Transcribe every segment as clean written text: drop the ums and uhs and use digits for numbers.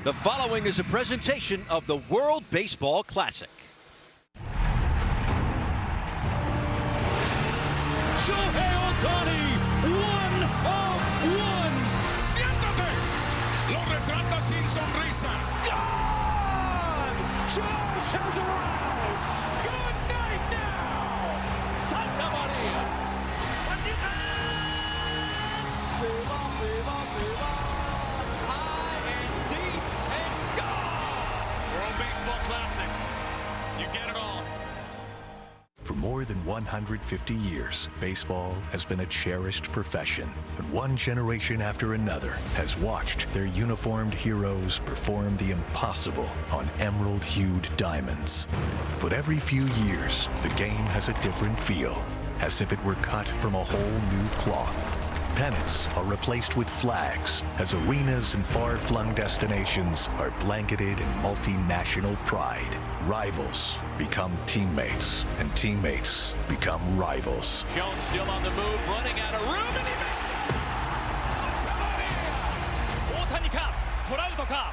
The following is a presentation of the World Baseball Classic. Shohei Ohtani, 1 of 1. ¡Siéntate! Lo retrata sin sonrisa. God! George has arrived. Good night now. Santa Maria. High and deep and gone. World Baseball Classic. You get it all. For more than 150 years, baseball has been a cherished profession, and one generation after another has watched their uniformed heroes perform the impossible on emerald-hued diamonds. But every few years, the game has a different feel, as if it were cut from a whole new cloth. Pennants are replaced with flags as arenas and far-flung destinations are blanketed in multinational pride. Rivals become teammates, and teammates become rivals. Jones still on the move, running out of room, and he makes it! Santa Maria! Ohtani ka, Trout ka.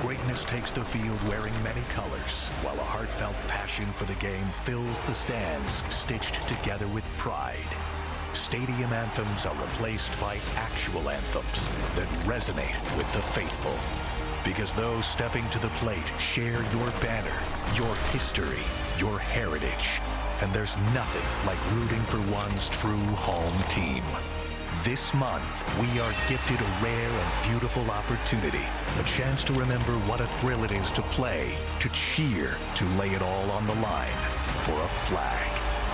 Greatness takes the field wearing many colors, while a heartfelt passion for the game fills the stands, stitched together with pride. Stadium anthems are replaced by actual anthems that resonate with the faithful. Because those stepping to the plate share your banner, your history, your heritage. And there's nothing like rooting for one's true home team. This month, we are gifted a rare and beautiful opportunity, a chance to remember what a thrill it is to play, to cheer, to lay it all on the line for a flag.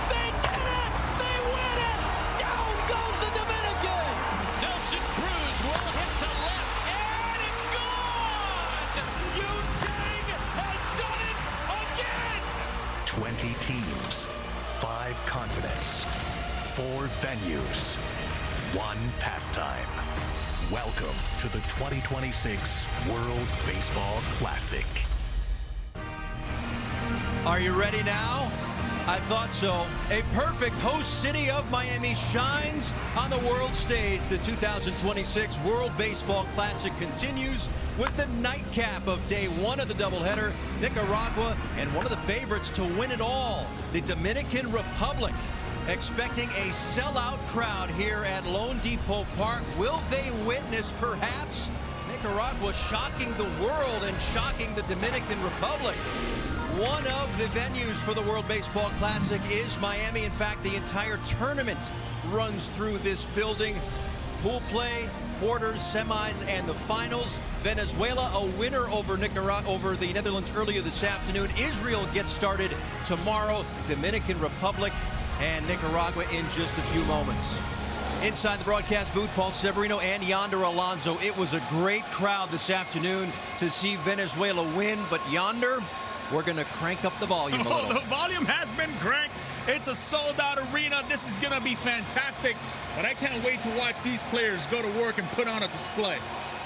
They did it! They win it! Down goes the Dominican! Nelson Cruz will hit to left, and it's gone! Yu-Chang has done it again! 20 teams, 5 continents, 4 venues, 1 pastime. Welcome to the 2026 World Baseball Classic. Are you ready now? I thought so. A perfect host city of Miami shines on the world stage. The 2026 World Baseball Classic continues with the nightcap of day 1 of the doubleheader. Nicaragua and one of the favorites to win it all, the Dominican Republic. Expecting a sellout crowd here at Lone Depot Park. Will they witness, perhaps, Nicaragua shocking the world and shocking the Dominican Republic? One of the venues for the World Baseball Classic is Miami. In fact, the entire tournament runs through this building. Pool play, quarters, semis, and the finals. Venezuela, a winner over Nicaragua, over the Netherlands earlier this afternoon. Israel gets started tomorrow. Dominican Republic and Nicaragua in just a few moments. Inside the broadcast booth, Paul Severino and Yonder Alonso. It was a great crowd this afternoon to see Venezuela win, but Yonder, we're going to crank up the volume a little. The volume has been cranked. It's a sold-out arena. This is going to be fantastic, but I can't wait to watch these players go to work and put on a display.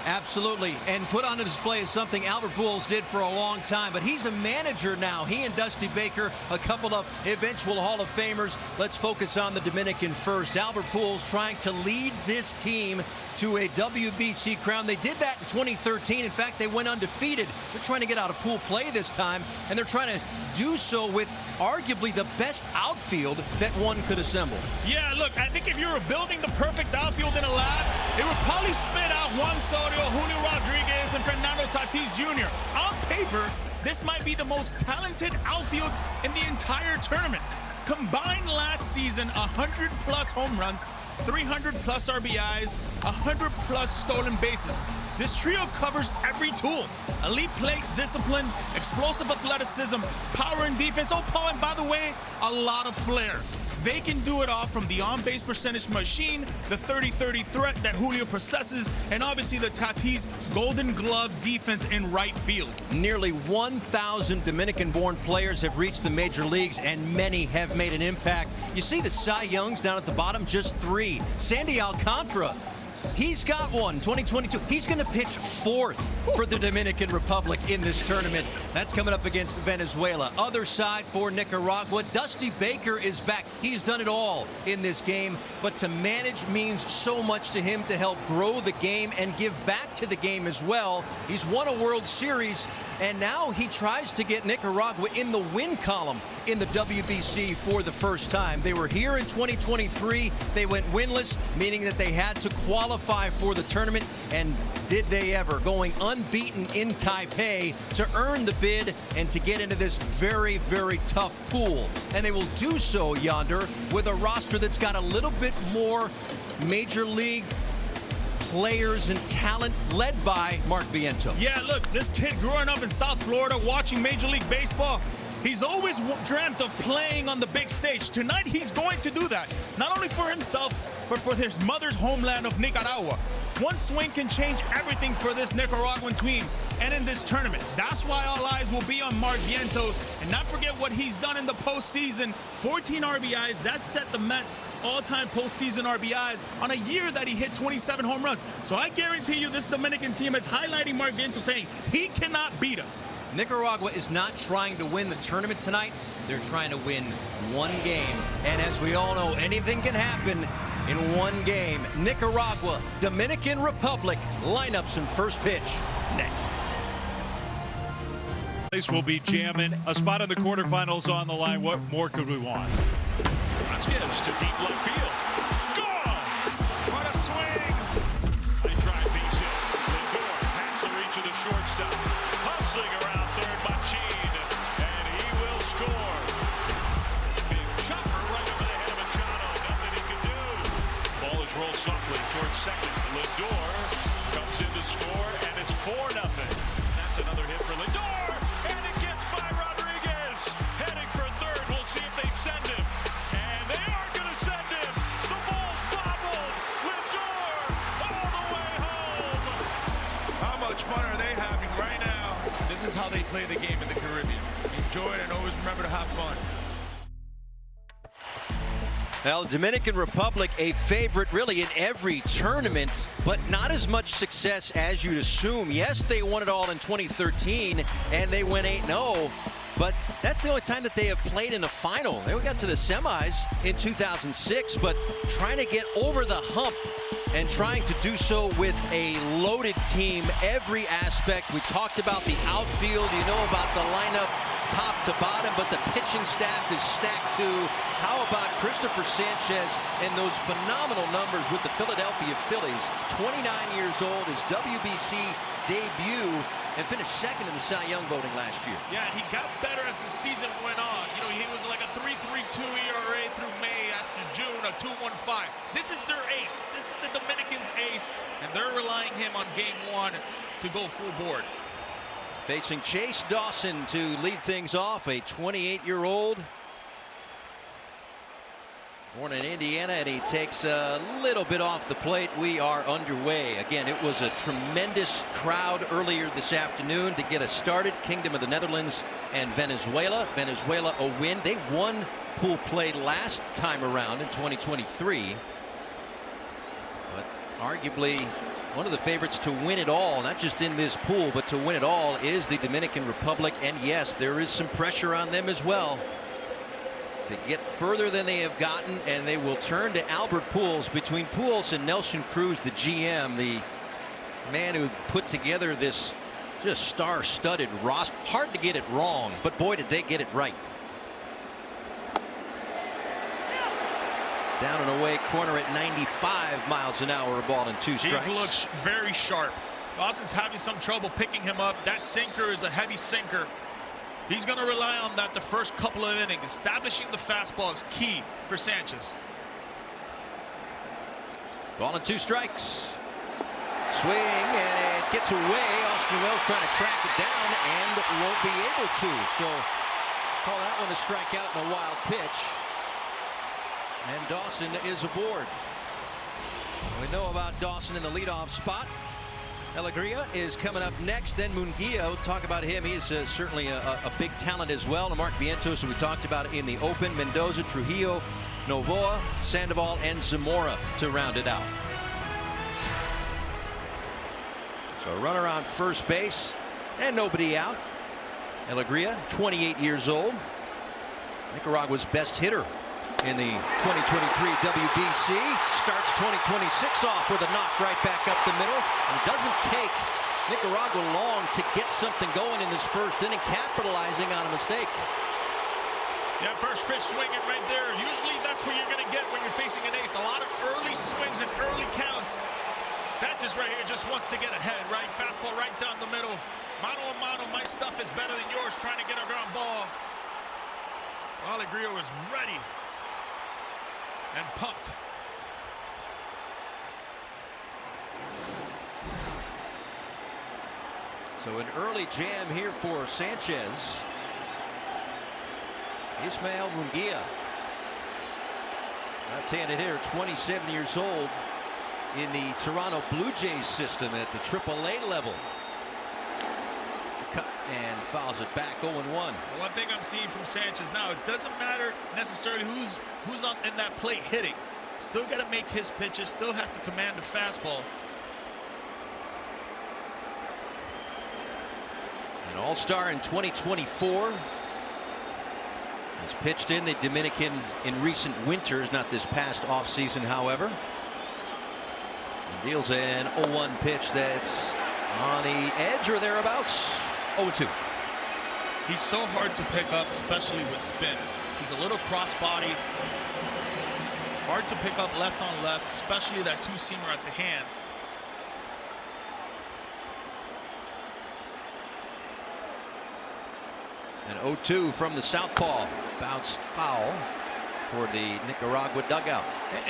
Absolutely, and put on a display is something Albert Pujols did for a long time, but he's a manager now. He and Dusty Baker, a couple of eventual Hall of Famers. Let's focus on the Dominican first. Albert Pujols trying to lead this team to a WBC crown. They did that in 2013. In fact, they went undefeated. They're trying to get out of pool play this time, and they're trying to do so with arguably the best outfield that one could assemble. Yeah, look, I think if you were building the perfect outfield in a lab, it would probably spit out Juan Soto, Julio Rodriguez, and Fernando Tatis Jr. On paper, this might be the most talented outfield in the entire tournament. Combined last season, 100-plus home runs, 300-plus RBIs, 100-plus stolen bases. This trio covers every tool: elite plate discipline, explosive athleticism, power and defense. Oh, Paul, and by the way, a lot of flair. They can do it all, from the on-base percentage machine, the 30-30 threat that Julio possesses, and obviously the Tatis Golden Glove defense in right field. Nearly 1,000 Dominican-born players have reached the major leagues, and many have made an impact. You see the Cy Youngs down at the bottom, just 3. Sandy Alcantara He's got one, 2022. He's going to pitch fourth for the Dominican Republic in this tournament. That's coming up against Venezuela. Other side for Nicaragua, Dusty Baker is back. He's done it all in this game, but to manage means so much to him to help grow the game and give back to the game as well. He's won a World Series, and now he tries to get Nicaragua in the win column in the WBC for the first time. They were here in 2023. They went winless, meaning that they had to qualify for the tournament, and did they ever, going unbeaten in Taipei to earn the bid and to get into this very, very tough pool. And they will do so, Yonder, with a roster that's got a little bit more major league players and talent, led by Mark Vientos. Yeah, look, this kid growing up in South Florida, watching Major League Baseball, he's always dreamt of playing on the big stage. Tonight, he's going to do that, not only for himself, but for his mother's homeland of Nicaragua. One swing can change everything for this Nicaraguan team and in this tournament. That's why all eyes will be on Mark Vientos, and not forget what he's done in the postseason. 14 RBIs, that set the Mets all-time postseason RBIs on a year that he hit 27 home runs. So I guarantee you this Dominican team is highlighting Mark Vientos, saying he cannot beat us. Nicaragua is not trying to win the tournament tonight. They're trying to win one game. And as we all know, anything can happen in one game. Nicaragua, Dominican Republic, lineups and first pitch next. This will be jamming. A spot in the quarterfinals on the line. What more could we want? Vasquez to deep left field. Gone! What a swing! They try base hit. Lindor past the reach of the shortstop. Hustling around third, Machine, and he will score. Big chopper right over the head of Machado. Nothing he can do. Ball is rolled softly towards second. Lindor comes in to score, and it's 4-0. That's another hit for Lindor, and it gets by Rodriguez. Heading for third. We'll see if they send him. And they are going to send him. The ball's bobbled. Lindor all the way home. How much fun are they having right now? This is how they play the game in the Caribbean. Enjoy it and always remember to have fun. Well, Dominican Republic, a favorite really in every tournament, but not as much success as you'd assume. Yes, they won it all in 2013, and they went 8-0, but that's the only time that they have played in a final. They got to the semis in 2006, but trying to get over the hump and trying to do so with a loaded team, every aspect. We talked about the outfield, you know about the lineup top to bottom, but the pitching staff is stacked too. How about Christopher Sanchez and those phenomenal numbers with the Philadelphia Phillies? 29 years old, his WBC debut, and finished second in the Cy Young voting last year. Yeah, he got better as the season went on. You know, he was like a 3.32 ERA through May, after June, a 2.15. This is their ace. This is the Dominicans' ace, and they're relying him on game one to go full board. Facing Chase Dawson to lead things off, a 28-year-old. Born in Indiana, and he takes a little bit off the plate. We are underway. Again, it was a tremendous crowd earlier this afternoon to get us started. Kingdom of the Netherlands and Venezuela. Venezuela a win. They won pool play last time around in 2023. But arguably one of the favorites to win it all, not just in this pool, but to win it all, is the Dominican Republic. And yes, there is some pressure on them as well to get further than they have gotten, and they will turn to Albert Pujols. Between Pujols and Nelson Cruz, the GM, the man who put together this just star-studded roster. Hard to get it wrong, but boy, did they get it right. Down and away corner at 95 miles an hour, a ball and 2 strikes. He looks very sharp. Dawson's having some trouble picking him up. That sinker is a heavy sinker. He's going to rely on that the first couple of innings. Establishing the fastball is key for Sanchez. Ball and 2 strikes. Swing, and it gets away. Austin Wells trying to track it down and won't be able to. So call that one a strikeout and a wild pitch. And Dawson is aboard. We know about Dawson in the leadoff spot. Alegria is coming up next, then Munguia. We'll talk about him. He's certainly a big talent as well. And Mark Vientos, who we talked about in the open. Mendoza, Trujillo, Novoa, Sandoval, and Zamora to round it out. So a runner on first base and nobody out. Alegria, 28 years old, Nicaragua's best hitter in the 2023 WBC, starts 2026 off with a knock right back up the middle. And it doesn't take Nicaragua long to get something going in this first inning, capitalizing on a mistake. Yeah, first pitch swinging right there. Usually that's what you're going to get when you're facing an ace. A lot of early swings and early counts. Sanchez right here just wants to get ahead, right? Fastball right down the middle. Mano a mano, my stuff is better than yours, trying to get a ground ball. Alegria was ready and pumped. So an early jam here for Sanchez. Ismael Munguia, left-handed hitter, 27 years old, in the Toronto Blue Jays system at the AAA level. Cut and fouls it back 0-1. One thing I'm seeing from Sanchez now, it doesn't matter necessarily who's on in that plate hitting. Still got to make his pitches, still has to command the fastball. An all-star in 2024. He's pitched in the Dominican in recent winters, not this past offseason, however. And deals an 0-1 pitch that's on the edge or thereabouts. 0-2. He's so hard to pick up, especially with spin. He's a little cross-body. Hard to pick up left on left, especially that two-seamer at the hands. An 0-2 from the southpaw. Bounced foul toward the Nicaragua dugout.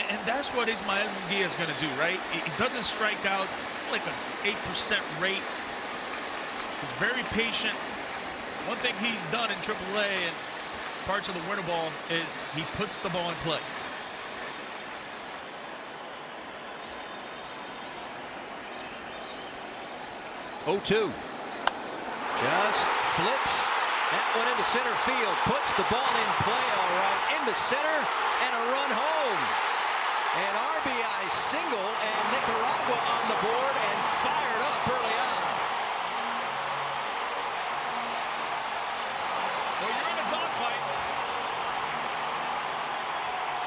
And that's what Ismael Munguia is going to do, right? He doesn't strike out like an 8% rate. He's very patient. One thing he's done in AAA and parts of the winter ball is he puts the ball in play. Oh-2. Just flips that one into center field. Puts the ball in play all right. Into center and a run home. An RBI single and Nicaragua on the board and fired up early on. Well, you're in a dogfight.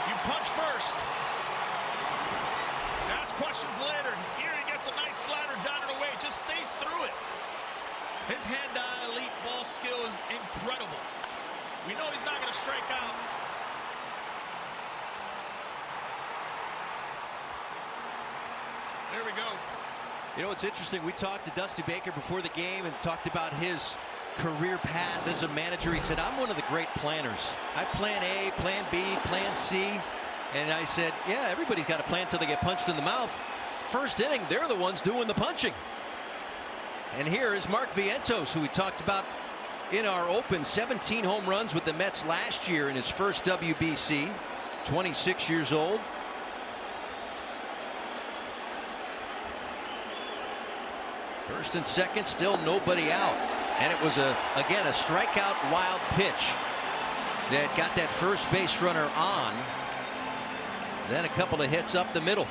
You punch first. Ask questions later. Here he gets a nice slider down and away. Just stays through it. His hand-eye elite ball skill is incredible. We know he's not going to strike out. There we go. You know, it's interesting. We talked to Dusty Baker before the game and talked about his career path as a manager. He said, I'm one of the great planners. I plan A, plan B, plan C. And I said, yeah, everybody's got a plan until they get punched in the mouth. First inning, they're the ones doing the punching. And here is Mark Vientos, who we talked about in our open. 17 home runs with the Mets last year in his first WBC. 26 years old. First and second, still nobody out. And it was, again, a strikeout wild pitch that got that first base runner on. Then a couple of hits up the middle.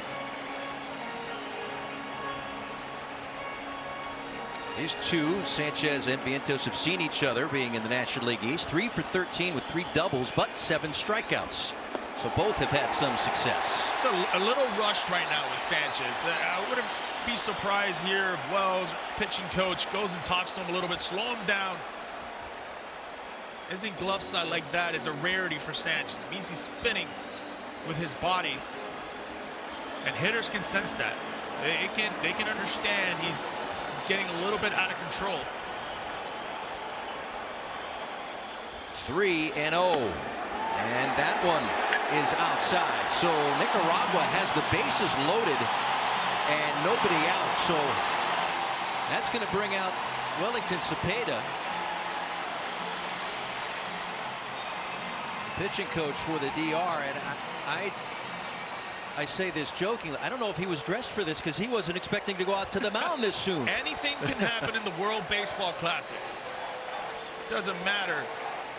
These two, Sanchez and Vientos, have seen each other being in the National League East. 3 for 13 with 3 doubles, but 7 strikeouts. So both have had some success. So a little rush right now with Sanchez. I wouldn't be surprised here if Wells, pitching coach, goes and talks to him a little bit, slow him down. Isn't glove side like that is a rarity for Sanchez. It means he's spinning with his body, and hitters can sense that. They can understand he's getting a little bit out of control. 3-0, and that one is outside. So Nicaragua has the bases loaded and nobody out. So that's going to bring out Wellington Cepeda, pitching coach for the DR. And I say this jokingly. I don't know if he was dressed for this because he wasn't expecting to go out to the mound this soon. Anything can happen in the World Baseball Classic. Doesn't matter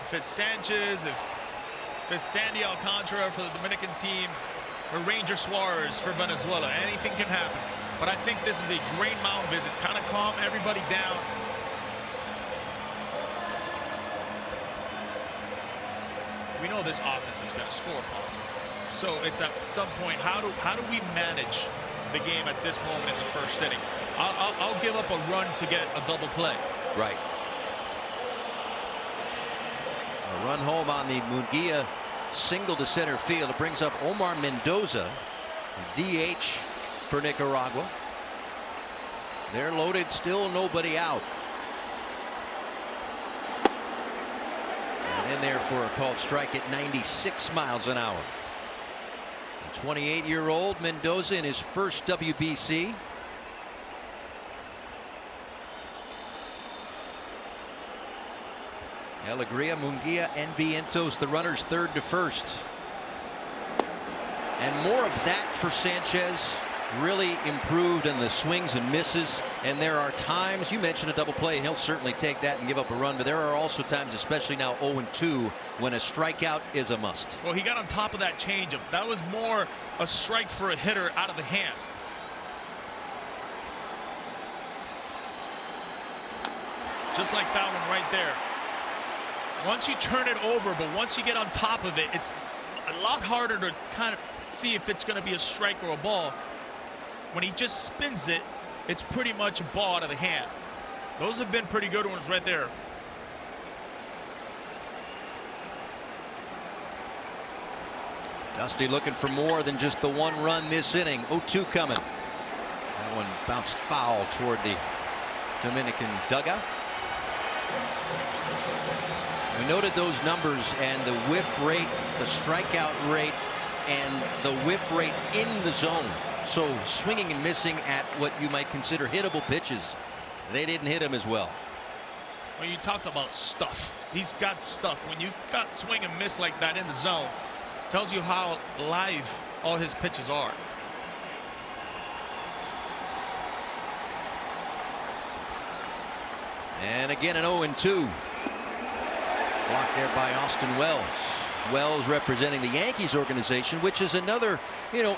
if it's Sanchez, if it's Sandy Alcantara for the Dominican team, or Ranger Suarez for Venezuela. Anything can happen. But I think this is a great mound visit. Kind of calm everybody down. We know this offense is going to score, Paul. So it's at some point, how do we manage the game at this moment in the first inning? I'll give up a run to get a double play. Right. A run home on the Munguia single to center field. It brings up Omar Mendoza, DH for Nicaragua. They're loaded, still nobody out. And in there for a called strike at 96 miles an hour. The 28-year-old Mendoza in his first WBC. Alegria, Munguia, and Vientos, the runners third to first. And more of that for Sanchez. Really improved in the swings and misses. And there are times, you mentioned a double play, and he'll certainly take that and give up a run. But there are also times, especially now 0-2, when a strikeout is a must. Well, he got on top of that changeup. That was more a strike for a hitter out of the hand. Just like that one right there. Once you turn it over, but once you get on top of it, it's a lot harder to kind of see if it's going to be a strike or a ball. When he just spins it, it's pretty much a ball out of the hand. Those have been pretty good ones right there. Dusty looking for more than just the one run this inning. 0-2 coming. That one bounced foul toward the Dominican dugout. We noted those numbers and the whiff rate, the strikeout rate, and the whiff rate in the zone. So swinging and missing at what you might consider hittable pitches. They didn't hit him as well. When you talk about stuff, he's got stuff. When you got swing and miss like that in the zone, tells you how live all his pitches are. And again an 0-2. Blocked there by Austin Wells. Wells representing the Yankees organization, which is another,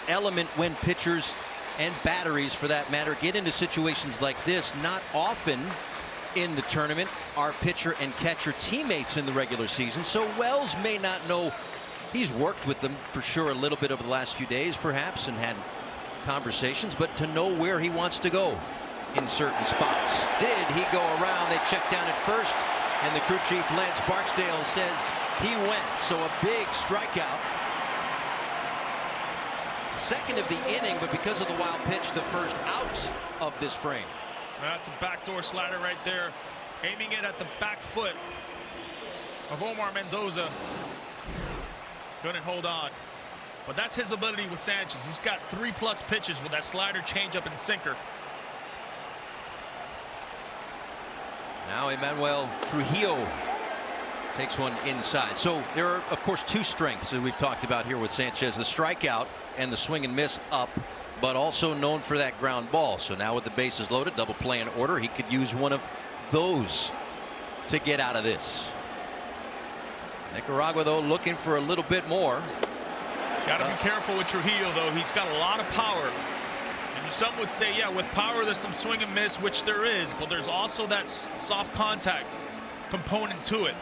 element when pitchers and batteries, for that matter, get into situations like this. Not often in the tournament are pitcher and catcher teammates in the regular season, so Wells may not know. He's worked with them for sure a little bit over the last few days, perhaps, and had conversations, but to know where he wants to go in certain spots. Did he go around? They checked down at first. And the crew chief, Lance Barksdale, says he went. So a big strikeout. Second of the inning, but because of the wild pitch, the first out of this frame. That's a backdoor slider right there. Aiming it at the back foot of Omar Mendoza. Couldn't hold on. But that's his ability with Sanchez. He's got 3+ pitches with that slider, changeup, and sinker. Now Emmanuel Trujillo takes one inside. So there are, of course, two strengths that we've talked about here with Sanchez: the strikeout and the swing and miss up, but also known for that ground ball. So now with the bases loaded, double play in order, he could use one of those to get out of this. Nicaragua, though, looking for a little bit more. Got to be careful with Trujillo, though. He's got a lot of power. And some would say, yeah, with power, there's some swing and miss, which there is, but there's also that soft contact component to it.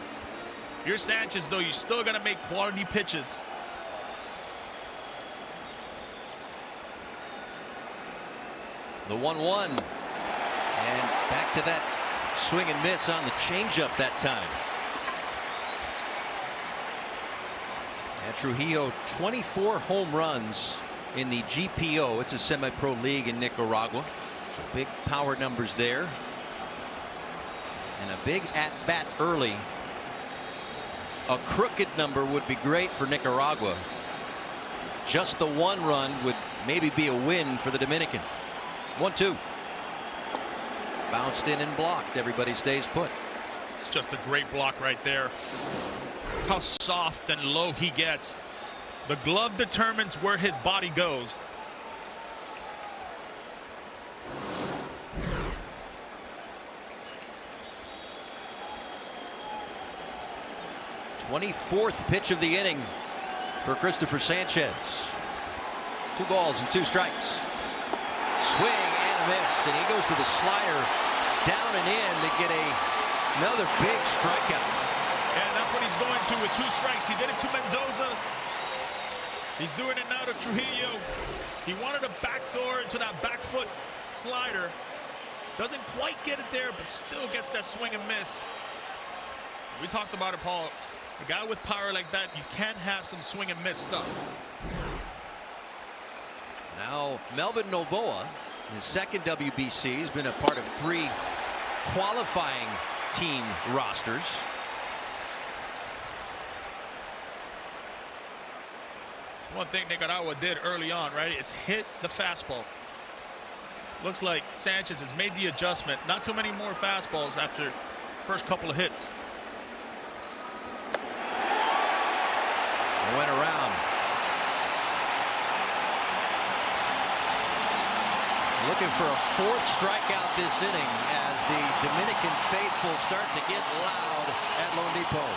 You're Sanchez, though. You still got to make quality pitches. The 1-1. And back to that swing and miss on the changeup that time. And Trujillo, 24 home runs in the GPO. It's a semi-pro league in Nicaragua. So big power numbers there. And a big at-bat early. A crooked number would be great for Nicaragua. Just the one run would maybe be a win for the Dominican. 1-2. Bounced in and blocked. Everybody stays put. It's just a great block right there. How soft and low he gets. The glove determines where his body goes. th pitch of the inning for Christopher Sanchez. 2 balls and 2 strikes. Swing miss, and he goes to the slider down and in to get another big strikeout. And that's what he's going to with 2 strikes. He did it to Mendoza. He's doing it now to Trujillo. He wanted a backdoor into that back foot slider. Doesn't quite get it there, but still gets that swing and miss. We talked about it, Paul. A guy with power like that, you can't have some swing and miss stuff. Now, Melvin Novoa, his second WBC, has been a part of 3 qualifying team rosters. One thing Nicaragua did early on, right? It's hit the fastball. Looks like Sanchez has made the adjustment. Not too many more fastballs after first couple of hits. Went around. Looking for a 4th strikeout this inning as the Dominican faithful start to get loud at Lone Depot.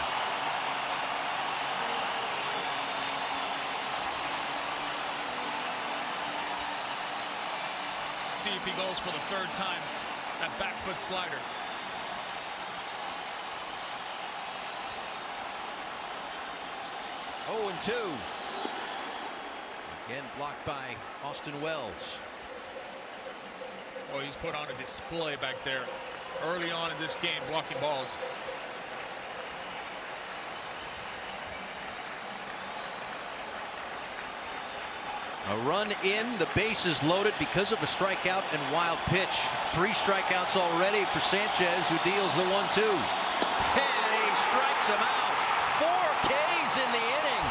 See if he goes for the 3rd time. That back foot slider. Oh, and 2. Again blocked by Austin Wells. Oh, he's put on a display back there early on in this game, blocking balls. A run in, the bases loaded because of a strikeout and wild pitch. 3 strikeouts already for Sanchez, who deals the 1-2. And he strikes him out. 4 Ks in the inning.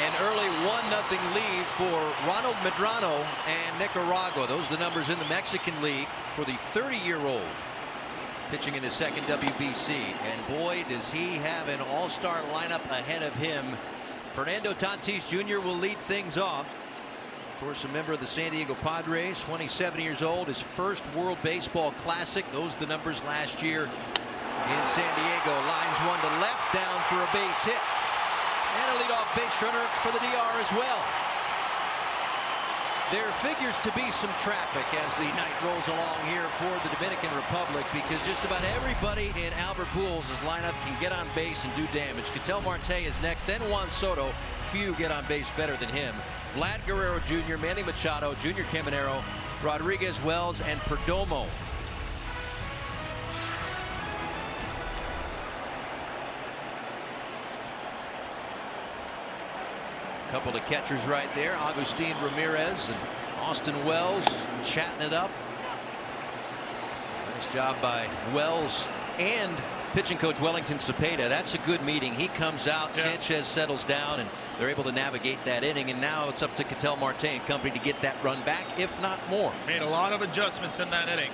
An early 1-0 lead for Ronald Medrano and Nicaragua. Those are the numbers in the Mexican League for the 30-year-old pitching in his second WBC. And boy, does he have an all-star lineup ahead of him. Fernando Tatis Jr. will lead things off. Of course, a member of the San Diego Padres, 27 years old, his first World Baseball Classic. Those are the numbers last year in San Diego. Lines 1 to left, down for a base hit. And a leadoff base runner for the DR as well. There figures to be some traffic as the night rolls along here for the Dominican Republic, because just about everybody in Albert Pujols' lineup can get on base and do damage. Ketel Marte is next, then Juan Soto. Few get on base better than him. Vlad Guerrero Jr., Manny Machado, Junior Caminero, Rodriguez, Wells, and Perdomo. Couple of catchers right there, Agustin Ramirez and Austin Wells chatting it up. Nice job by Wells and pitching coach Wellington Cepeda. That's a good meeting. He comes out, Sanchez settles down, and they're able to navigate that inning. And now it's up to Ketel Marte and company to get that run back, if not more. Made a lot of adjustments in that inning.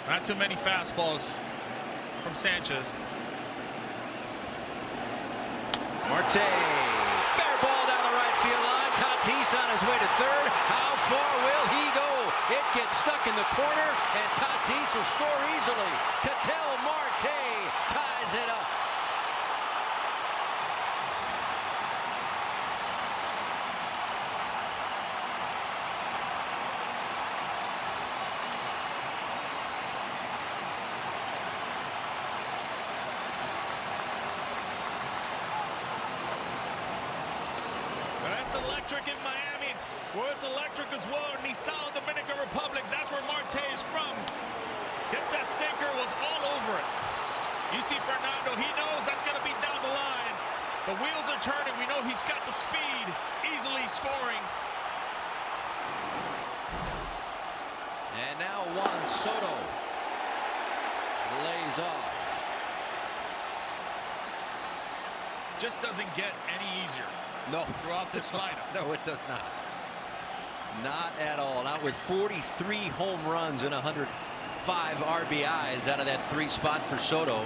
Not too many fastballs from Sanchez. Marte, fair ball down the right field line. Tatis on his way to third. How far will he go? It gets stuck in the corner, and Tatis will score easily. Ketel Marte ties it up. That's electric in Miami. Well, it's electric as well in the South Dominican Republic. That's where Marte is from. Gets that sinker, was all over it. You see Fernando, he knows that's going to be down the line. The wheels are turning. We know he's got the speed, easily scoring. And now Juan Soto lays off. Just doesn't get any easier. No. Throughout this lineup. No, it does not. Not at all. Not with 43 home runs and 105 RBIs out of that 3 spot for Soto.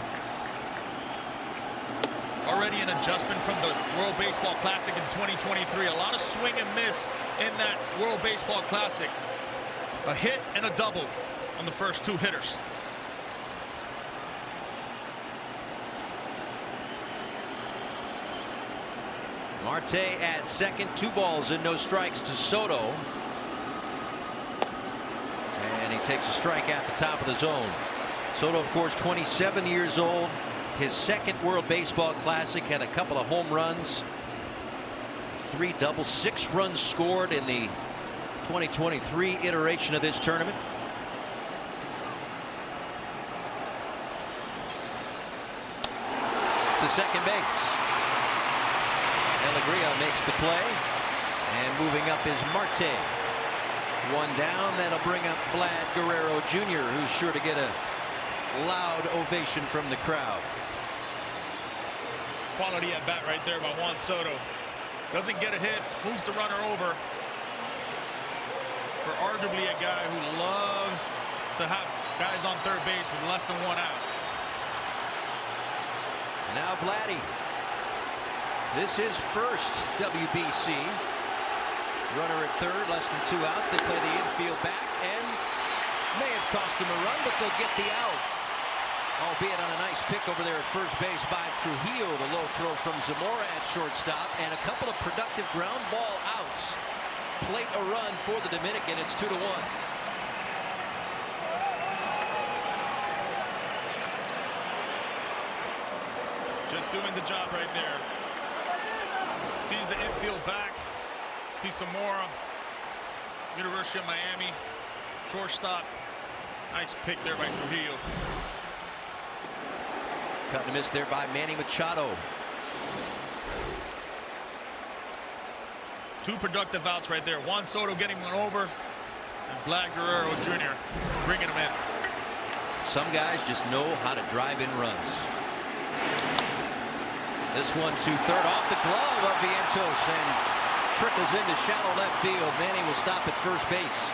Already an adjustment from the World Baseball Classic in 2023. A lot of swing and miss in that World Baseball Classic. A hit and a double on the first 2 hitters. Marte at second, 2 balls and no strikes to Soto. And he takes a strike at the top of the zone. Soto, of course, 27 years old. His second World Baseball Classic, had a couple of home runs, 3 doubles, 6 runs scored in the 2023 iteration of this tournament. To second base. Alegría makes the play, and moving up is Marte. 1 down. That'll bring up Vlad Guerrero Jr., who's sure to get a loud ovation from the crowd. Quality at bat right there by Juan Soto. Doesn't get a hit, moves the runner over. For arguably a guy who loves to have guys on third base with less than 1 out. Now Vladdy. This is first WBC. Runner at third, less than 2 outs. They play the infield back, and may have cost him a run, but they'll get the out. Albeit on a nice pick over there at first base by Trujillo. The low throw from Zamora at shortstop, and a couple of productive ground ball outs. Plate a run for the Dominican. It's 2-1. Just doing the job right there. Sees the infield back. Sees Zamora. University of Miami. Shortstop. Nice pick there by Trujillo. Cut and miss there by Manny Machado. 2 productive outs right there. Juan Soto getting one over, and Vlad Guerrero Jr. bringing him in. Some guys just know how to drive in runs. This one to third, off the glove of Vientos, and trickles into shallow left field. Manny will stop at first base.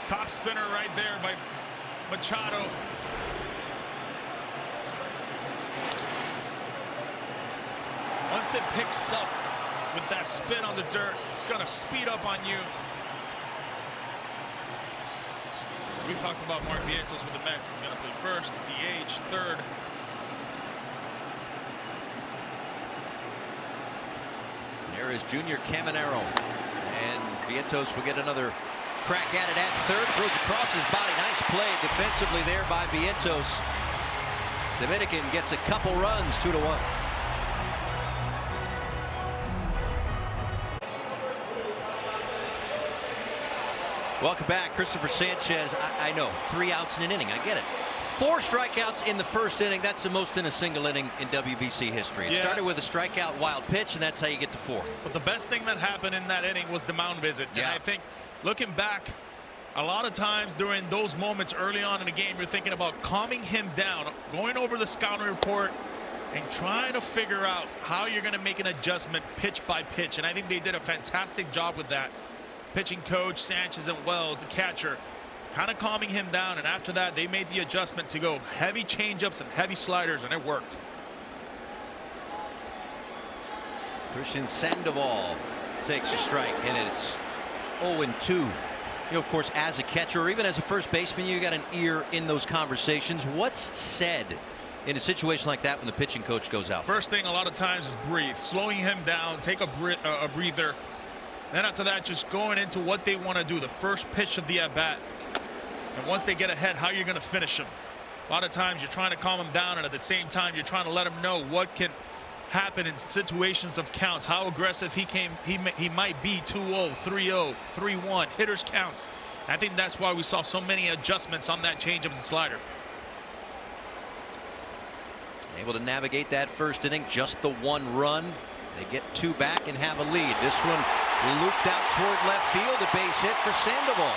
Top spinner right there by Machado. Once it picks up with that spin on the dirt, it's going to speed up on you. We talked about Mark Vientos with the Mets. He's going to play first, DH, third. There is Junior Caminero, and Vientos will get another crack at it at third. Throws across his body. Nice play defensively there by Vientos. Dominican gets a couple runs, 2-1. Welcome back. Christopher Sanchez. I know, 3 outs in an inning. I get it. 4 strikeouts in the first inning. That's the most in a single inning in WBC history. It started with a strikeout wild pitch, and that's how you get to 4. But the best thing that happened in that inning was the mound visit. Yeah. And I think looking back, a lot of times during those moments early on in the game, you're thinking about calming him down, going over the scouting report, and trying to figure out how you're going to make an adjustment pitch by pitch. And I think they did a fantastic job with that. Pitching coach Sanchez and Wells, the catcher, kind of calming him down, and after that they made the adjustment to go heavy changeups and heavy sliders, and it worked. Christian Sandoval takes a strike, and it's 0-2. You know, of course, as a catcher or even as a first baseman, you got an ear in those conversations. What's said in a situation like that when the pitching coach goes out? First thing a lot of times is breathe, slowing him down, take a breather. Then after that, just going into what they want to do, the first pitch of the at-bat. And once they get ahead, how you're going to finish them. A lot of times you're trying to calm them down, and at the same time you're trying to let them know what can happen in situations of counts, how aggressive he might be. 2-0, 3-0, 3-1, hitters counts. And I think that's why we saw so many adjustments on that changeup and slider. Able to navigate that first inning, just the 1 run. They get 2 back and have a lead. This one looped out toward left field. A base hit for Sandoval.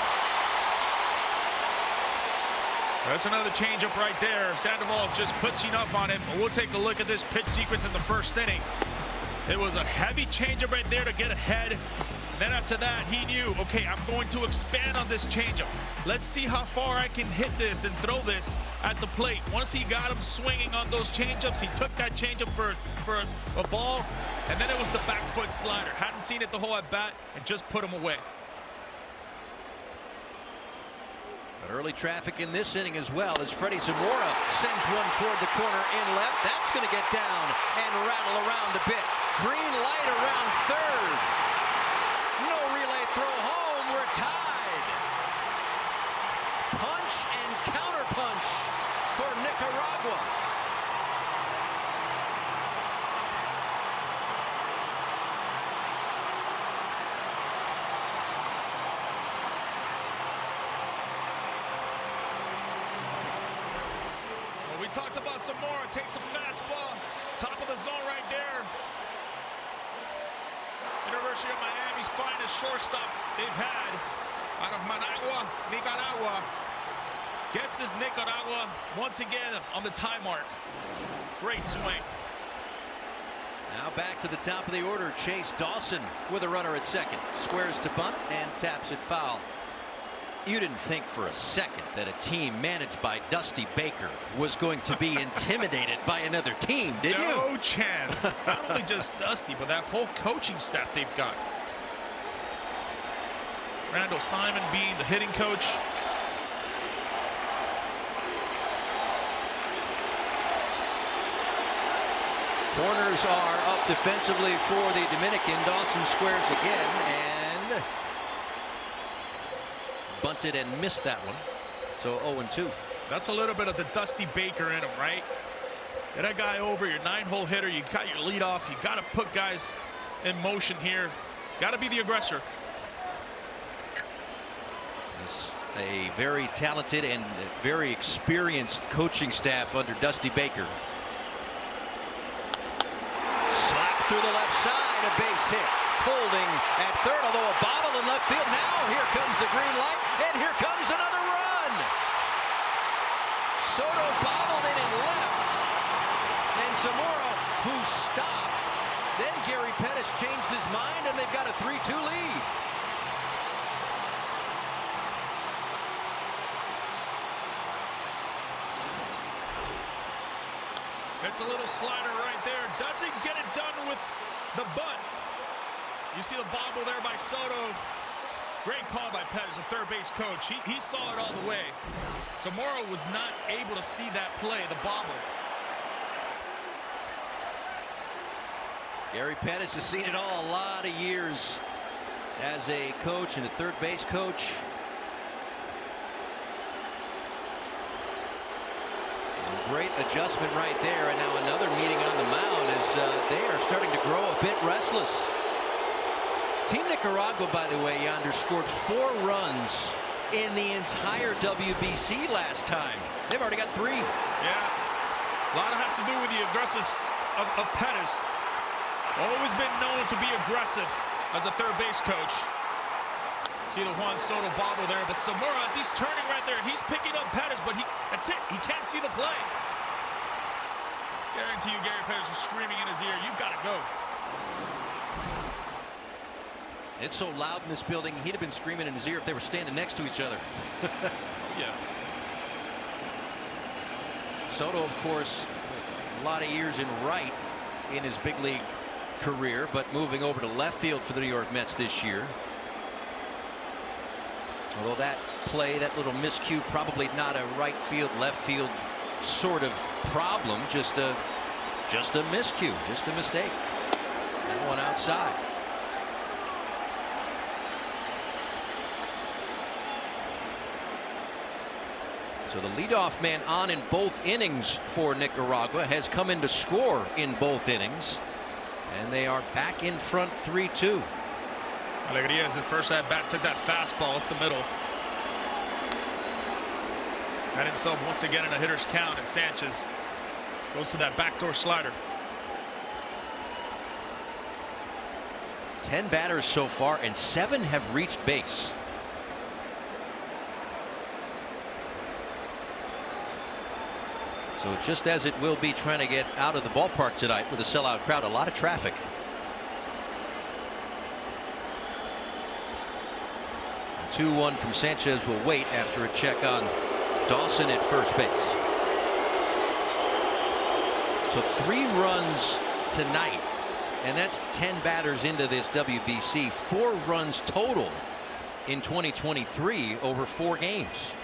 That's another changeup right there. Sandoval just pitching up on him. We'll take a look at this pitch sequence in the first inning. It was a heavy changeup right there to get ahead. Then after that, he knew, okay, I'm going to expand on this changeup. Let's see how far I can hit this and throw this at the plate. Once he got him swinging on those changeups, he took that changeup for a ball, and then it was the back foot slider. Hadn't seen it the whole at bat and just put him away. But early traffic in this inning as well as Freddie Zamora sends one toward the corner in left. That's going to get down and rattle around a bit. Green light around third. No relay throw home. We're tied. Punch and counterpunch for Nicaragua. We talked about Zamora, takes a fastball, top of the zone right there. University of Miami's finest shortstop they've had out of Managua, Nicaragua. Gets this Nicaragua once again on the tie mark. Great swing. Now back to the top of the order. Chase Dawson with a runner at second. Squares to bunt and taps it foul. You didn't think for a second that a team managed by Dusty Baker was going to be intimidated by another team, did you? No chance. Not only just Dusty, but that whole coaching staff they've got. Randall Simon being the hitting coach. Corners are up defensively for the Dominican. Dawson squares again and bunted and missed that one. So 0-2. That's a little bit of the Dusty Baker in him, right? Get that guy over, your 9-hole hitter. You got your lead off. You got to put guys in motion here. Got to be the aggressor. It's a very talented and very experienced coaching staff under Dusty Baker. Slap through the left side, a base hit. Holding at third, although a bobble in left field. Now here comes the green light, and here comes another run. Soto bobbled in and left, and Zamora, who stopped. Then Gary Pettis changed his mind, and they've got a 3-2 lead. It's a little slider right there. Doesn't get it done with the bunt. You see the bobble there by Soto. Great call by Pettis, the third base coach. He saw it all the way. Zamora was not able to see that play, the bobble. Gary Pettis has seen it all, a lot of years as a coach and a third base coach. Great adjustment right there, and now another meeting on the mound as they are starting to grow a bit restless. Team Nicaragua, by the way, Yonder, scored 4 runs in the entire WBC last time. They've already got 3. Yeah, a lot has to do with the aggressive of Pettis. Always been known to be aggressive as a third base coach. See the Juan Soto bobble there, but Zamora, as he's turning right there, he's picking up Pettis, but that's it. He can't see the play. I guarantee you Gary Pettis was screaming in his ear, "You've got to go." It's so loud in this building, he'd have been screaming in his ear if they were standing next to each other. Yeah. Soto, of course, a lot of years in right in his big league career, but moving over to left field for the New York Mets this year. Although that play, that little miscue, probably not a right field, left field sort of problem, just a miscue, just a mistake. That one outside. So the leadoff man on in both innings for Nicaragua has come in to score in both innings, and they are back in front 3-2. Alegria, as the first at bat, took that fastball up the middle. Had himself once again in a hitter's count, and Sanchez goes to that backdoor slider. 10 batters so far, and 7 have reached base. So just as it will be trying to get out of the ballpark tonight with a sellout crowd, a lot of traffic. A 2-1 from Sanchez will wait after a check on Dawson at first base. So 3 runs tonight, and that's 10 batters into this WBC. 4 runs total in 2023 over 4 games.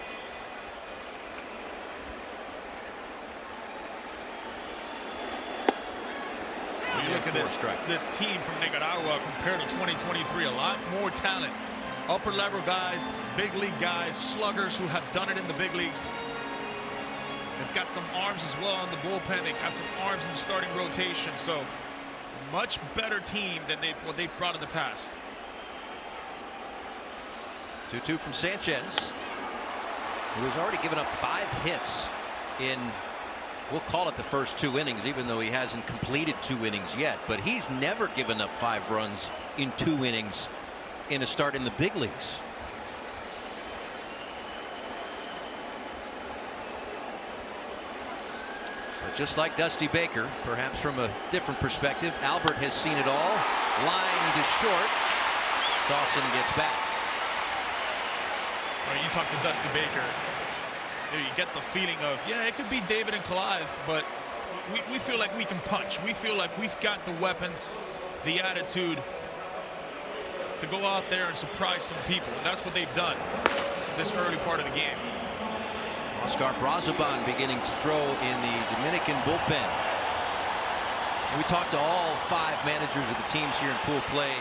you look at this team from Nicaragua compared to 2023, a lot more talent. Upper level guys, big league guys, sluggers who have done it in the big leagues. They've got some arms as well in the bullpen. They've got some arms in the starting rotation. So much better team than what they've brought in the past. 2-2 from Sanchez, who has already given up 5 hits in, we'll call it the first 2 innings, even though he hasn't completed 2 innings yet. But he's never given up 5 runs in 2 innings in a start in the big leagues. But just like Dusty Baker, perhaps from a different perspective, Albert has seen it all. Line to short. Dawson gets back. When you talk to Dusty Baker, you get the feeling of, yeah, it could be David and Clive, but we feel like we can punch. We feel like we've got the weapons, the attitude to go out there and surprise some people. And that's what they've done this early part of the game. Oscar Brazoban beginning to throw in the Dominican bullpen. And we talked to all 5 managers of the teams here in pool play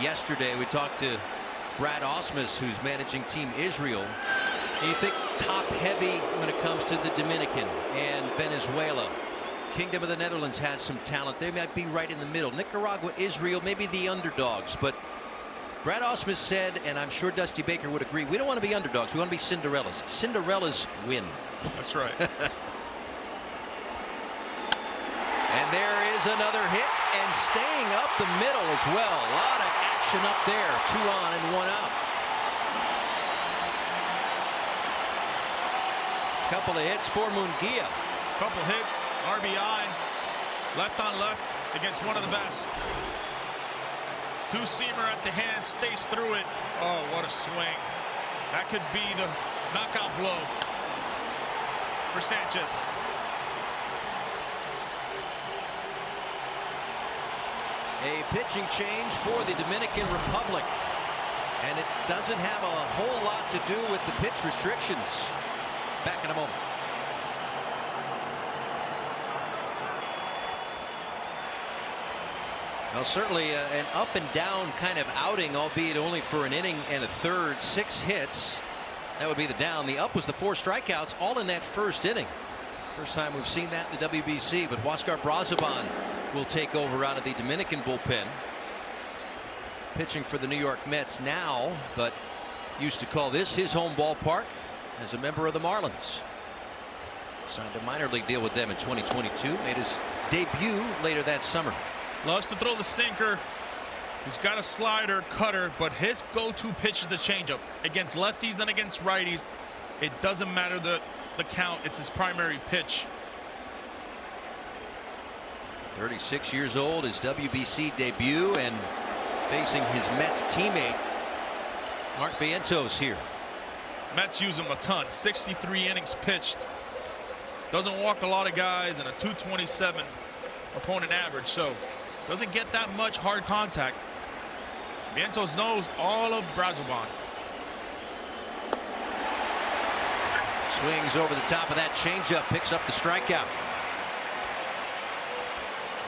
yesterday. We talked to Brad Osmus, who's managing Team Israel. And you think top heavy when it comes to the Dominican and Venezuela. Kingdom of the Netherlands has some talent. They might be right in the middle. Nicaragua, Israel, maybe the underdogs. But Brad Osmus said, and I'm sure Dusty Baker would agree, we don't want to be underdogs. We want to be Cinderellas. Cinderellas win. That's right. And there is another hit, and staying up the middle as well. A lot of action up there. 2 on and 1 out. Couple of hits for Munguia. Couple hits, RBI, left on left against one of the best. 2-seamer at the hand, stays through it. Oh, what a swing. That could be the knockout blow for Sanchez. A pitching change for the Dominican Republic. And it doesn't have a whole lot to do with the pitch restrictions. Back in a moment. Well, certainly an up and down kind of outing, albeit only for an inning and a third. 6 hits. That would be the down. The up was the 4 strikeouts, all in that first inning. First time we've seen that in the WBC. But Oscar Brazoban will take over out of the Dominican bullpen. Pitching for the New York Mets now, but used to call this his home ballpark as a member of the Marlins. Signed a minor league deal with them in 2022. Made his debut later that summer. Loves to throw the sinker. He's got a slider, cutter, but his go-to pitch is the changeup. Against lefties and against righties, it doesn't matter the count. It's his primary pitch. 36 years old, his WBC debut, and facing his Mets teammate Mark Vientos here. Mets use him a ton. 63 innings pitched. Doesn't walk a lot of guys, and a .227 opponent average, so doesn't get that much hard contact. Vientos knows all of Brazoban. Swings over the top of that changeup, picks up the strikeout.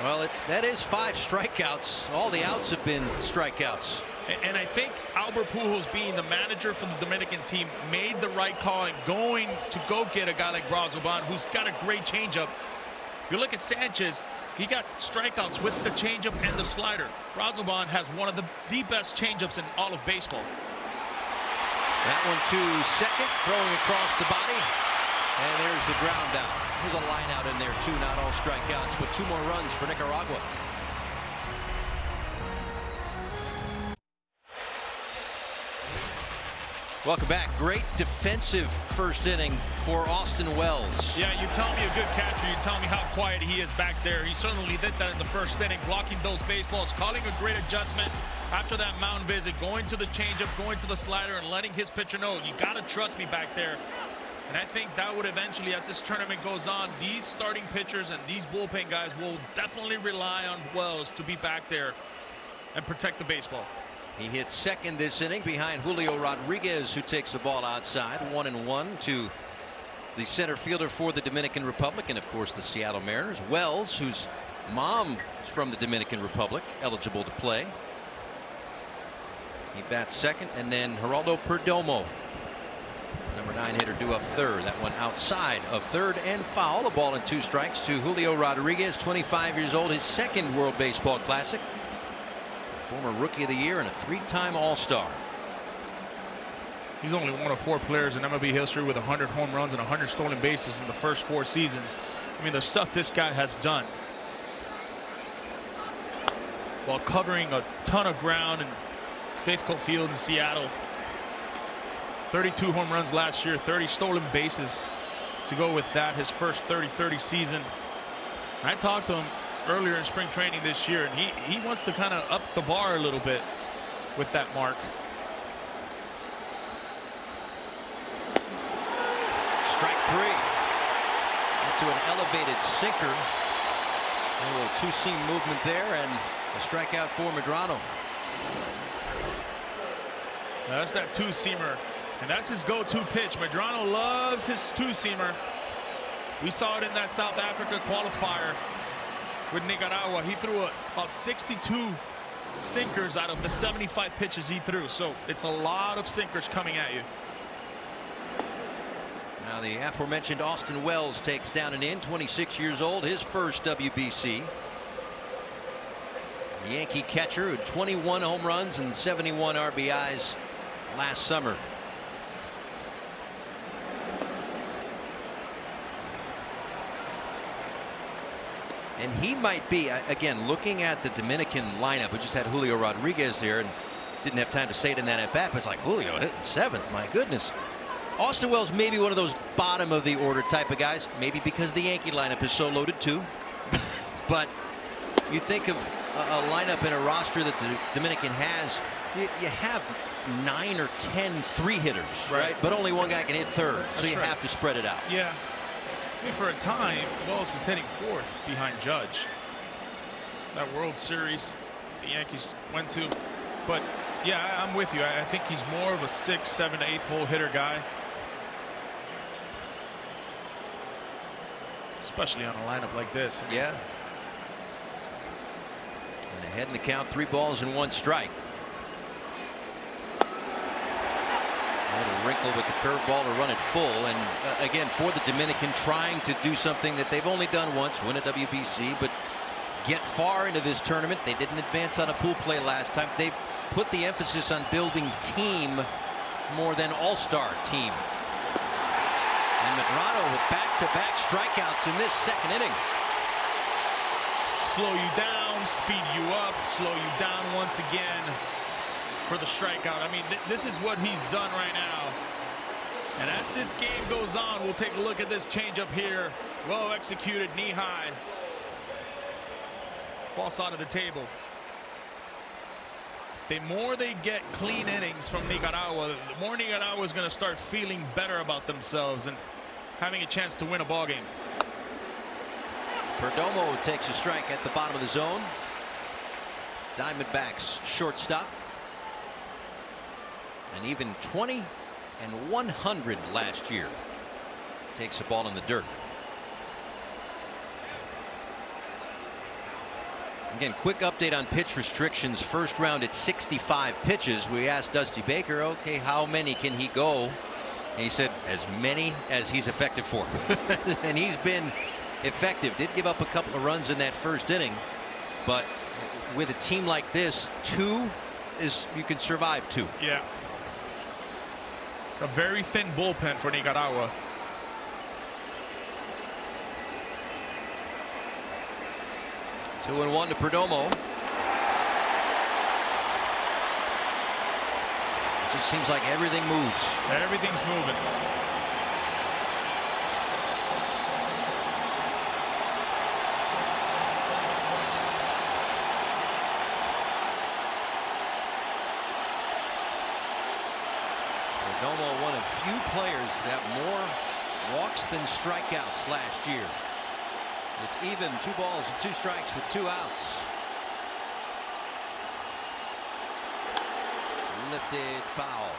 Well, that is 5 strikeouts. All the outs have been strikeouts. And I think Albert Pujols, being the manager for the Dominican team, made the right call in going to go get a guy like Brazoban, who's got a great changeup. You look at Sanchez, he got strikeouts with the changeup and the slider. Brazoban has one of the best changeups in all of baseball. That one to second, throwing across the body, and there's the ground out. There's a line out in there too, not all strikeouts, but 2 more runs for Nicaragua. Welcome back. Great defensive first inning for Austin Wells. Yeah, you tell me a good catcher, you tell me how quiet he is back there. He certainly did that in the first inning, blocking those baseballs, calling a great adjustment after that mound visit, going to the changeup, going to the slider, and letting his pitcher know, you got to trust me back there. And I think that would eventually, as this tournament goes on, these starting pitchers and these bullpen guys will definitely rely on Wells to be back there and protect the baseball. He hits second this inning behind Julio Rodriguez, who takes the ball outside. 1-1 to the center fielder for the Dominican Republic, and of course the Seattle Mariners. Wells, who's Mom is from the Dominican Republic, eligible to play. He bats second, and then Geraldo Perdomo, number 9 hitter, due up third. That one outside of third and foul. A ball and 2 strikes to Julio Rodriguez, 25 years old, his second World Baseball Classic. Former Rookie of the Year and a 3-time All-Star. He's only one of 4 players in MLB history with 100 home runs and 100 stolen bases in the first 4 seasons. I mean, the stuff this guy has done while covering a ton of ground in Safeco Field in Seattle. 32 home runs last year, 30 stolen bases to go with that, his first 30-30 season. I talked to him earlier in spring training this year, and he wants to kind of up the bar a little bit with that mark. Strike 3. Into an elevated sinker. A little two-seam movement there, and a strikeout for Medrano. Now that's that two-seamer, and that's his go-to pitch. Medrano loves his two-seamer. We saw it in that South Africa qualifier with Nicaragua. He threw about 62 sinkers out of the 75 pitches he threw. So it's a lot of sinkers coming at you. Now the aforementioned Austin Wells takes down an in, 26 years old, his first WBC. The Yankee catcher who had 21 home runs and 71 RBIs last summer. And he might be, again, looking at the Dominican lineup. We just had Julio Rodriguez there and didn't have time to say it in that at bat. But it's like Julio hitting 7th. My goodness. Austin Wells may be one of those bottom of the order type of guys. Maybe because the Yankee lineup is so loaded too. But you think of a lineup and a roster that the Dominican has. You have 9 or 10 3-hitters, right? But only one guy can hit third. So you have to spread it out. Yeah. I mean, for a time, Wells was hitting 4th behind Judge. That World Series the Yankees went to. But yeah, I'm with you. I think he's more of a 6th, 7th, 8th hole hitter guy. Especially on a lineup like this. Yeah. And ahead in the count, 3 balls and 1 strike. A little wrinkle with the curveball to run it full, and again, for the Dominican, trying to do something that they've only done once, win a WBC, but get far into this tournament. They didn't advance on a pool play last time. They've put the emphasis on building team more than all-star team. And Medrano with back-to-back strikeouts in this second inning. Slow you down, speed you up, slow you down once again for the strikeout. I mean, this is what he's done right now. And as this game goes on, we'll take a look at this changeup here. Well executed, knee high. False out of the table. The more they get clean innings from Nicaragua, the more Nicaragua is going to start feeling better about themselves and having a chance to win a ball game. Perdomo takes a strike at the bottom of the zone. Diamondbacks shortstop. And even 20 and 100 last year. Takes the ball in the dirt. Again, quick update on pitch restrictions. First round at 65 pitches. We asked Dusty Baker, okay, how many can he go? And he said as many as he's effective for. And he's been effective. Did give up a couple of runs in that first inning, but with a team like this, 2 is, you can survive 2. Yeah. A very thin bullpen for Nicaragua. Two and 1 to Perdomo. It just seems like everything moves. Everything's moving. Perdomo, one of few players to have more walks than strikeouts last year. It's even, 2 balls and 2 strikes with 2 outs. Lifted foul.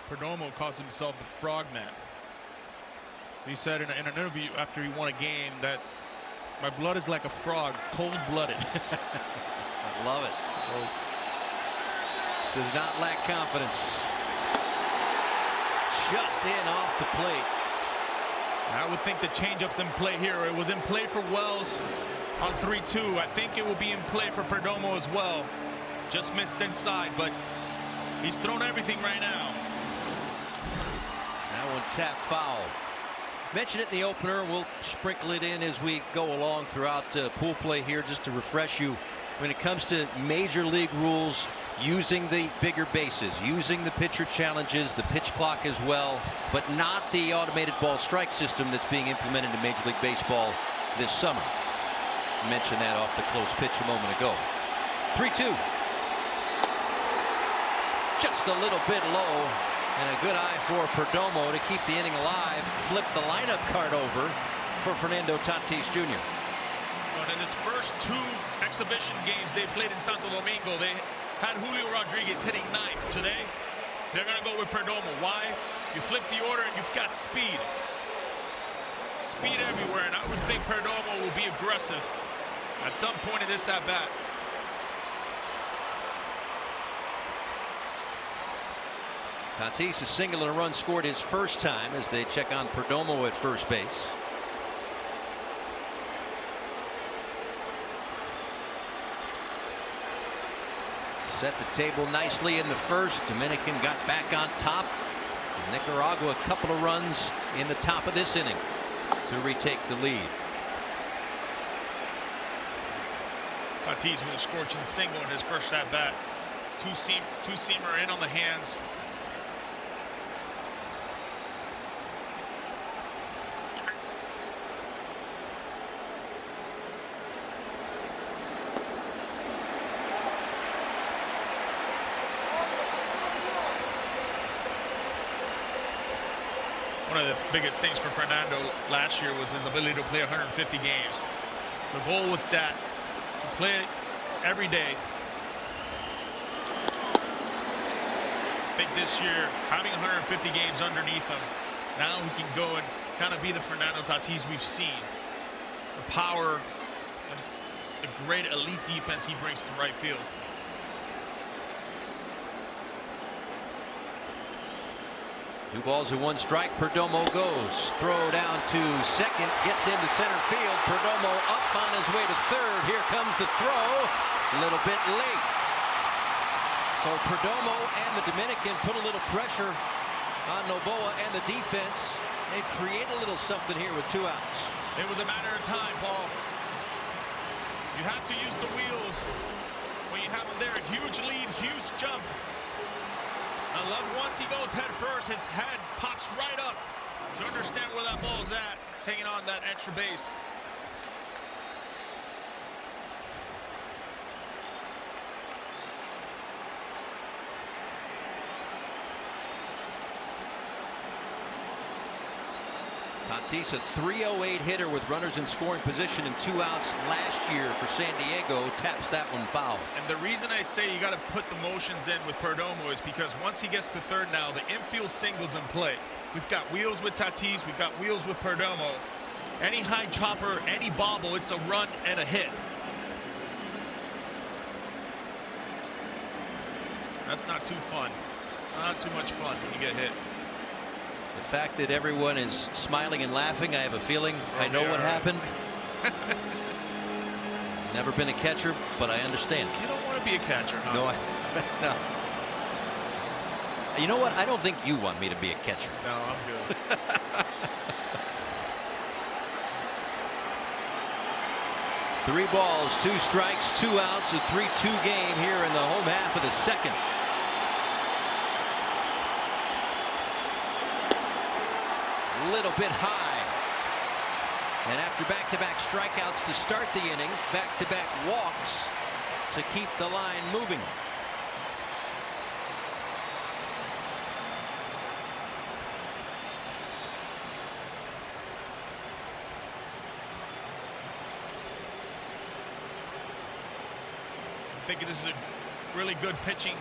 Perdomo calls himself the frogman. He said in an interview after he won a game that my blood is like a frog, cold-blooded. I love it. So, does not lack confidence. Just in off the plate. I would think the changeup's in play here. It was in play for Wells on 3-2. I think it will be in play for Perdomo as well. Just missed inside, but he's thrown everything right now. That one tap foul. Mentioned it in the opener. We'll sprinkle it in as we go along throughout pool play here, just to refresh you. When it comes to major league rules, using the bigger bases, using the pitcher challenges, the pitch clock as well, but not the automated ball strike system that's being implemented in Major League Baseball this summer. I mentioned that off the close pitch a moment ago. 3-2. Just a little bit low, and a good eye for Perdomo to keep the inning alive. Flip the lineup card over for Fernando Tatis Jr. In its first 2 exhibition games they played in Santo Domingo, they had Julio Rodriguez hitting 9th. Today, they're going to go with Perdomo. Why? You flip the order and you've got speed. Speed everywhere, and I would think Perdomo will be aggressive at some point in this at-bat. Tatis, a single and a run scored his first time as they check on Perdomo at first base. Set the table nicely in the first. Dominican got back on top. Nicaragua a couple of runs in the top of this inning to retake the lead. Tatis with a scorching single in his first at bat. Two-seamer in on the hands. One of the biggest things for Fernando last year was his ability to play 150 games. The goal was that, to play every day. I think this year, having 150 games underneath him, now he can go and kind of be the Fernando Tatis we've seen. The power, the great elite defense he brings to right field. Two balls and one strike. Perdomo goes. Throw down to second. Gets into center field. Perdomo up on his way to third. Here comes the throw. A little bit late. So Perdomo and the Dominican put a little pressure on Novoa and the defense. They create a little something here with 2 outs. It was a matter of time, Paul. You have to use the wheels when you have them there. Huge lead, huge jump. I love once he goes head first, his head pops right up to understand where that ball's at, taking on that extra base. Tatis, a .308 hitter with runners in scoring position and 2 outs last year for San Diego, taps that one foul. And the reason I say you got to put the motions in with Perdomo is because once he gets to third now, the infield singles in play. We've got wheels with Tatis, we've got wheels with Perdomo. Any high chopper, any bobble, it's a run and a hit. That's not too fun. Not too much fun when you get hit. The fact that everyone is smiling and laughing, I have a feeling I know what happened. Never been a catcher, but I understand. You don't want to be a catcher, huh? No, no. You know what? I don't think you want me to be a catcher. No, I'm good. 3 balls, 2 strikes, 2 outs, a 3-2 game here in the home half of the second. A little bit high. And after back-to-back strikeouts to start the inning, back-to-back walks to keep the line moving. I think this is a really good pitching.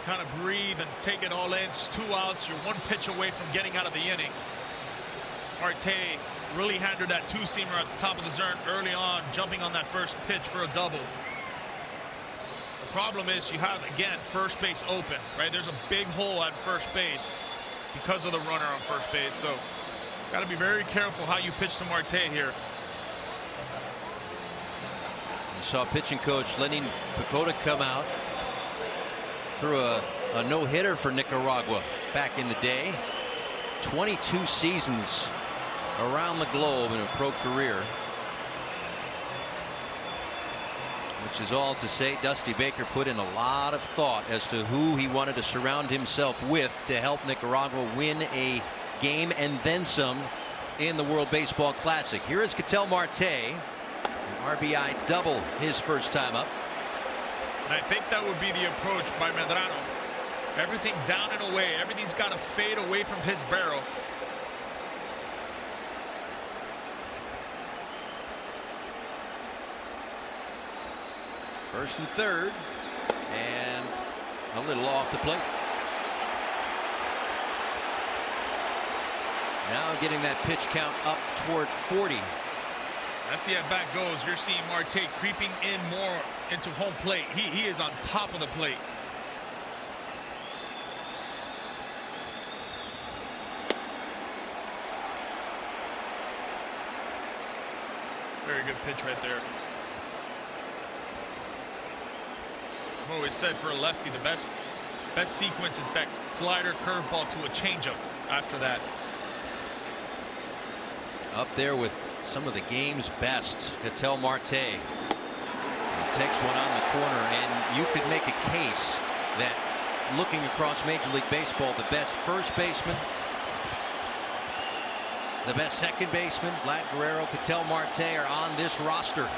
Kind of breathe and take it all in. It's 2 outs. You're 1 pitch away from getting out of the inning. Marte really handled that two-seamer at the top of the zone early on, jumping on that first pitch for a double. The problem is you have, again, first base open, right? There's a big hole at first base because of the runner on first base. So got to be very careful how you pitch to Marte here. You saw pitching coach Lenin Pacoda come out through a no-hitter for Nicaragua back in the day. 22 seasons around the globe in a pro career, which is all to say Dusty Baker put in a lot of thought as to who he wanted to surround himself with to help Nicaragua win a game and then some in the World Baseball Classic. Here is Ketel Marte, an RBI double his first time up. And I think that would be the approach by Medrano. Everything down and away. Everything's got to fade away from his barrel. First and third, and a little off the plate. Now getting that pitch count up toward 40. As the at-bat goes, you're seeing Marte creeping in more into home plate. He is on top of the plate. Very good pitch right there. I've always said for a lefty, the best sequence is that slider curveball to a changeup after that. Up there with some of the game's best, Ketel Marte. He takes one on the corner, and you could make a case that looking across Major League Baseball, the best first baseman, the best second baseman, Vlad Guerrero, Ketel Marte, are on this roster.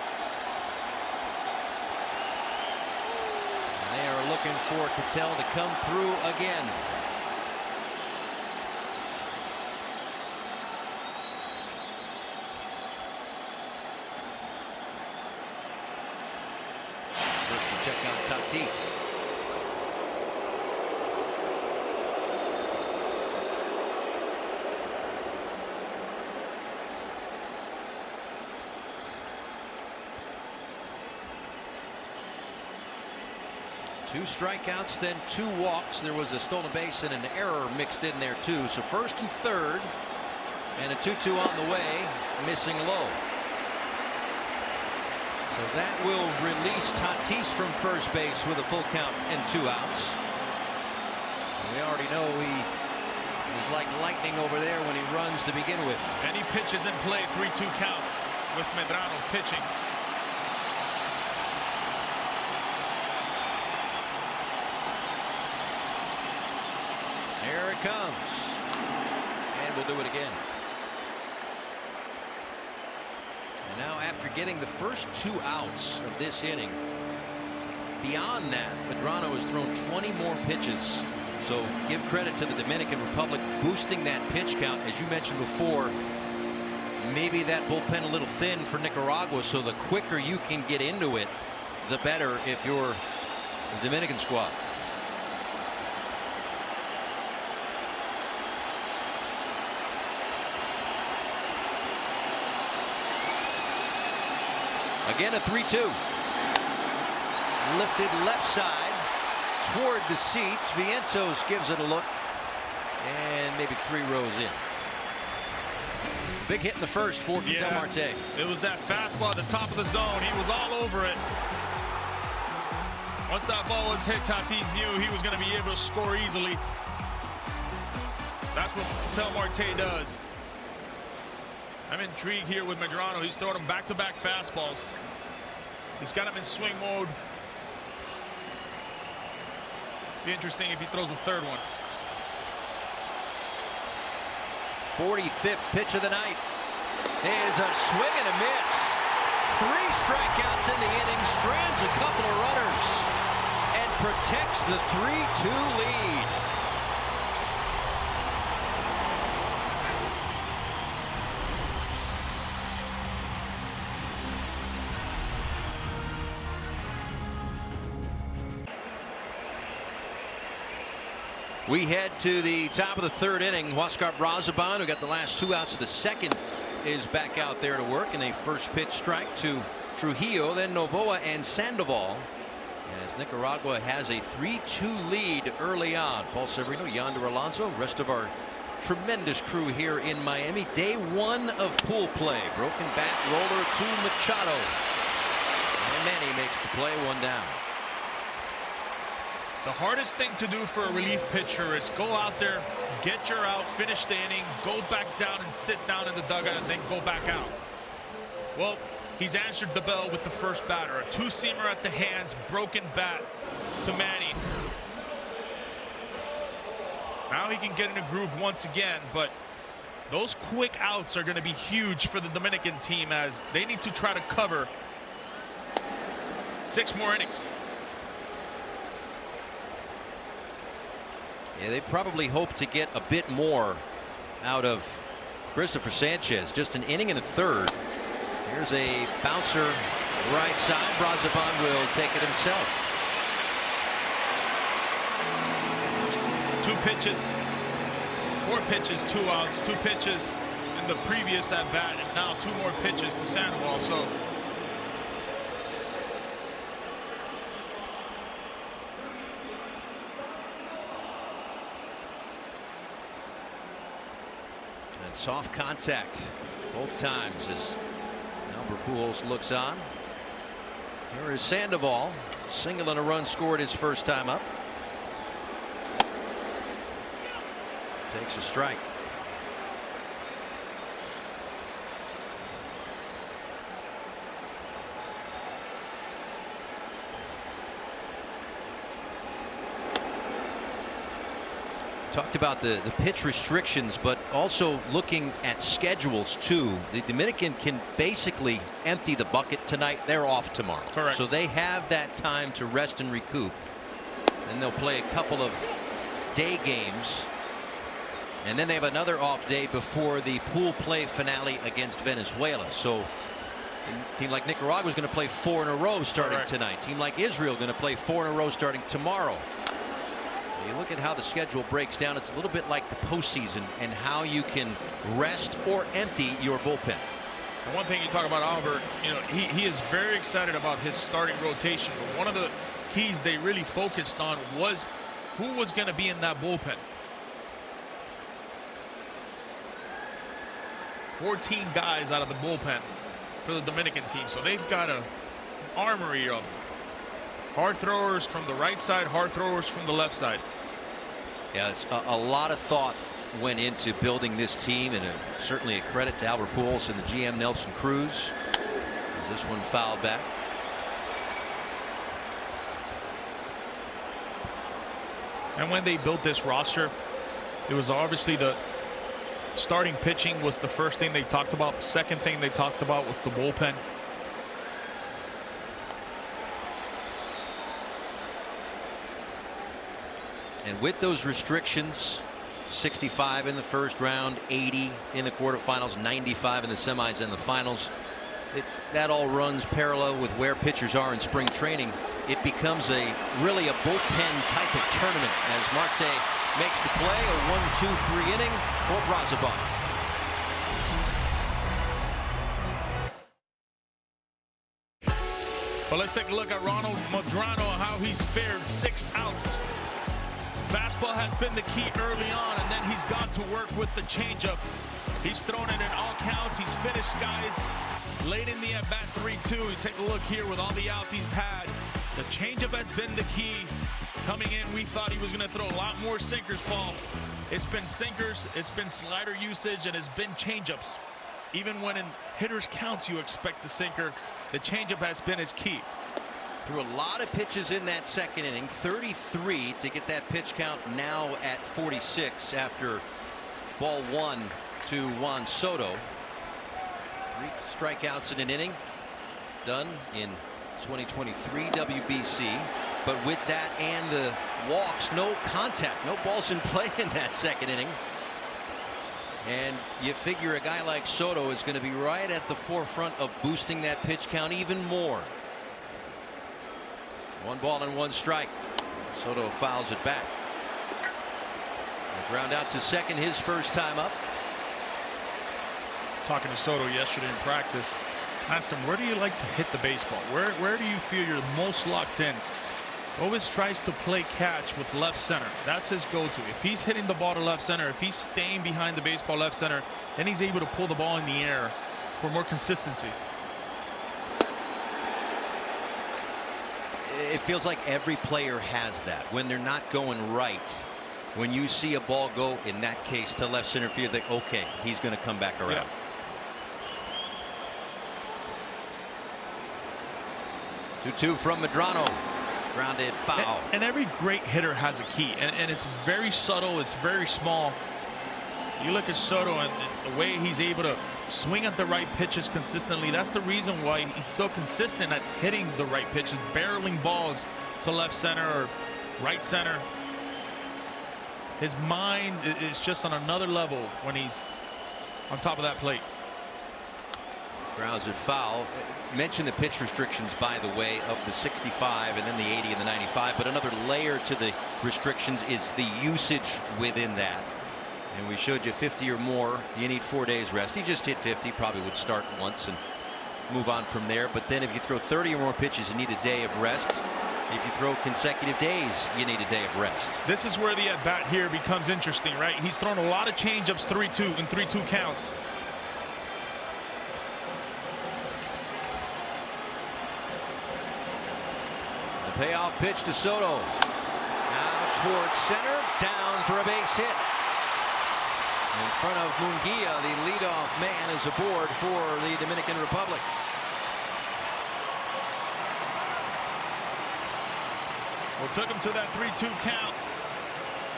They are looking for Ketel to come through again. First to check on Tatis. Two strikeouts, then 2 walks. There was a stolen base and an error mixed in there too. So first and third, and a 2-2 on the way, missing low. So that will release Tatis from first base with a full count and 2 outs. And we already know he is like lightning over there when he runs to begin with. Any pitches in play, 3-2 count with Medrano pitching. Here it comes, and we'll do it again. And now, after getting the first 2 outs of this inning, beyond that, Medrano has thrown 20 more pitches. So give credit to the Dominican Republic boosting that pitch count. As you mentioned before, maybe that bullpen a little thin for Nicaragua, so the quicker you can get into it, the better if you're the Dominican squad. Again, a 3-2. Lifted left side toward the seats. Vientos gives it a look, and maybe 3 rows in. Big hit in the first for Ketel Marte. It was that fastball at the top of the zone. He was all over it. Once that ball was hit, Tatis knew he was going to be able to score easily. That's what Ketel Marte does. I'm intrigued here with Medrano. He's throwing him back-to-back fastballs. He's got him in swing mode. Be interesting if he throws a third one. 45th pitch of the night is a swing and a miss. 3 strikeouts in the inning, strands a couple of runners, and protects the 3-2 lead. We head to the top of the third inning. Huáscar Brazoban, who got the last 2 outs of the second, is back out there to work in a first pitch strike to Trujillo, then Novoa and Sandoval, as Nicaragua has a 3-2 lead early on. Paul Severino, Yonder Alonso, rest of our tremendous crew here in Miami. Day 1 of pool play. Broken bat roller to Machado, and Manny makes the play, 1 down. The hardest thing to do for a relief pitcher is go out there, get your out, finish the inning, go back down and sit down in the dugout, and then go back out. Well, he's answered the bell with the first batter. A 2-seamer at the hands, broken bat to Manny. Now he can get in a groove once again, but those quick outs are going to be huge for the Dominican team, as they need to try to cover 6 more innings. Yeah, they probably hope to get a bit more out of Christopher Sanchez. Just an inning and a third. Here's a bouncer right side. Brazoban will take it himself. 2 pitches, 4 pitches, 2 outs, 2 pitches in the previous at bat, and now 2 more pitches to Sandoval. So soft contact both times as Albert Pujols looks on. Here is Sandoval, single and a run scored his first time up. Takes a strike. Talked about the pitch restrictions, but also looking at schedules too. The Dominican can basically empty the bucket tonight. They're off tomorrow. Correct. So they have that time to rest and recoup. Then they'll play a couple of day games, and then they have another off day before the pool play finale against Venezuela. So a team like Nicaragua is going to play 4 in a row starting tonight. Team like Israel going to play 4 in a row starting tomorrow. You look at how the schedule breaks down. It's a little bit like the postseason and how you can rest or empty your bullpen. And one thing you talk about Albert, you know, he is very excited about his starting rotation. But one of the keys they really focused on was who was going to be in that bullpen. 14 guys out of the bullpen for the Dominican team. So they've got an armory of hard throwers from the right side, hard throwers from the left side. Yeah, it's a lot of thought went into building this team, and certainly a credit to Albert Pujols and the GM Nelson Cruz. As this one fouled back. And when they built this roster, it was obviously the starting pitching was the first thing they talked about. The second thing they talked about was the bullpen. And with those restrictions, 65 in the first round, 80 in the quarterfinals, 95 in the semis and the finals, that all runs parallel with where pitchers are in spring training. It becomes really a bullpen type of tournament as Marte makes the play. A 1-2-3 inning for Brazoban. Well, let's take a look at Ronald Medrano, how he's fared. 6 outs. Fastball has been the key early on, and then he's gone to work with the changeup. He's thrown it in all counts. He's finished guys late in the at-bat 3-2. You take a look here with all the outs he's had. The changeup has been the key. Coming in, we thought he was going to throw a lot more sinkers, Paul. It's been sinkers, it's been slider usage, and it's been changeups. Even when in hitters' counts you expect the sinker, the changeup has been his key. Threw a lot of pitches in that second inning, 33 to get that pitch count now at 46 after ball 1 to Juan Soto. 3 strikeouts in an inning, done in 2023 WBC. But with that and the walks, no contact, no balls in play in that second inning. And you figure a guy like Soto is going to be right at the forefront of boosting that pitch count even more. 1 ball and 1 strike. Soto fouls it back. Ground out to second, his first time up. Talking to Soto yesterday in practice, asked him, where do you like to hit the baseball? Where do you feel you're most locked in? Always tries to play catch with left center. That's his go-to. If he's hitting the ball to left center, if he's staying behind the baseball left center, then he's able to pull the ball in the air for more consistency. It feels like every player has that. When they're not going right, when you see a ball go, in that case, to left center field, they okay, he's going to come back around. Yeah. 2-2 from Medrano. Grounded foul. And every great hitter has a key, and it's very subtle, it's very small. You look at Soto and the way he's able to swing at the right pitches consistently. That's the reason why he's so consistent at hitting the right pitches, barreling balls to left center or right center. His mind is just on another level when he's on top of that plate. Grounds it foul. Mention the pitch restrictions, by the way, of the 65 and then the 80 and the 95. But another layer to the restrictions is the usage within that. And we showed you 50 or more, you need 4 days rest. He just hit 50, probably would start once and move on from there. But then if you throw 30 or more pitches, you need a day of rest. If you throw consecutive days, you need a day of rest. This is where the at-bat here becomes interesting, right? He's thrown a lot of changeups, 3-2 and 3-2 counts. The payoff pitch to Soto. Now towards center, down for a base hit. In front of Munguia, the leadoff man is aboard for the Dominican Republic. Well, took him to that 3-2 count.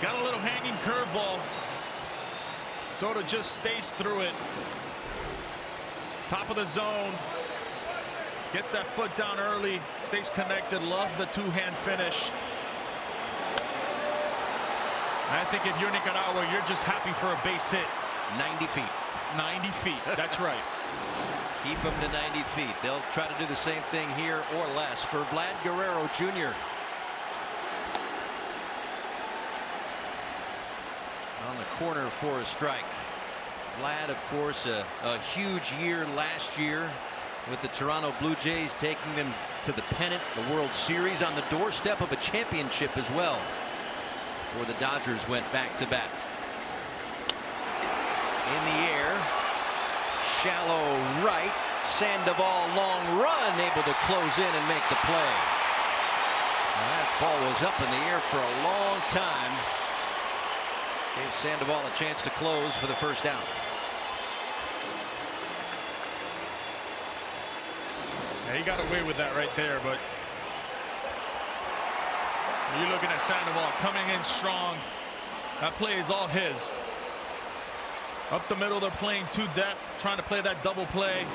Got a little hanging curveball. Soto just stays through it. Top of the zone. Gets that foot down early. Stays connected. Love the two-hand finish. I think if you're Nicaragua, you're just happy for a base hit. 90 feet. 90 feet. That's right. Keep them to 90 feet. They'll try to do the same thing here or less for Vlad Guerrero Jr. On the corner for a strike. Vlad, of course, a huge year last year with the Toronto Blue Jays, taking them to the pennant, the World Series, on the doorstep of a championship as well, before the Dodgers went back-to-back. In the air, shallow right, Sandoval long run, able to close in and make the play. Now that ball was up in the air for a long time. Gave Sandoval a chance to close for the first out. Yeah, he got away with that right there, but you're looking at Sandoval coming in strong. That play is all his. Up the middle, they're playing two depth, trying to play that double play.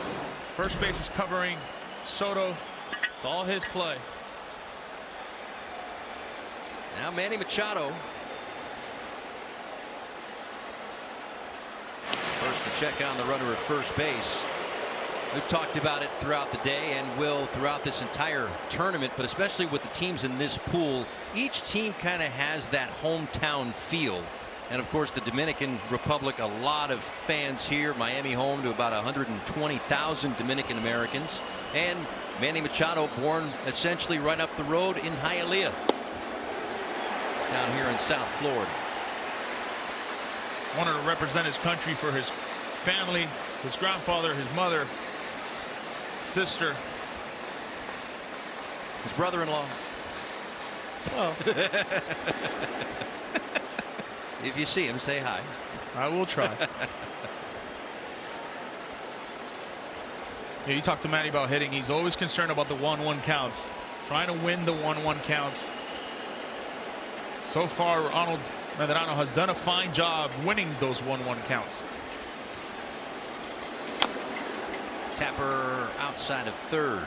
First base is covering Soto. It's all his play. Now Manny Machado. First to check on the runner at first base. We've talked about it throughout the day and will throughout this entire tournament, but especially with the teams in this pool, each team kind of has that hometown feel. And of course, the Dominican Republic, a lot of fans here. Miami home to about 120,000 Dominican Americans. And Manny Machado, born essentially right up the road in Hialeah, down here in South Florida. Wanted to represent his country for his family, his grandfather, his mother, sister, his brother-in-law. Well, if you see him, say hi. I will try. Yeah, you talk to Manny about hitting. He's always concerned about the 1-1 counts, trying to win the 1-1 counts. So far, Ronald Medrano has done a fine job winning those 1-1 counts. Tapper outside of third.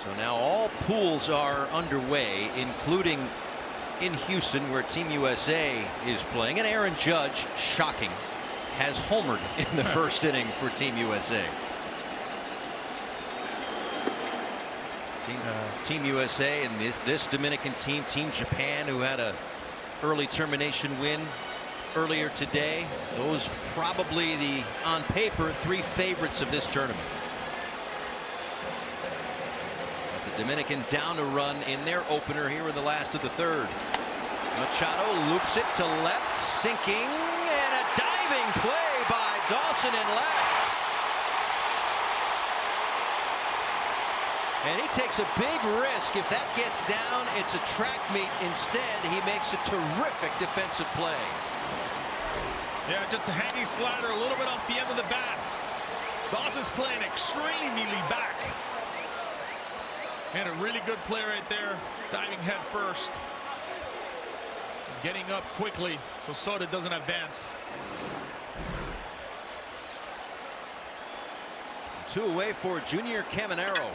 So now all pools are underway, including in Houston, where Team USA is playing. And Aaron Judge, shocking, has homered in the first inning for Team USA. Team USA and this Dominican team, Team Japan, who had a early termination win earlier today. Those probably the, on paper, 3 favorites of this tournament. But the Dominican down a run in their opener here in the last of the third. Machado loops it to left, sinking, and a diving play by Dawson in left. And he takes a big risk. If that gets down, it's a track meet. Instead, he makes a terrific defensive play. Yeah, just a hanging slider a little bit off the end of the bat. Dawson's playing extremely back. And a really good play right there, diving head first. Getting up quickly so Soto doesn't advance. 2 away for Junior Caminero.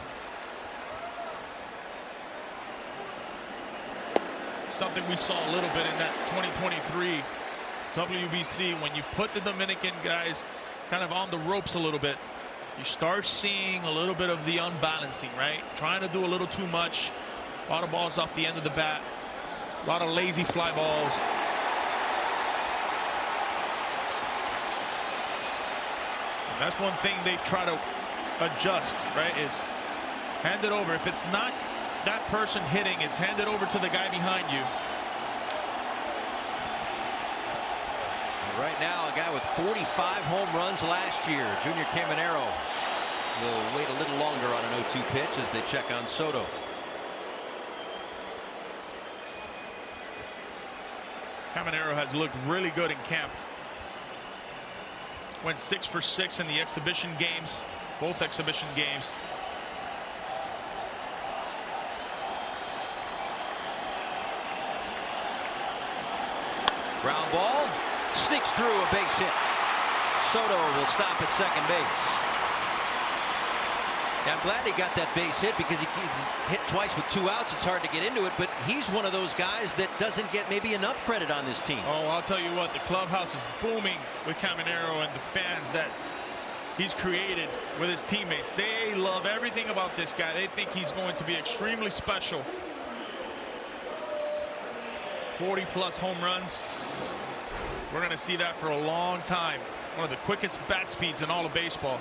Something we saw a little bit in that 2023 WBC. When you put the Dominican guys kind of on the ropes a little bit, you start seeing a little bit of the unbalancing, right? Trying to do a little too much. A lot of balls off the end of the bat. A lot of lazy fly balls. And that's one thing they try to adjust, right? Is hand it over. If it's not that person hitting, it's handed over to the guy behind you. Right now, a guy with 45 home runs last year, Junior Caminero, will wait a little longer on an 0-2 pitch as they check on Soto. Caminero has looked really good in camp. Went 6 for 6 in the exhibition games, both exhibition games. Ground ball, sneaks through, a base hit. Soto will stop at second base. Now, I'm glad he got that base hit because he hit twice with 2 outs. It's hard to get into it, but he's one of those guys that doesn't get maybe enough credit on this team. Oh, I'll tell you what, the clubhouse is booming with Caminero and the fans that he's created with his teammates. They love everything about this guy. They think he's going to be extremely special. 40+ home runs. We're going to see that for a long time. One of the quickest bat speeds in all of baseball.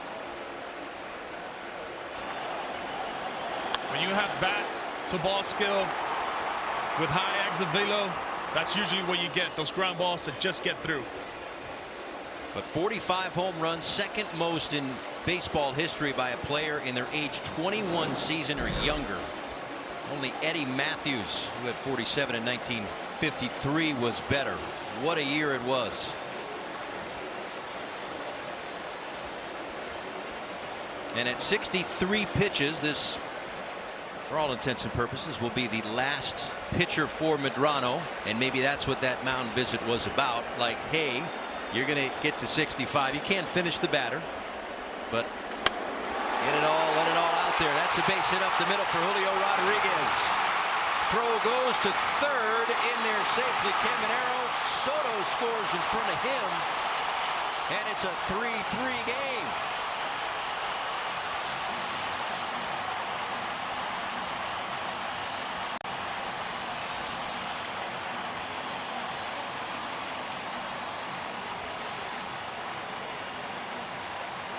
When you have bat to ball skill with high exit velo, that's usually what you get, those ground balls that just get through. But 45 home runs, second most in baseball history by a player in their age 21 season or younger. Only Eddie Matthews, who had 47 in 1953, was better. What a year it was. And at 63 pitches, this, for all intents and purposes, will be the last pitcher for Medrano. And maybe that's what that mound visit was about. Like, hey, you're going to get to 65. You can't finish the batter, but get it all, let it all out there. That's a base hit up the middle for Julio Rodriguez. Throw goes to third, in there safely. Caminero. Soto scores in front of him, and it's a 3-3 game.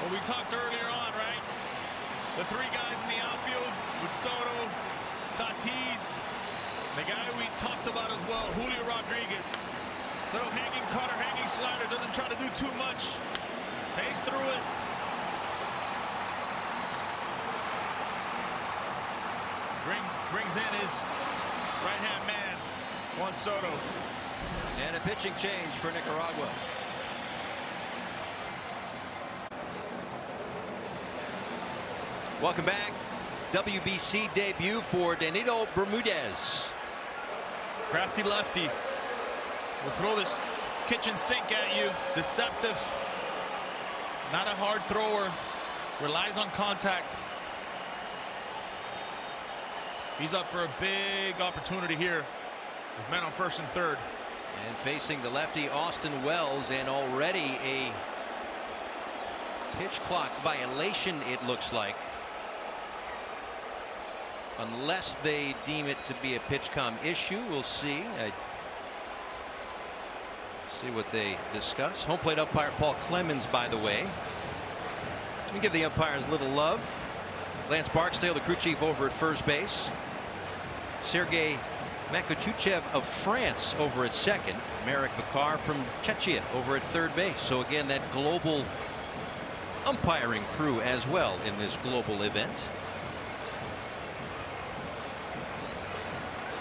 Well, we talked earlier on, right? The 3 guys in the outfield with Soto, Tatis, the guy we talked about as well, Julio Rodriguez. Little hanging cutter, hanging slider, doesn't try to do too much. Stays through it. Brings in his right-hand man, Juan Soto. And a pitching change for Nicaragua. Welcome back. WBC debut for Danilo Bermudez. Crafty lefty. Will throw this kitchen sink at you. Deceptive. Not a hard thrower. Relies on contact. He's up for a big opportunity here with men on first and third. And facing the lefty Austin Wells, and already a pitch clock violation, it looks like. Unless they deem it to be a pitch-com issue, we'll see. See what they discuss. Home plate umpire Paul Clemens, by the way. We give the umpires a little love. Lance Barksdale, the crew chief over at first base. Sergei Makochuchev of France over at second. Marek Vakar from Czechia over at third base. So again, that global umpiring crew as well in this global event.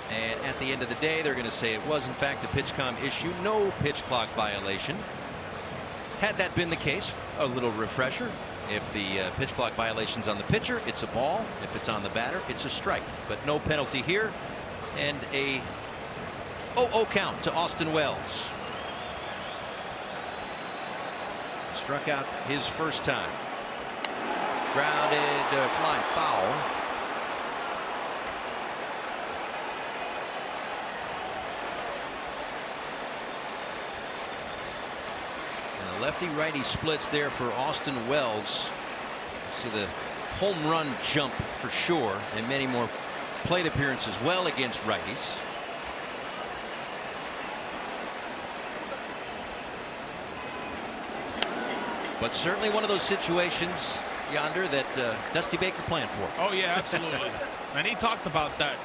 And at the end of the day, they're going to say it was in fact a pitch-com issue, no pitch clock violation. Had that been the case, a little refresher. If the pitch clock violation's on the pitcher, it's a ball. If it's on the batter, it's a strike. But no penalty here, and a 0-0 count to Austin Wells. Struck out his first time. Grounded, flying foul. Lefty-righty splits there for Austin Wells. See the home run jump for sure, and many more plate appearances well against righties. But certainly one of those situations, Yonder, that Dusty Baker planned for. Oh yeah, absolutely. And he talked about that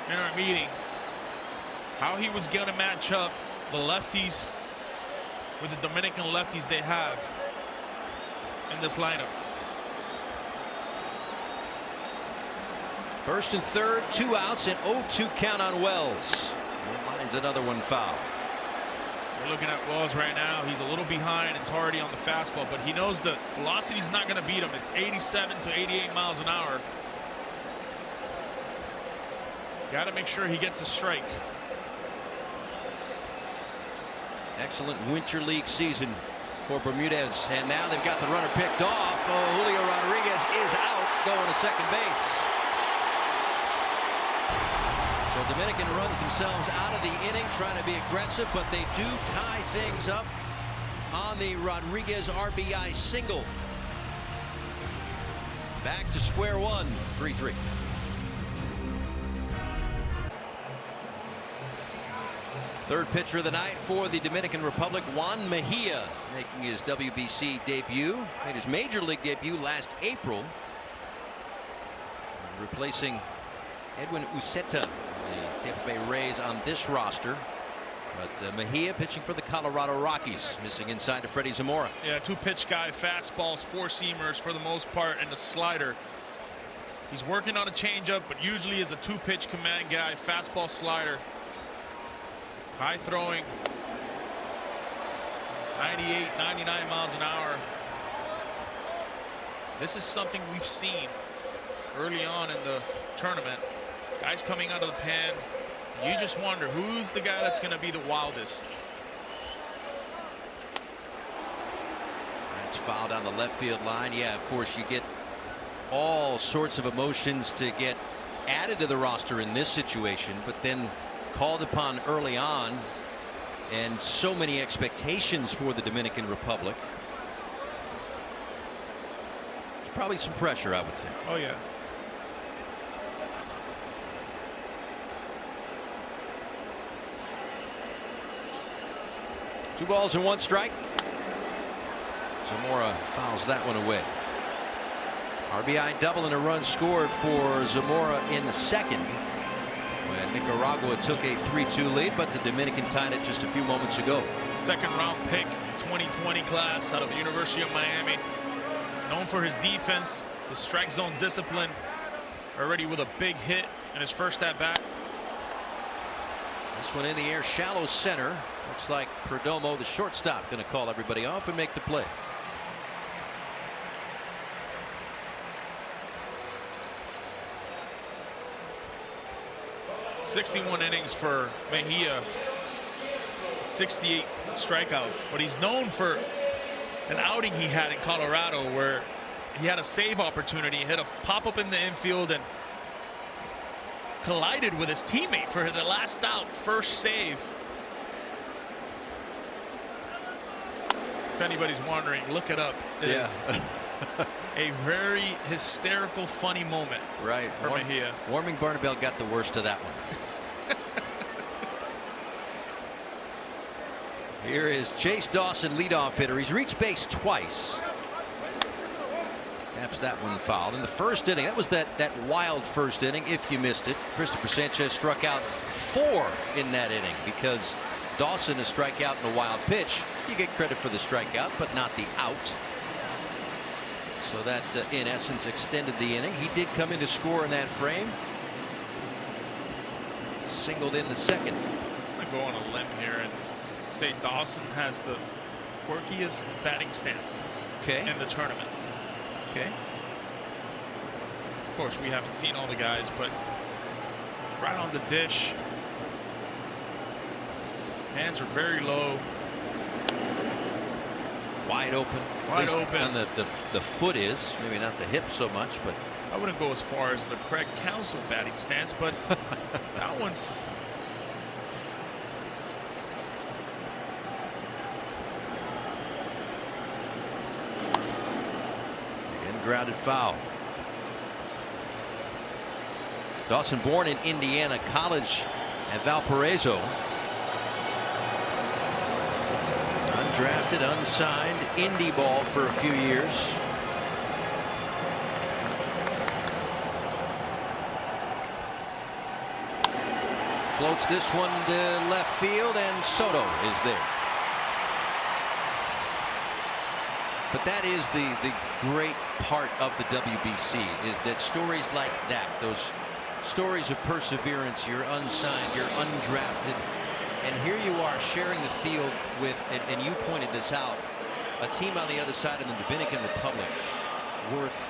in our meeting, how he was going to match up the lefties with the Dominican lefties they have in this lineup. First and third, 2 outs, and 0-2 count on Wells. Lines another one foul. We're looking at Wells right now. He's a little behind and tardy on the fastball, but he knows the velocity is not going to beat him. It's 87 to 88 miles an hour. Got to make sure he gets a strike. Excellent Winter League season for Bermudez, and now they've got the runner picked off. Julio Rodriguez is out, going to second base. So Dominican runs themselves out of the inning, trying to be aggressive, but they do tie things up on the Rodriguez RBI single. Back to square one, 3-3. Third pitcher of the night for the Dominican Republic, Juan Mejia, making his WBC debut. Made his major league debut last April, replacing Edwin Uceta, the Tampa Bay Rays, on this roster. But Mejia pitching for the Colorado Rockies, missing inside to Freddie Zamora. Yeah, two-pitch guy, fastballs, four-seamers for the most part, and a slider. He's working on a changeup, but usually is a two-pitch command guy, fastball, slider. High throwing, 98, 99 miles an hour. This is something we've seen early on in the tournament. Guys coming out of the pen. You just wonder who's the guy that's going to be the wildest. That's fouled on the left field line. Yeah, of course, you get all sorts of emotions to get added to the roster in this situation, but then called upon early on, and so many expectations for the Dominican Republic. There's probably some pressure, I would think. Oh yeah. Two balls and one strike. Zamora fouls that one away. RBI double and a run scored for Zamora in the second, when Nicaragua took a 3-2 lead, but the Dominican tied it just a few moments ago. Second round pick, 2020 class out of the University of Miami. Known for his defense, his strike zone discipline. Already with a big hit in his first at bat. This one in the air, shallow center. Looks like Perdomo, the shortstop, going to call everybody off and make the play. .61 innings for Mejia, 68 strikeouts, but he's known for an outing he had in Colorado where he had a save opportunity, hit a pop-up in the infield and collided with his teammate for the last out, first save. if anybody's wondering, look it up. It's a very hysterical, funny moment. Right. For Mejia. Warming Barnabell got the worst of that one. Here is Chase Dawson, leadoff hitter. He's reached base twice. Taps that one fouled in the first inning. That was that wild first inning. If you missed it, Christopher Sanchez struck out 4 in that inning because Dawson a strikeout in a wild pitch. You get credit for the strikeout, but not the out. So that in essence extended the inning. He did come in to score in that frame. Singled in the second. I'm gonna go on a limb here and say Dawson has the quirkiest batting stance in the tournament. Okay. Of course, we haven't seen all the guys, but right on the dish. Hands are very low. Wide open. Wide open. And the foot is, maybe not the hip so much, but I wouldn't go as far as the Craig Counsell batting stance, but that one's. Grounded foul. Dawson born in Indiana, college at Valparaiso. Undrafted, unsigned, indie ball for a few years. Floats this one to left field, and Soto is there. But that is the great part of the WBC, is that stories like that, those stories of perseverance, you're unsigned, you're undrafted, and here you are sharing the field with, and you pointed this out, a team on the other side of the Dominican Republic worth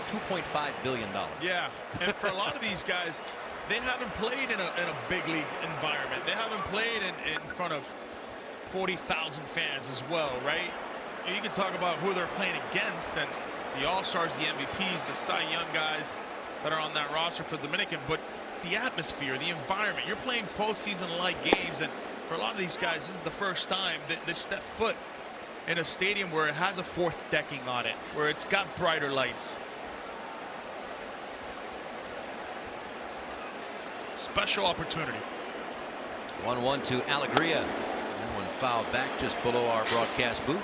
$2.5 billion. Yeah, and for a lot of these guys, they haven't played in a big league environment. They haven't played in front of 40,000 fans as well, right? You can talk about who they're playing against, and the All-Stars, the MVPs, the Cy Young guys that are on that roster for Dominican, but the atmosphere, the environment, you're playing postseason-like games, and for a lot of these guys, this is the first time that they step foot in a stadium where it has a 4th decking on it, where it's got brighter lights. Special opportunity. 1-1 to Alegria. That one fouled back just below our broadcast booth.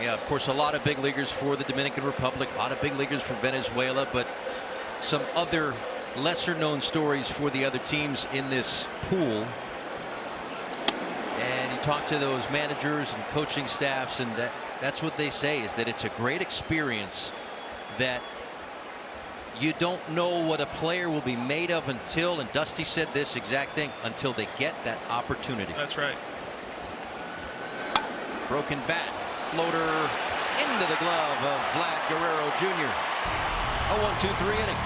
Yeah, of course, a lot of big leaguers for the Dominican Republic, a lot of big leaguers for Venezuela, but some other lesser known stories for the other teams in this pool. And you talk to those managers and coaching staffs, and that's what they say, is that it's a great experience, that you don't know what a player will be made of until, and Dusty said this exact thing, until they get that opportunity. That's right. Broken bat. Floater into the glove of Vlad Guerrero Jr. A 1-2-3 inning.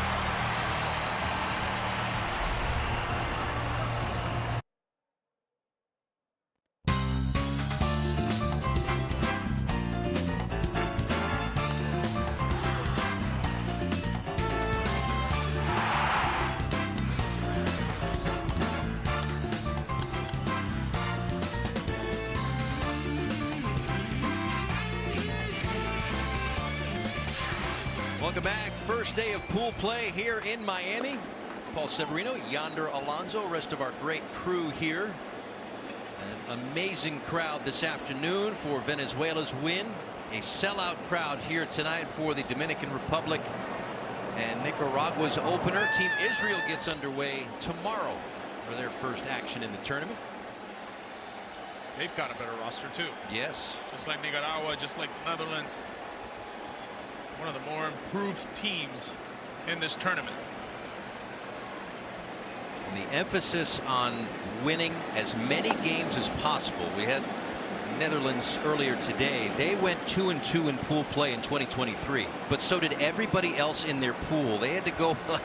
Welcome back. First day of pool play here in Miami. Paul Severino, Yonder Alonso, rest of our great crew here. An amazing crowd this afternoon for Venezuela's win. A sellout crowd here tonight for the Dominican Republic and Nicaragua's opener. Team Israel gets underway tomorrow for their first action in the tournament. They've got a better roster too. Yes. Just like Nicaragua, just like the Netherlands. One of the more improved teams in this tournament. And the emphasis on winning as many games as possible. We had Netherlands earlier today. They went 2-2 in pool play in 2023, but so did everybody else in their pool. They had to go like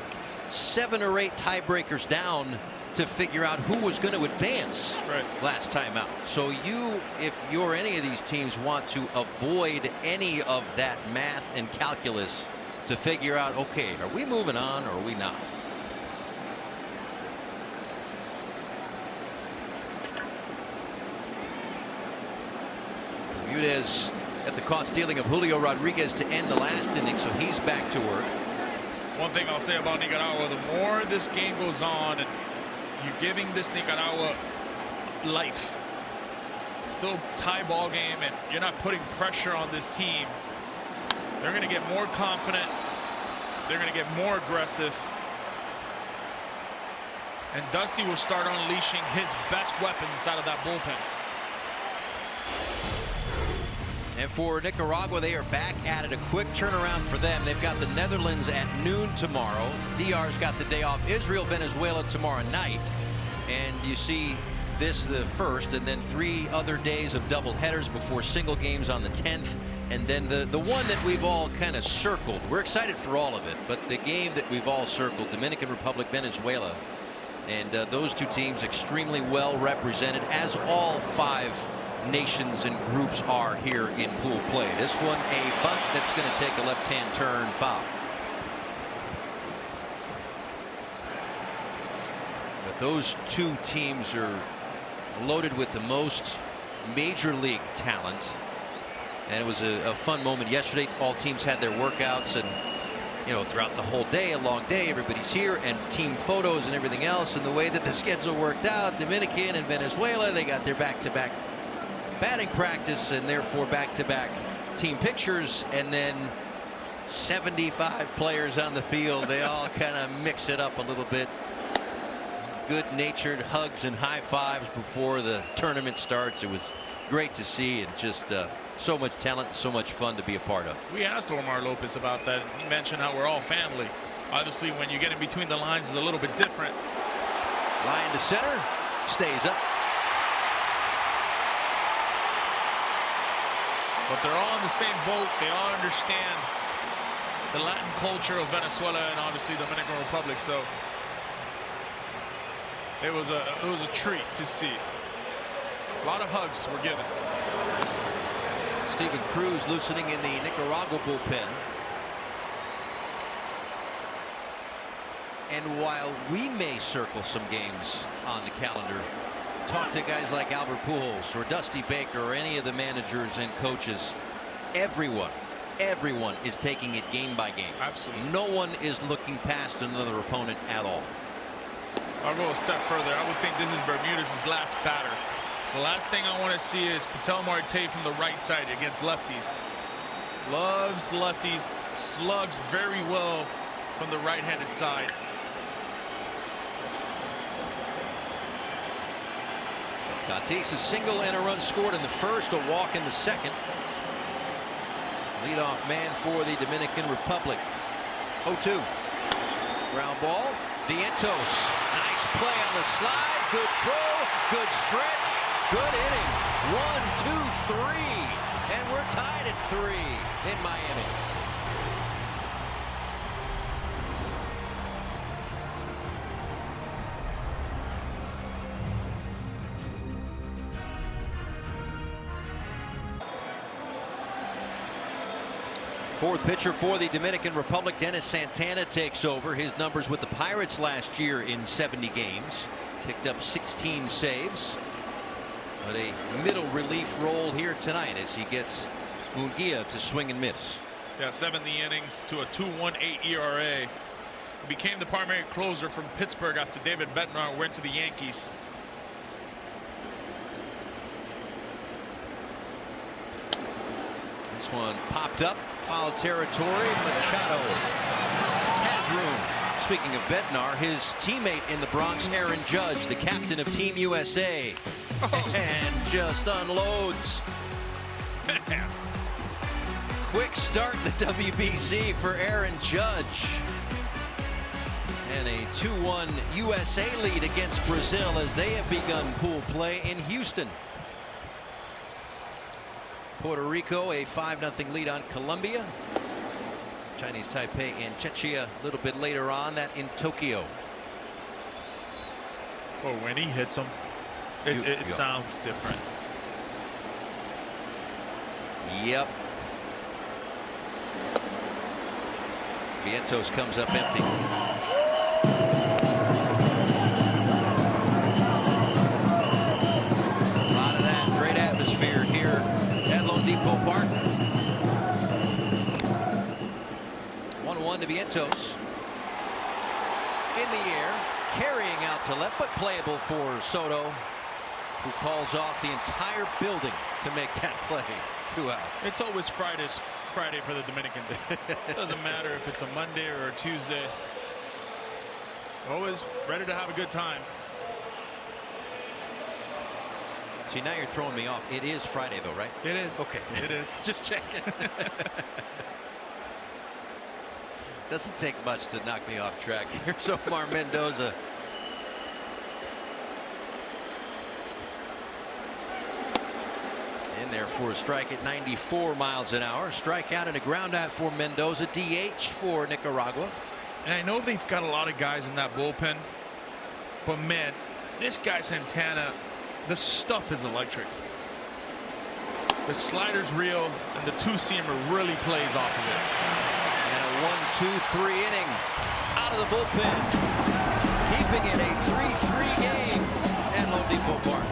7 or 8 tiebreakers down to figure out who was going to advance last time out. So you, if you're any of these teams, want to avoid any of that math and calculus to figure out, okay, are we moving on or are we not? Bermudez got the caught stealing of Julio Rodriguez to end the last inning, so he's back to work. One thing I'll say about Nicaragua, the more this game goes on and you're giving this Nicaragua life, still tie ball game, and you're not putting pressure on this team, they're going to get more confident, they're going to get more aggressive, and Dusty will start unleashing his best weapons out of that bullpen. And for Nicaragua, they are back at it. A quick turnaround for them. They've got the Netherlands at noon tomorrow. DR's got the day off. Israel, Venezuela tomorrow night. And you see this the first, and then 3 other days of double headers before single games on the 10th. And then the one that we've all kind of circled. We're excited for all of it, but the game that we've all circled, Dominican Republic, Venezuela. And those 2 teams extremely well represented, as all 5 nations and groups are here in pool play. This one a bunt that's going to take a left-hand turn foul. But those 2 teams are loaded with the most major league talent, and it was a fun moment yesterday. All teams had their workouts, and you know, throughout the whole day, a long day, everybody's here, and team photos and everything else. And the way that the schedule worked out, Dominican and Venezuela, they got their back-to-back batting practice and therefore back-to-back team pictures, and then 75 players on the field. They all kind of mix it up a little bit. Good-natured hugs and high fives before the tournament starts. It was great to see, and just so much talent, so much fun to be a part of. We asked Omar Lopez about that. He mentioned how we're all family. Obviously, when you get in between the lines, is a little bit different. Line to center, stays up. But they're all in the same boat. They all understand the Latin culture of Venezuela and obviously the Dominican Republic. So it was a treat to see. A lot of hugs were given. Steven Cruz loosening in the Nicaragua bullpen. And while we may circle some games on the calendar, talk to guys like Albert Pujols or Dusty Baker or any of the managers and coaches, everyone is taking it game by game. Absolutely. No one is looking past another opponent at all. I'll go a step further. I would think this is Bermudez's last batter. So the last thing I want to see is Ketel Marte from the right side against lefties. Loves lefties, slugs very well from the right-handed side. Tatis, a single and a run scored in the first, a walk in the second. Leadoff man for the Dominican Republic. 0-2. Ground ball. Vientos. Nice play on the slide. Good throw. Good stretch. Good inning. 1, 2, 3. And we're tied at 3 in Miami. Fourth pitcher for the Dominican Republic, Dennis Santana, takes over. His numbers with the Pirates last year in 70 games. Picked up 16 saves. But a middle relief role here tonight as he gets Munguia to swing and miss. Yeah, 70 innings to a 2.18 ERA. He became the primary closer from Pittsburgh after David Bednar went to the Yankees. This one popped up. Foul territory. Machado has room. Speaking of Bednar, his teammate in the Bronx, Aaron Judge, the captain of Team USA, and just unloads. Quick start in the WBC for Aaron Judge. And a 2-1 USA lead against Brazil as they have begun pool play in Houston. Puerto Rico a 5-0 lead on Colombia. Chinese Taipei and Czechia a little bit later on, that in Tokyo. Oh, when he hits them, it sounds different. Yep. Vientos comes up empty. 1 to Vientos. In the air, carrying out to left, but playable for Soto, who calls off the entire building to make that play. 2 outs. It's always Friday for the Dominicans. It doesn't matter if it's a Monday or a Tuesday. Always ready to have a good time. See, now you're throwing me off. It is Friday, though, right? It is. Okay. It is. Just checking. Doesn't take much to knock me off track. Here's Omar Mendoza. In there for a strike at 94 miles an hour. Strikeout and a ground out for Mendoza. DH for Nicaragua. And I know they've got a lot of guys in that bullpen, but man, this guy Santana, the stuff is electric. The slider's real, and the two-seamer really plays off of it. And a 1-2-3 inning out of the bullpen, keeping it a 3-3 game at Lone Depot Park.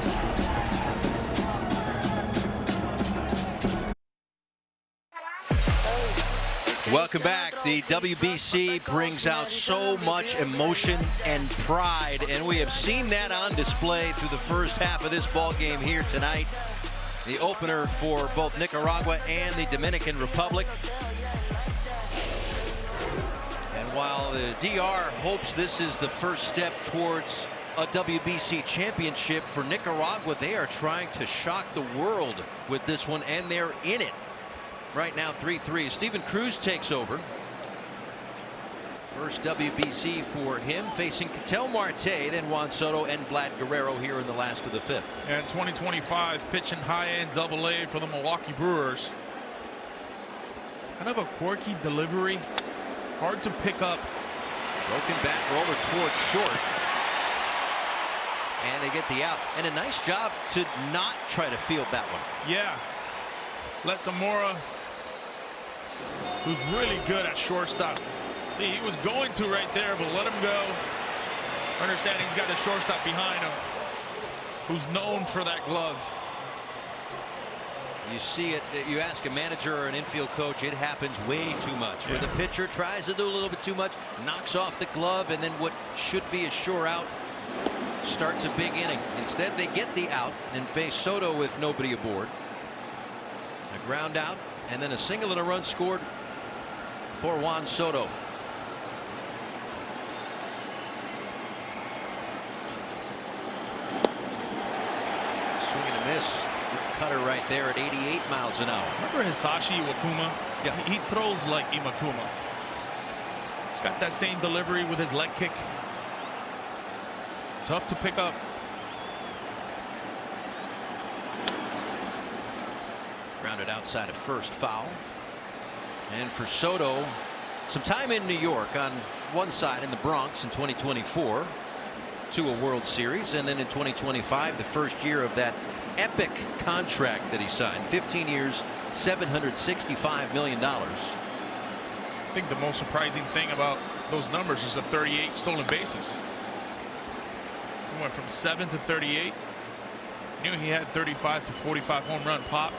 Welcome back. The WBC brings out so much emotion and pride, and we have seen that on display through the first half of this ball game here tonight. The opener for both Nicaragua and the Dominican Republic. And while the DR hopes this is the first step towards a WBC championship for Nicaragua, they are trying to shock the world with this one, and they're in it. Right now 3-3. Steven Cruz takes over. First WBC for him, facing Ketel Marte, then Juan Soto and Vlad Guerrero here in the last of the 5th. And 2025 pitching high-end Double-A for the Milwaukee Brewers. Kind of a quirky delivery, hard to pick up. Broken bat roller towards short. And they get the out. And a nice job to not try to field that one. Yeah. Let Zamora, who's really good at shortstop. See, he was going to right there, but let him go. Understand he's got the shortstop behind him, who's known for that glove. You see it, you ask a manager or an infield coach, it happens way too much. Where the pitcher tries to do a little bit too much, knocks off the glove, and then what should be a sure out starts a big inning. Instead, they get the out and face Soto with nobody aboard. A ground out, and then a single and a run scored for Juan Soto. Swing and a miss. Cutter right there at 88 miles an hour. Remember Hisashi Iwakuma? Yeah. He throws like Iwakuma. He's got that same delivery with his leg kick. Tough to pick up. Grounded outside of first, foul. And for Soto, some time in New York on one side in the Bronx in 2024 to a World Series, and then in 2025 the first year of that epic contract that he signed. 15 years, $765 million. I think the most surprising thing about those numbers is the 38 stolen bases. He went from 7 to 38. Knew he had 35 to 45 home run pop.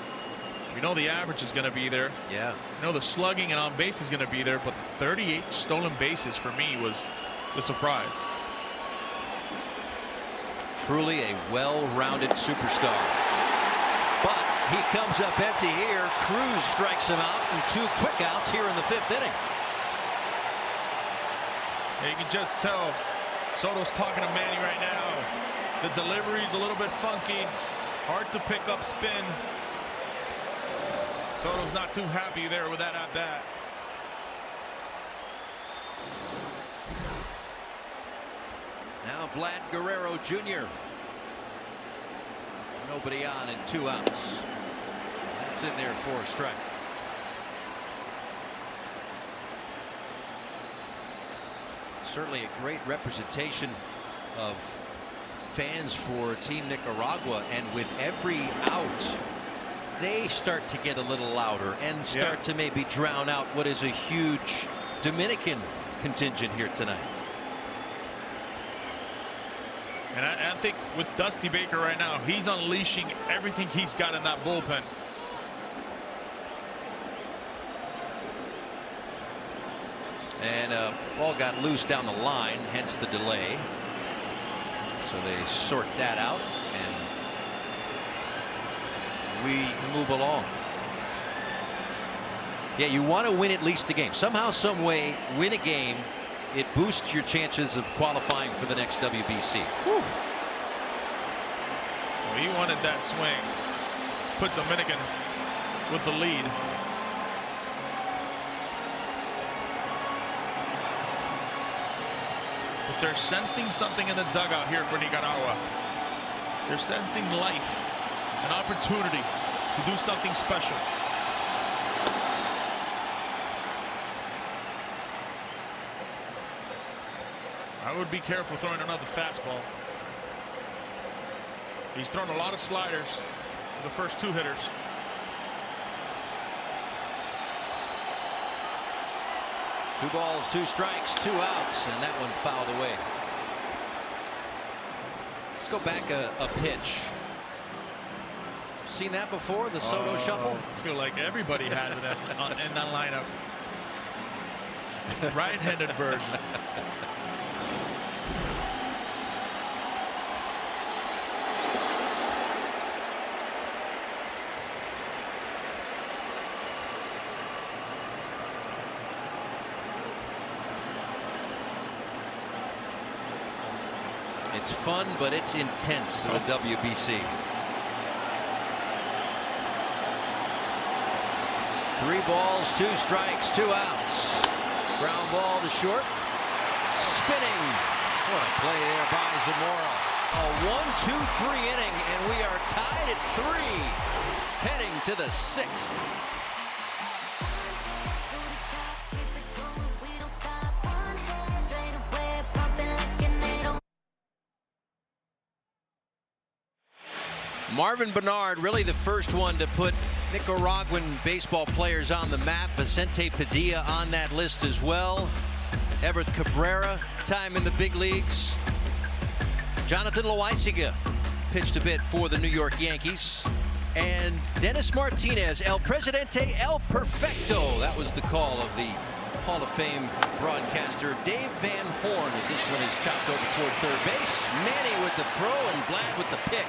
We know the average is going to be there. Yeah. You know the slugging and on base is going to be there, but the 38 stolen bases for me was the surprise. Truly a well-rounded superstar. But he comes up empty here. Cruz strikes him out, and 2 quick outs here in the 5th inning. And you can just tell Soto's talking to Manny right now. The delivery is a little bit funky, hard to pick up spin. Soto's not too happy there with that at bat. Now Vlad Guerrero Jr. Nobody on and 2 outs. That's in there for a strike. Certainly a great representation of fans for Team Nicaragua, and with every out they start to get a little louder and start to maybe drown out what is a huge Dominican contingent here tonight. And I think with Dusty Baker right now, he's unleashing everything he's got in that bullpen. And ball got loose down the line, hence the delay. So they sort that out, and we move along. Yeah, you want to win at least a game. Somehow, some way, win a game. It boosts your chances of qualifying for the next WBC. Well, he wanted that swing. Put Dominican with the lead. But they're sensing something in the dugout here for Nicaragua. They're sensing life, an opportunity to do something special. I would be careful throwing another fastball. He's thrown a lot of sliders for the first two hitters. Two balls, two strikes, two outs, and that one fouled away. Let's go back a pitch. Seen that before, the Soto shuffle? I feel like everybody has it in that lineup. Right-handed version. It's fun, but it's intense in the WBC. 3 balls, 2 strikes, 2 outs. Ground ball to short. Spinning. What a play there by Zamora. A 1-2-3 inning, and we are tied at 3, heading to the 6th. Marvin Bernard, really the first one to put Nicaraguan baseball players on the map. Vicente Padilla on that list as well. Everett Cabrera, time in the big leagues. Jonathan Loaizaga pitched a bit for the New York Yankees. And Dennis Martinez, El Presidente, El Perfecto. That was the call of the Hall of Fame broadcaster Dave Van Horn, as this one is chopped over toward third base. Manny with the throw and Vlad with the pick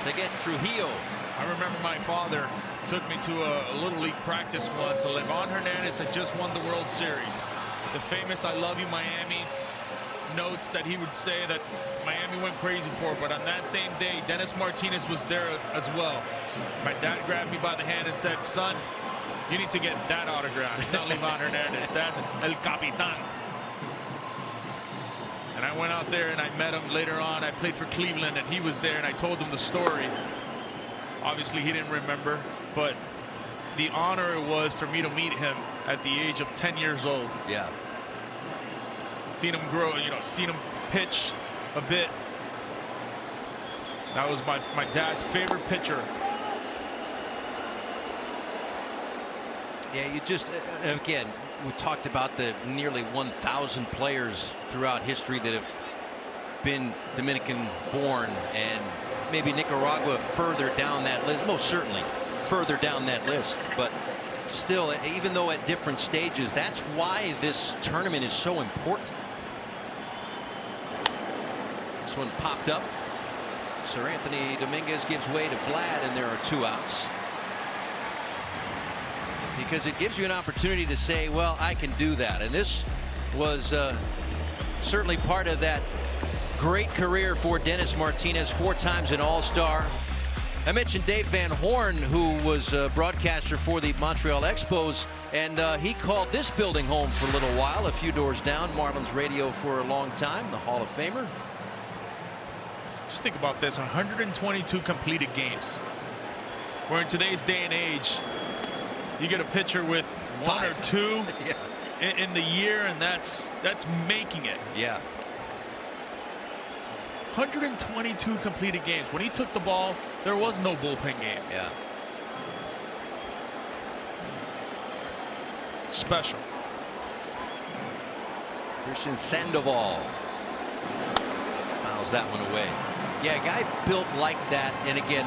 to get Trujillo. I remember my father took me to a Little League practice once. Levon Hernandez had just won the World Series. The famous I love you Miami notes that he would say that Miami went crazy for, but on that same day Dennis Martinez was there as well. My dad grabbed me by the hand and said, son, you need to get that autograph, not Levon Hernandez. That's El Capitan. And I went out there and I met him later on. I played for Cleveland and he was there and I told him the story. Obviously he didn't remember, but the honor it was for me to meet him at the age of 10 years old. Yeah. Seen him grow, you know, seen him pitch a bit. That was my dad's favorite pitcher. Yeah, you just, again, we talked about the nearly 1,000 players throughout history that have been Dominican born, and maybe Nicaragua further down that list, most certainly further down that list, but still, even though at different stages, that's why this tournament is so important. This one popped up. Sir Anthony Dominguez gives way to Vlad, and there are 2 outs. Because it gives you an opportunity to say, well, I can do that. And this was certainly part of that great career for Dennis Martinez, 4 times an All-Star. I mentioned Dave Van Horn, who was a broadcaster for the Montreal Expos, and he called this building home for a little while, a few doors down, Marlins radio for a long time, the Hall of Famer. Just think about this, 122 completed games. Where in today's day and age, you get a pitcher with 1 or 2 yeah. in the year, and that's making it. Yeah. 122 completed games. When he took the ball, there was no bullpen game. Yeah. Special. Christian Sandoval fouls that one away. Yeah, a guy built like that, and again,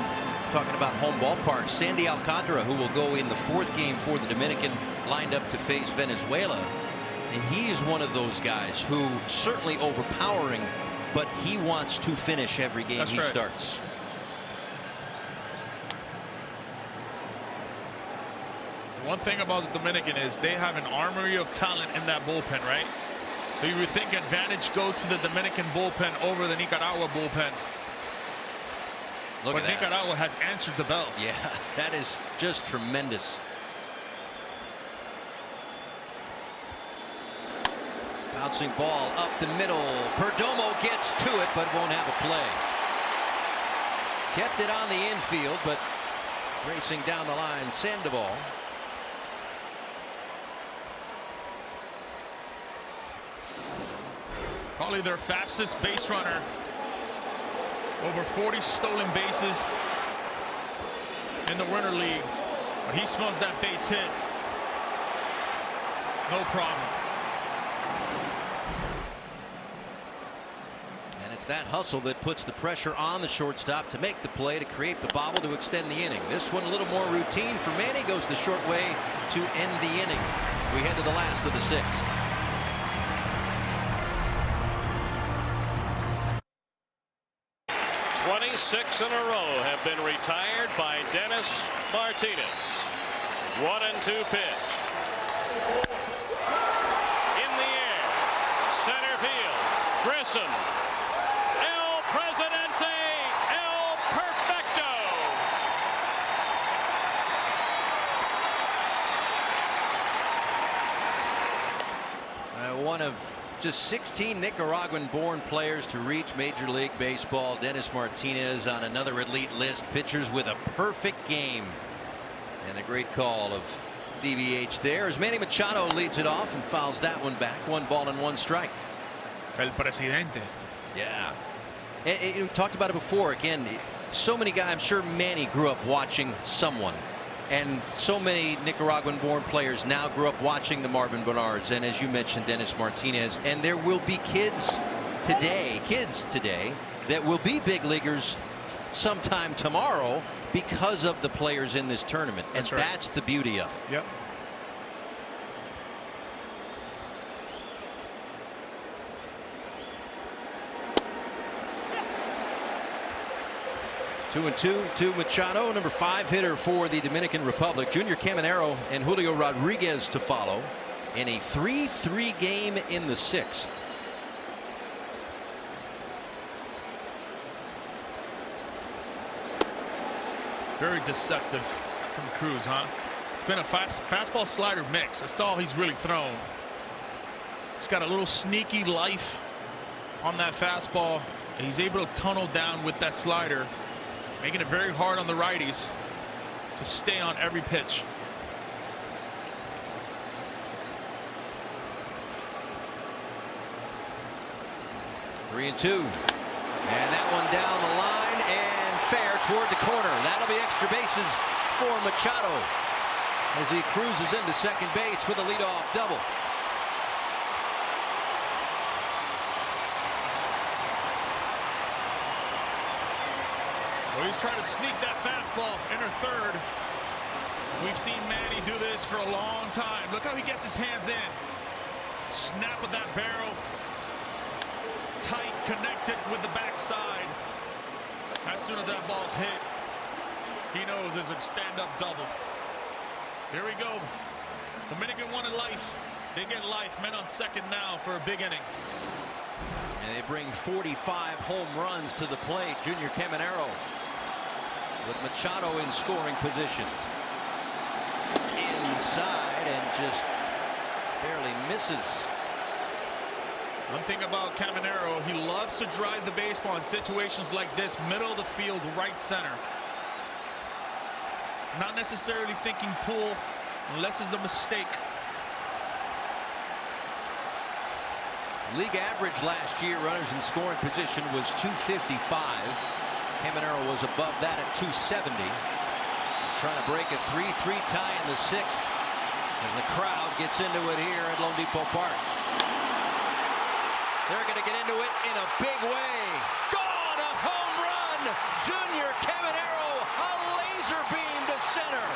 talking about home ballparks, Sandy Alcantara, who will go in the 4th game for the Dominican, lined up to face Venezuela. he's one of those guys who certainly overpowering, but he wants to finish every game he starts. One thing about the Dominican is they have an armory of talent in that bullpen, right? So you would think advantage goes to the Dominican bullpen over the Nicaragua bullpen. But Nicaragua has answered the bell. Yeah, that is just tremendous. Bouncing ball up the middle. Perdomo gets to it, but won't have a play. Kept it on the infield, but racing down the line, Sandoval. Probably their fastest base runner. Over 40 stolen bases in the Winter League. But he smells that base hit. No problem. And it's that hustle that puts the pressure on the shortstop to make the play, to create the bobble, to extend the inning. This one a little more routine for Manny. Goes the short way to end the inning. We head to the last of the sixth. 26 in a row have been retired by Dennis Martinez. 1-2 pitch. In the air. Center field. Grissom. El Presidente. El Perfecto. One of just 16 Nicaraguan-born players to reach Major League Baseball. Dennis Martinez on another elite list. Pitchers with a perfect game. And the great call of DVH there as Manny Machado leads it off and fouls that one back. 1 ball and 1 strike. El Presidente. Yeah. And we talked about it before. Again, so many guys. I'm sure Manny grew up watching someone. And so many Nicaraguan-born players now grew up watching the Marvin Bernards, and as you mentioned, Dennis Martinez. And there will be kids today that will be big leaguers sometime tomorrow because of the players in this tournament. And that's the beauty of it. Yep. 2-2 to Machado, number 5 hitter for the Dominican Republic. Junior Caminero and Julio Rodriguez to follow in a 3-3 game in the 6th. Very deceptive from Cruz, huh? It's been a fastball slider mix. That's all he's really thrown. He's got a little sneaky life on that fastball. And he's able to tunnel down with that slider, making it very hard on the righties to stay on every pitch. Three and 2. And that one down the line and fair toward the corner. That'll be extra bases for Machado as he cruises into second base with a leadoff double. Well, he's trying to sneak that fastball inner third. We've seen Manny do this for a long time. Look how he gets his hands in. Snap of that barrel. Tight, connected with the backside. As soon as that ball's hit, he knows there's a stand-up double. Here we go. Dominican wanted life. They get life. Men on second now for a big inning. And they bring 45 home runs to the plate. Junior Caminero with Machado in scoring position. Inside and just barely misses. One thing about Caminero, he loves to drive the baseball in situations like this, middle of the field, right center. He's not necessarily thinking pull unless it's a mistake. League average last year, runners in scoring position, was 255. Caminero was above that at 270. Trying to break a 3-3 tie in the 6th as the crowd gets into it here at Lone Depot Park. They're going to get into it in a big way. Gone, a home run. Junior Caminero, a laser beam to center.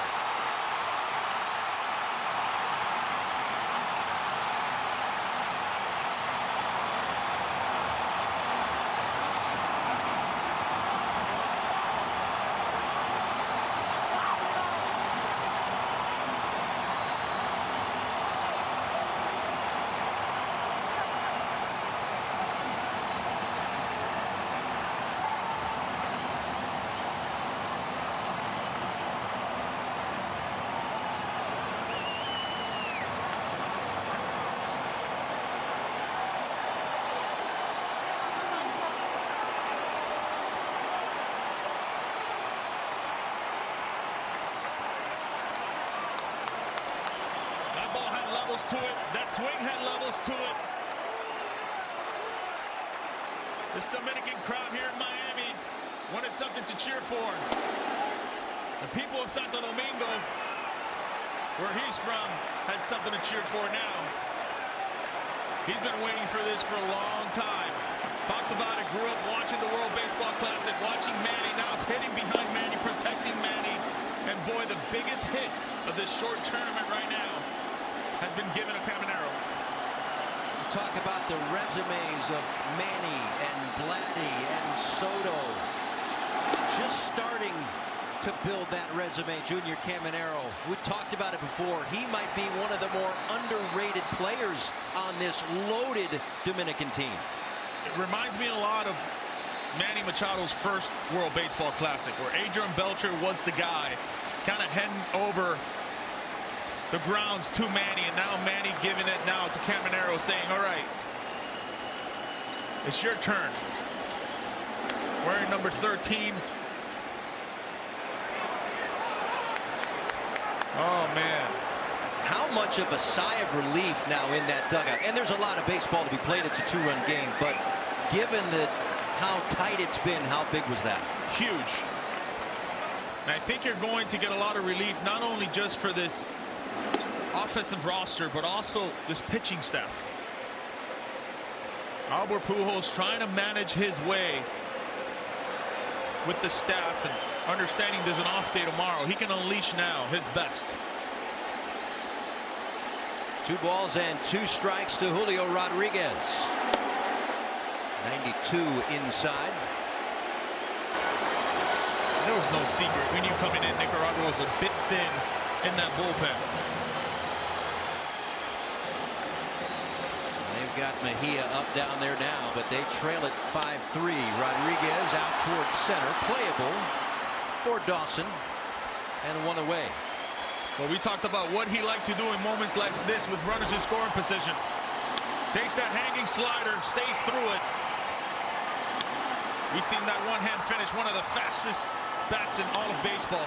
to it. That swing had levels to it. This Dominican crowd here in Miami wanted something to cheer for. The people of Santo Domingo, where he's from, had something to cheer for now. He's been waiting for this for a long time. Talked about it, grew up watching the World Baseball Classic, watching Manny. Now he's hitting behind Manny, protecting Manny. And boy, the biggest hit of this short tournament right now has been given to Caminero. Talk about the resumes of Manny and Vladdy and Soto. Just starting to build that resume, Junior Caminero. We talked about it before. He might be one of the more underrated players on this loaded Dominican team. It reminds me a lot of Manny Machado's first World Baseball Classic, where Adrian Beltre was the guy kind of heading over the grounds to Manny, and now Manny giving it now to Caminero, saying, all right, it's your turn. Wearing number 13. Oh, man. How much of a sigh of relief now in that dugout? And there's a lot of baseball to be played. It's a two-run game, but given that how tight it's been, how big was that? Huge. And I think you're going to get a lot of relief, not only just for this offensive roster, but also this pitching staff. Albert Pujols trying to manage his way with the staff and understanding there's an off day tomorrow. He can unleash now his best. 2 balls and 2 strikes to Julio Rodriguez. 92 inside. There was no secret. We knew coming in, Nicaragua was a bit thin in that bullpen. They've got Mejia up down there now, but they trail it 5-3. Rodriguez out towards center, playable for Dawson, and 1 away. Well, we talked about what he liked to do in moments like this with runners in scoring position. Takes that hanging slider, stays through it. We've seen that one-hand finish, one of the fastest bats in all of baseball.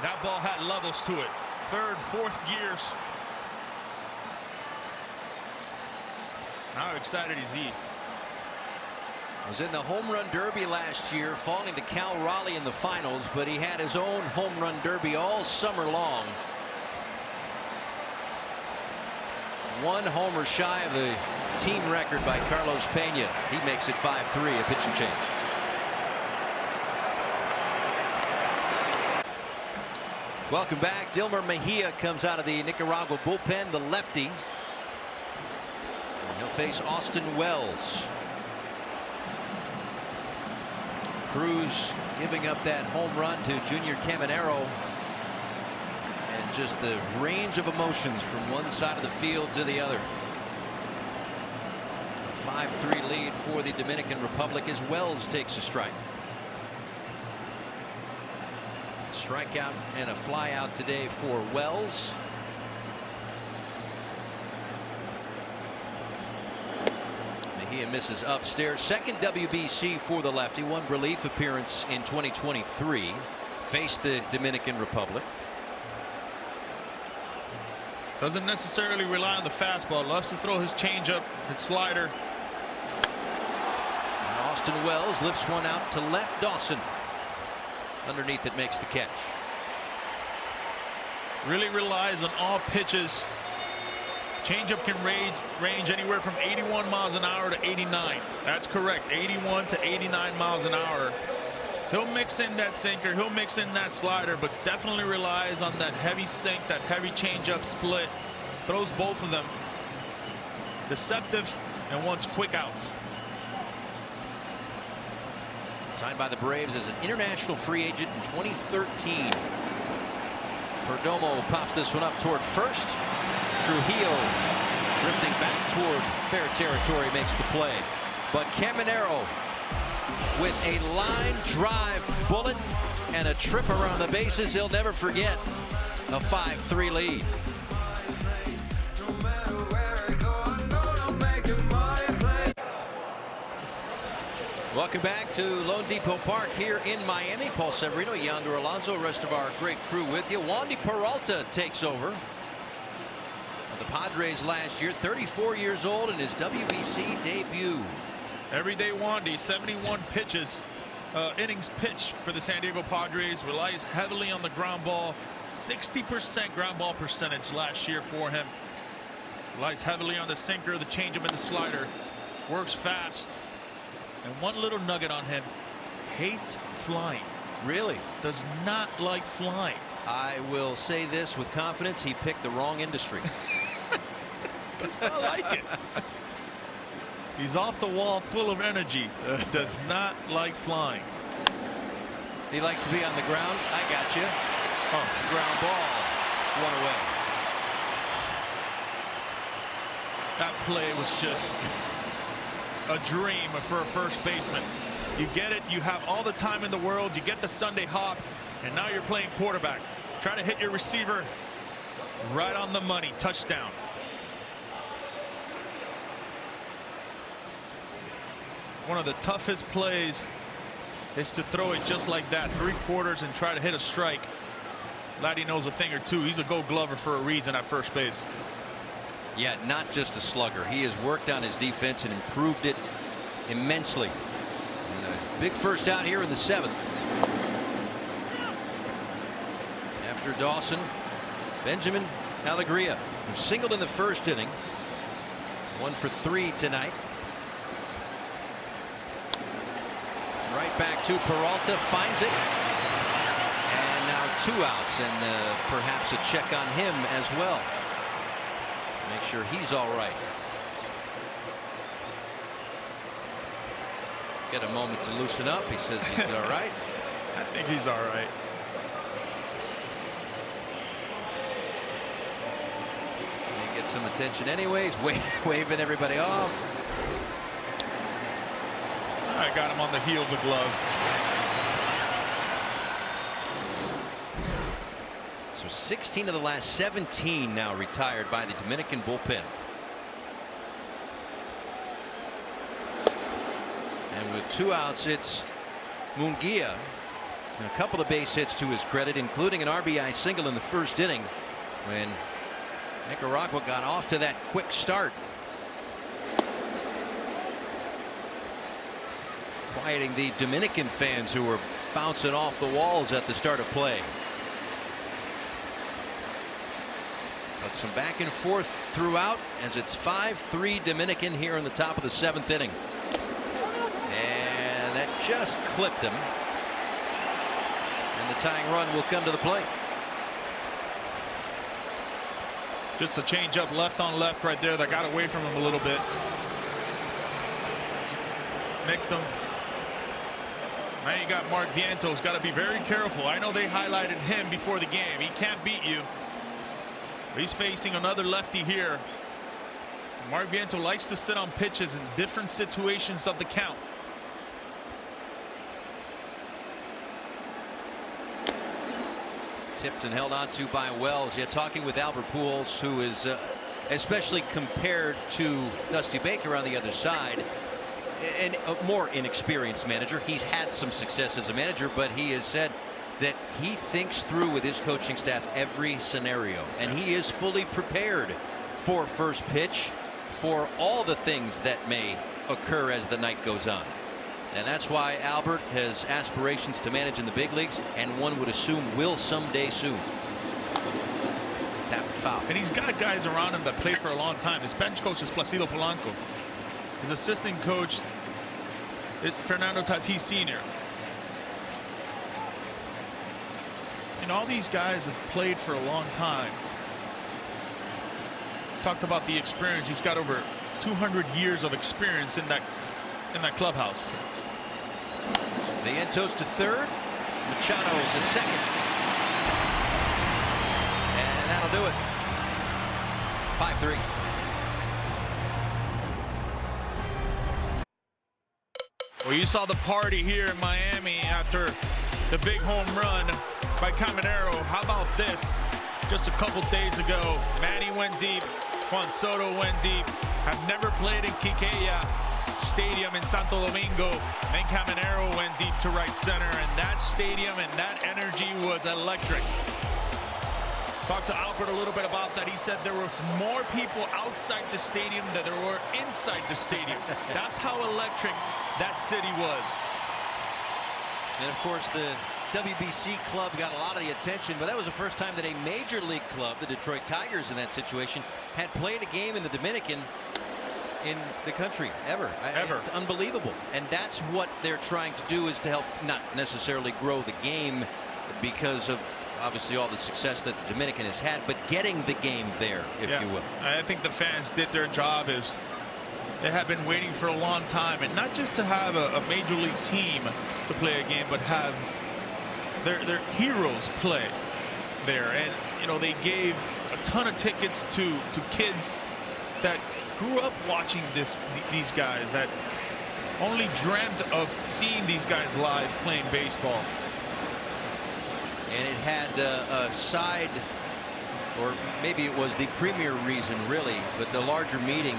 That ball had levels to it. 3rd, 4th gears. How excited is he? Was in the home run derby last year, falling to Cal Raleigh in the finals, but he had his own home run derby all summer long. 1 homer shy of the team record by Carlos Pena. He makes it 5-3, a pitching change. Welcome back. Dilmer Mejia comes out of the Nicaragua bullpen, the lefty. And he'll face Austin Wells. Cruz giving up that home run to Junior Caminero. And just the range of emotions from one side of the field to the other. A 5-3 lead for the Dominican Republic as Wells takes a strike. Strikeout and a flyout today for Wells. Mejia misses upstairs. 2nd WBC for the lefty. 1 relief appearance in 2023. Faced the Dominican Republic. Doesn't necessarily rely on the fastball. Loves to throw his changeup, his slider. And Austin Wells lifts one out to left. Dawson underneath it makes the catch. Really relies on all pitches. Changeup can range anywhere from 81 miles an hour to 89. That's correct. 81 to 89 miles an hour. He'll mix in that sinker. He'll mix in that slider, but definitely relies on that heavy sink, that heavy changeup split. Throws both of them. Deceptive and wants quick outs. Signed by the Braves as an international free agent in 2013. Perdomo pops this one up toward first. Trujillo drifting back toward fair territory makes the play. But Caminero with a line drive bullet and a trip around the bases he'll never forget. A 5-3 lead. Welcome back to Lone Depot Park here in Miami. Paul Severino, Yonder Alonso, rest of our great crew with you. Wandy Peralta takes over. the Padres last year, 34 years old in his WBC debut. Everyday Wandy, 71 innings pitched for the San Diego Padres, relies heavily on the ground ball. 60% ground ball percentage last year for him. Relies heavily on the sinker, the changeup, and the slider. Works fast. And one little nugget on him: hates flying. Really? Does not like flying. I will say this with confidence: he picked the wrong industry. Does not like it. He's off the wall, full of energy. Does not like flying. He likes to be on the ground. I got you. Oh, ground ball. One away. That play was just a dream for a first baseman. You get it. You have all the time in the world. You get the Sunday hop, and now you're playing quarterback. Try to hit your receiver right on the money. Touchdown. One of the toughest plays is to throw it just like that, 3/4, and try to hit a strike. Laddie knows a thing or two. He's a Gold Glover for a reason at first base. Yeah, not just a slugger. He has worked on his defense and improved it immensely. And a big first out here in the 7th. After Dawson, Benjamin Alegría, who singled in the first inning. 1 for 3 tonight. Right back to Peralta, finds it. And now 2 outs, and perhaps a check on him as well. Make sure he's all right. Get a moment to loosen up. He says he's all right. I think he's all right. He gets some attention anyways, waving everybody off. I got him on the heel of the glove. So 16 of the last 17 now retired by the Dominican bullpen. And with 2 outs, it's Munguia. A couple of base hits to his credit, including an RBI single in the first inning when Nicaragua got off to that quick start. Quieting the Dominican fans who were bouncing off the walls at the start of play. But some back and forth throughout as it's 5-3 Dominican here in the top of the 7th inning. And that just clipped him. And the tying run will come to the plate. Just a change up left on left right there that got away from him a little bit. Nicked him. Now you got Mark Viento's got to be very careful. I know they highlighted him before the game. He can't beat you. But he's facing another lefty here. Mark Viento likes to sit on pitches in different situations of the count. Tipped and held on to by Wells. Yeah, talking with Albert Pujols, who is especially compared to Dusty Baker on the other side, and a more inexperienced manager. He's had some success as a manager, but he has said that he thinks through with his coaching staff every scenario, and he is fully prepared for first pitch, for all the things that may occur as the night goes on. And that's why Albert has aspirations to manage in the big leagues, and one would assume will someday soon. Tap foul. And he's got guys around him that played for a long time. His bench coach is Placido Polanco. His assistant coach is Fernando Tatis Sr. And all these guys have played for a long time. Talked about the experience. He's got over 200 years of experience in that clubhouse. Vientos to third, Machado to second, and that'll do it. 5-3. Well, you saw the party here in Miami after the big home run by Caminero. How about this? Just a couple days ago, Manny went deep, Juan Soto went deep. Have never played in Quiqueya Stadium in Santo Domingo. Then Caminero went deep to right center, and that stadium and that energy was electric. Talked to Albert a little bit about that. He said there was more people outside the stadium than there were inside the stadium. That's how electric that city was. And of course, the WBC club got a lot of the attention, but that was the first time that a major league club, the Detroit Tigers in that situation, had played a game in the Dominican in the country ever. It's unbelievable. And that's what they're trying to do, is to help not necessarily grow the game because of obviously all the success that the Dominican has had, but getting the game there, if you will. I think the fans did their job. Is they have been waiting for a long time, and not just to have a major league team to play a game, but have their heroes play there. And you know, they gave a ton of tickets to kids that grew up watching these guys, that only dreamt of seeing these guys live playing baseball. And it had a side, or maybe it was the premier reason really, but the larger meeting,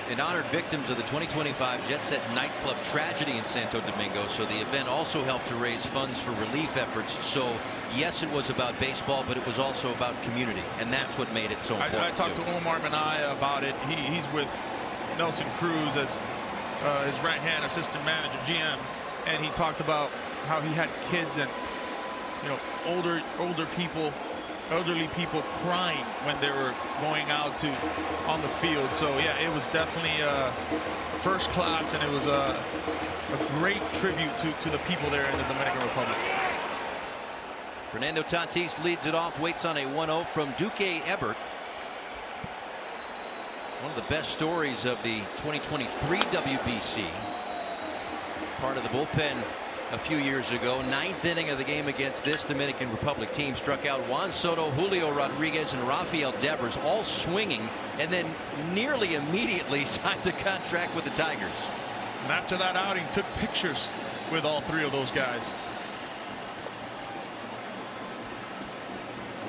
it honored victims of the 2025 Jet Set nightclub tragedy in Santo Domingo. So the event also helped to raise funds for relief efforts. So yes, it was about baseball, but it was also about community, and that's what made it so important. I talked to Omar Minaya about it. He's with Nelson Cruz as his right-hand assistant manager, GM, and he talked about how he had kids and older people, elderly people crying when they were going out on the field. So yeah, it was definitely first class, and it was a great tribute to the people there in the Dominican Republic. Fernando Tatis leads it off, waits on a 1-0 from Duque Ebert. One of the best stories of the 2023 WBC. Part of the bullpen a few years ago. 9th inning of the game against this Dominican Republic team. Struck out Juan Soto, Julio Rodriguez, and Rafael Devers, all swinging, and then nearly immediately signed a contract with the Tigers. And after that outing, took pictures with all three of those guys.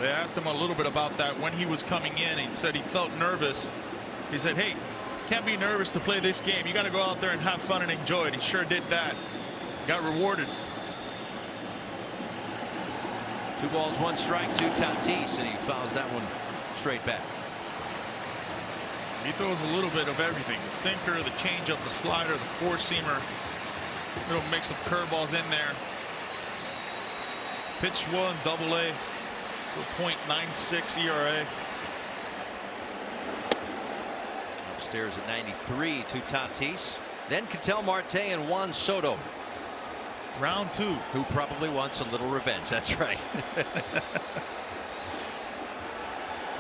They asked him a little bit about that when he was coming in. He said he felt nervous. He said, hey, can't be nervous to play this game. You got to go out there and have fun and enjoy it. He sure did that. Got rewarded. 2 balls, 1 strike to Tatis, and he fouls that one straight back. He throws a little bit of everything: the sinker, the changeup, the slider, the four-seamer, little mix of curveballs in there. Pitched well in Double-A, .96 ERA. Upstairs at 93 to Tatis. Then Ketel Marte and Juan Soto. Round 2. Who probably wants a little revenge. That's right.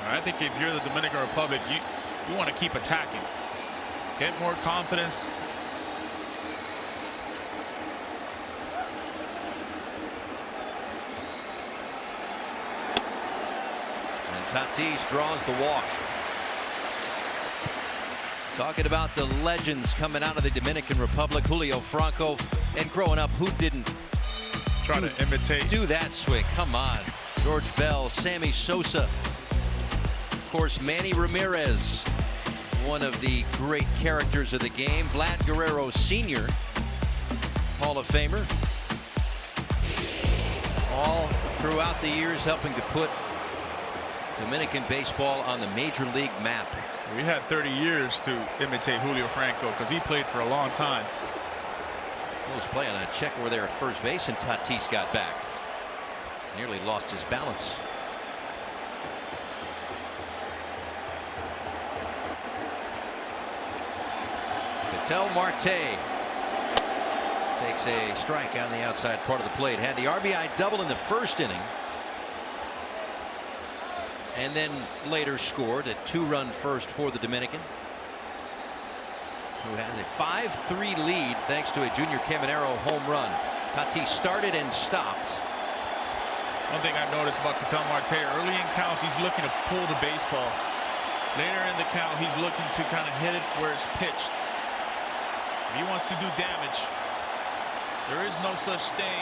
I think if you're the Dominican Republic, you want to keep attacking. Get more confidence. And Tatis draws the walk. Talking about the legends coming out of the Dominican Republic, Julio Franco, and growing up, who didn't try to imitate, do that swing? Come on. George Bell, Sammy Sosa, of course, Manny Ramirez, one of the great characters of the game. Vlad Guerrero Sr., Hall of Famer. All throughout the years helping to put Dominican baseball on the major league map. We had 30 years to imitate Julio Franco because he played for a long time. Close play on a check over there at first base, and Tatis got back. Nearly lost his balance. Ketel Marte takes a strike on the outside part of the plate. Had the RBI double in the first inning, and then later scored a 2-run first for the Dominican, who has a 5-3 lead thanks to a Junior Caminero home run. Tatis started and stopped. One thing I've noticed about Ketel Marte, early in counts, he's looking to pull the baseball. Later in the count, he's looking to kind of hit it where it's pitched. He wants to do damage. There is no such thing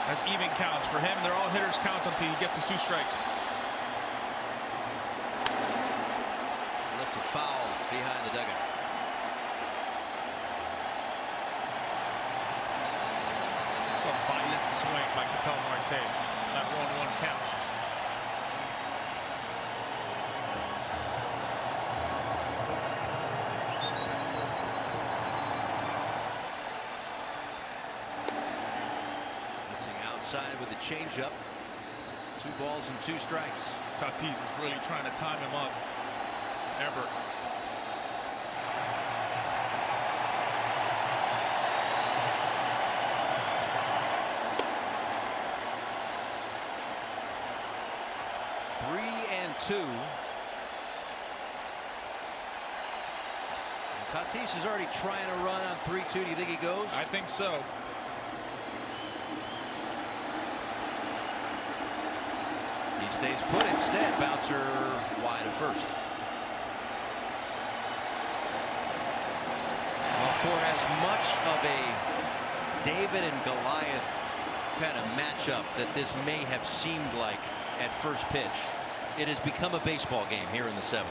as even counts. For him, they're all hitters' counts until he gets his 2 strikes. Lifted foul behind the dugout. A violent swing by Ketel Marte. That 1-1 count. outside with a changeup. 2 balls and 2 strikes. Tatis is really trying to time him up. Ever. Tatis is already trying to run on 3-2. Do you think he goes? I think so. He stays put instead. Bouncer wide of first. Well, for as much of a David and Goliath kind of matchup that this may have seemed like at first pitch, it has become a baseball game here in the 7th.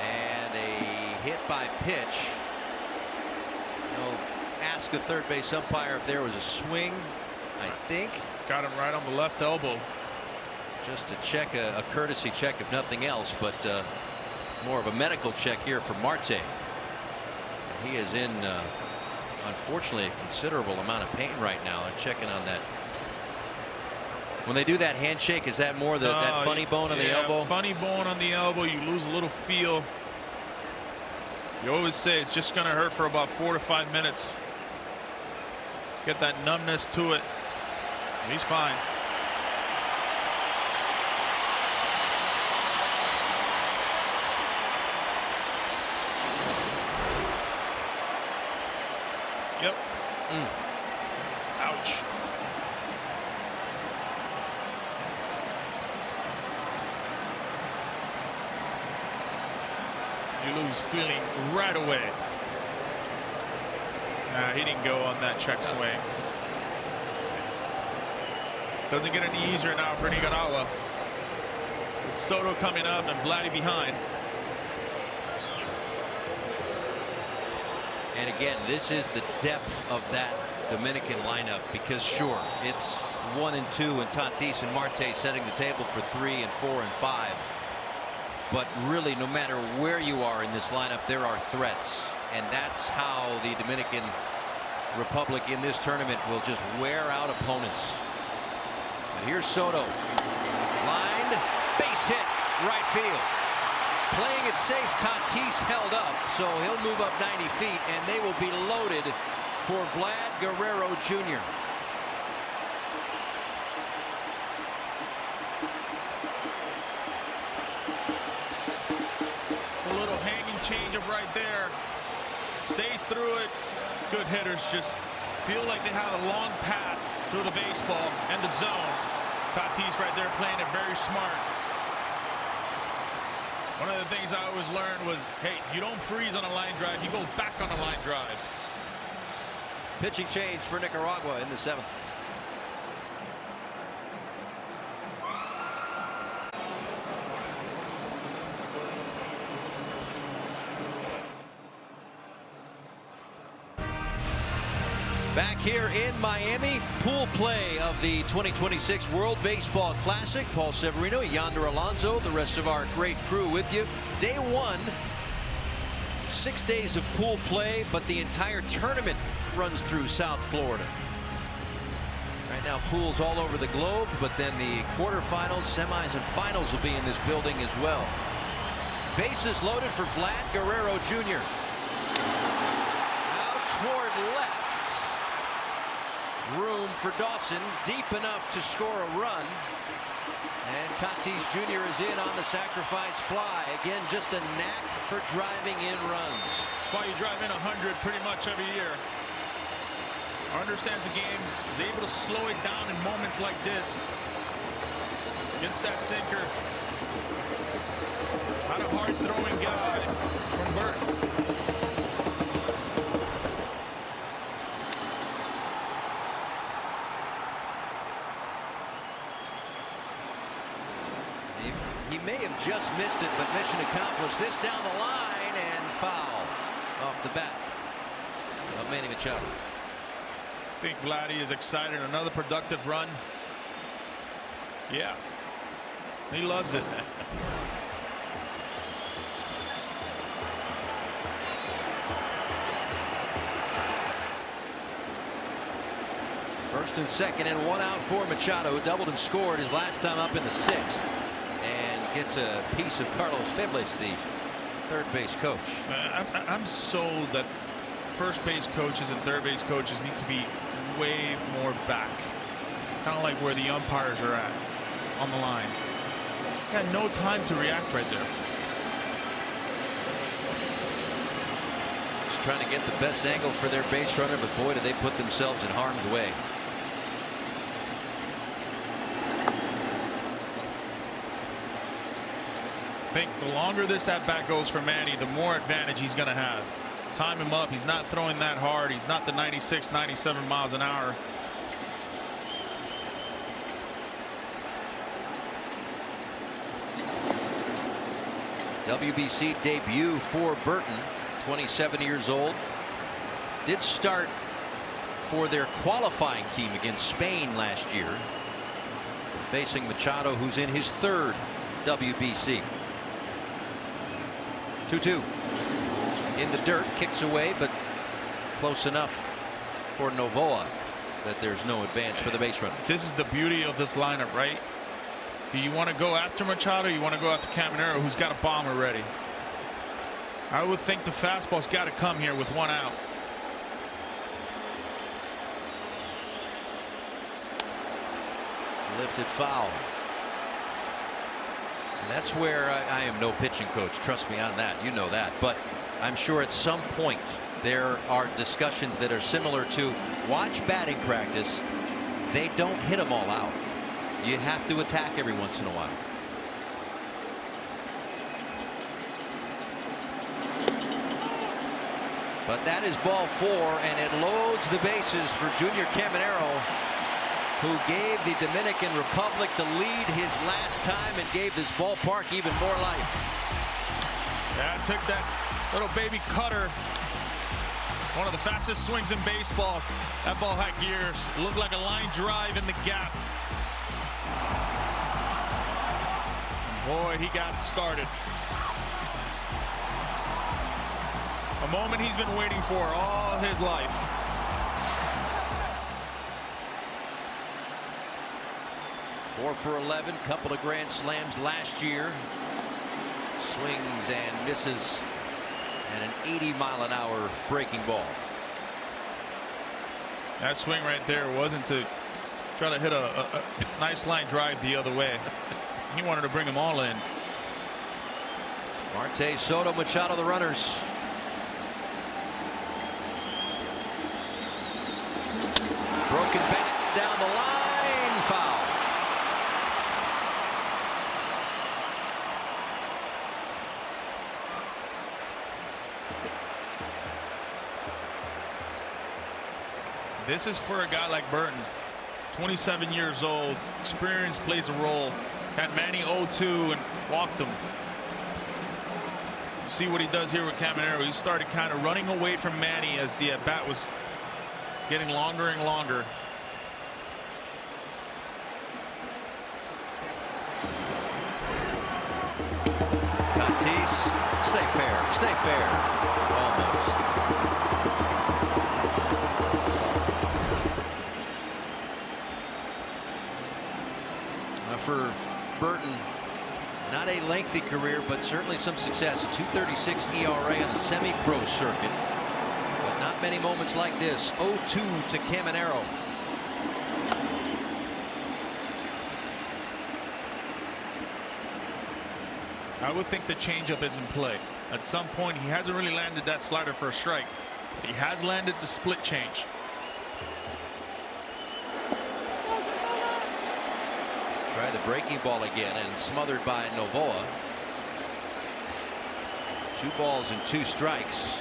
And a hit by pitch. He'll ask the third base umpire if there was a swing. I think got him right on the left elbow. Just to check a courtesy check, if nothing else, but more of a medical check here for Marte. He is in, unfortunately, a considerable amount of pain right now. They're checking on that. When they do that handshake, is that more that funny bone on the elbow? Funny bone on the elbow. You lose a little feel. You always say it's just going to hurt for about 4 to 5 minutes. Get that numbness to it. He's fine. Yep. Ouch. You lose feeling right away. Nah, he didn't go on that check swing. Doesn't get any easier now for Nicaragua. With Soto coming up and Vladdy behind. And again, this is the depth of that Dominican lineup, because sure, it's 1 and 2 and Tatis and Marte setting the table for 3 and 4 and 5. But really, no matter where you are in this lineup, there are threats. And that's how the Dominican Republic in this tournament will just wear out opponents. But here's Soto. Lined, base hit, right field. Playing it safe, Tatis held up, so he'll move up 90 feet, and they will be loaded for Vlad Guerrero Jr. It's a little hanging changeup right there. Stays through it. Good hitters just feel like they have a long path through the baseball and the zone. Tatis right there playing it very smart. One of the things I always learned was, hey, you don't freeze on a line drive, you go back on a line drive. Pitching change for Nicaragua in the 7th. Back here in Miami, pool play of the 2026 World Baseball Classic. Paul Severino, Yonder Alonso, the rest of our great crew with you. Day 1, 6 days of pool play, but the entire tournament runs through South Florida. Right now, pools all over the globe, but then the quarterfinals, semis, and finals will be in this building as well. Bases loaded for Vlad Guerrero Jr. Out toward left. Room for Dawson, deep enough to score a run. And Tatis Jr. is in on the sacrifice fly. Again, just a knack for driving in runs. That's why you drive in 100 pretty much every year. Understands the game, is able to slow it down in moments like this. Against that sinker. Not a hard throwing guy from Burt. He may have just missed it, but mission accomplished. This down the line and foul off the bat of Manny Machado. I think Vladdy is excited. Another productive run. Yeah, he loves it. First and second and one out for Machado, who doubled and scored his last time up in the 6th, and gets a piece of Carlos Febles, the third base coach. I'm sold that first base coaches and third base coaches need to be way more back, kind of like where the umpires are at on the lines. Got no time to react right there. Just trying to get the best angle for their base runner, but boy, do they put themselves in harm's way. I think the longer this at bat goes for Manny, the more advantage he's going to have. Time him up. He's not throwing that hard. He's not the 96, 97 miles an hour. WBC debut for Burton, 27 years old. Did start for their qualifying team against Spain last year, facing Machado, who's in his 3rd WBC. 2-2 in the dirt, kicks away, but close enough for Novoa that there's no advance for the base runner. This is the beauty of this lineup, right? Do you want to go after Machado, or you want to go after Caminero, who's got a bomb already? I would think the fastball's got to come here with one out. Lifted foul. And that's where I am no pitching coach. Trust me on that. You know that. But I'm sure at some point there are discussions that are similar to watch batting practice. They don't hit them all out. You have to attack every once in a while. But that is ball 4, and it loads the bases for Junior Caminero, who gave the Dominican Republic the lead his last time and gave this ballpark even more life. Yeah, took that little baby cutter. One of the fastest swings in baseball. That ball had gears. Looked like a line drive in the gap. Boy, he got started. A moment he's been waiting for all his life. Four for 11, couple of grand slams last year. Swings and misses, and an 80-mile-an-hour breaking ball. That swing right there wasn't to try to hit a nice line drive the other way. He wanted to bring them all in. Marte, Soto, Machado, the runners. Broken bat down the line, foul. This is for a guy like Burton, 27 years old. Experience plays a role. Had Manny 0-2 and walked him. See what he does here with Caminero. He started kind of running away from Manny as the at bat was getting longer and longer. Tatis, stay fair, stay fair. Almost. For Burton, not a lengthy career, but certainly some success. A 2.36 ERA on the semi-pro circuit, but not many moments like this. 0-2 to Caminero. I would think the changeup is in play. At some point, he hasn't really landed that slider for a strike. He has landed the split change. Try the breaking ball again and smothered by Novoa. 2 balls and 2 strikes.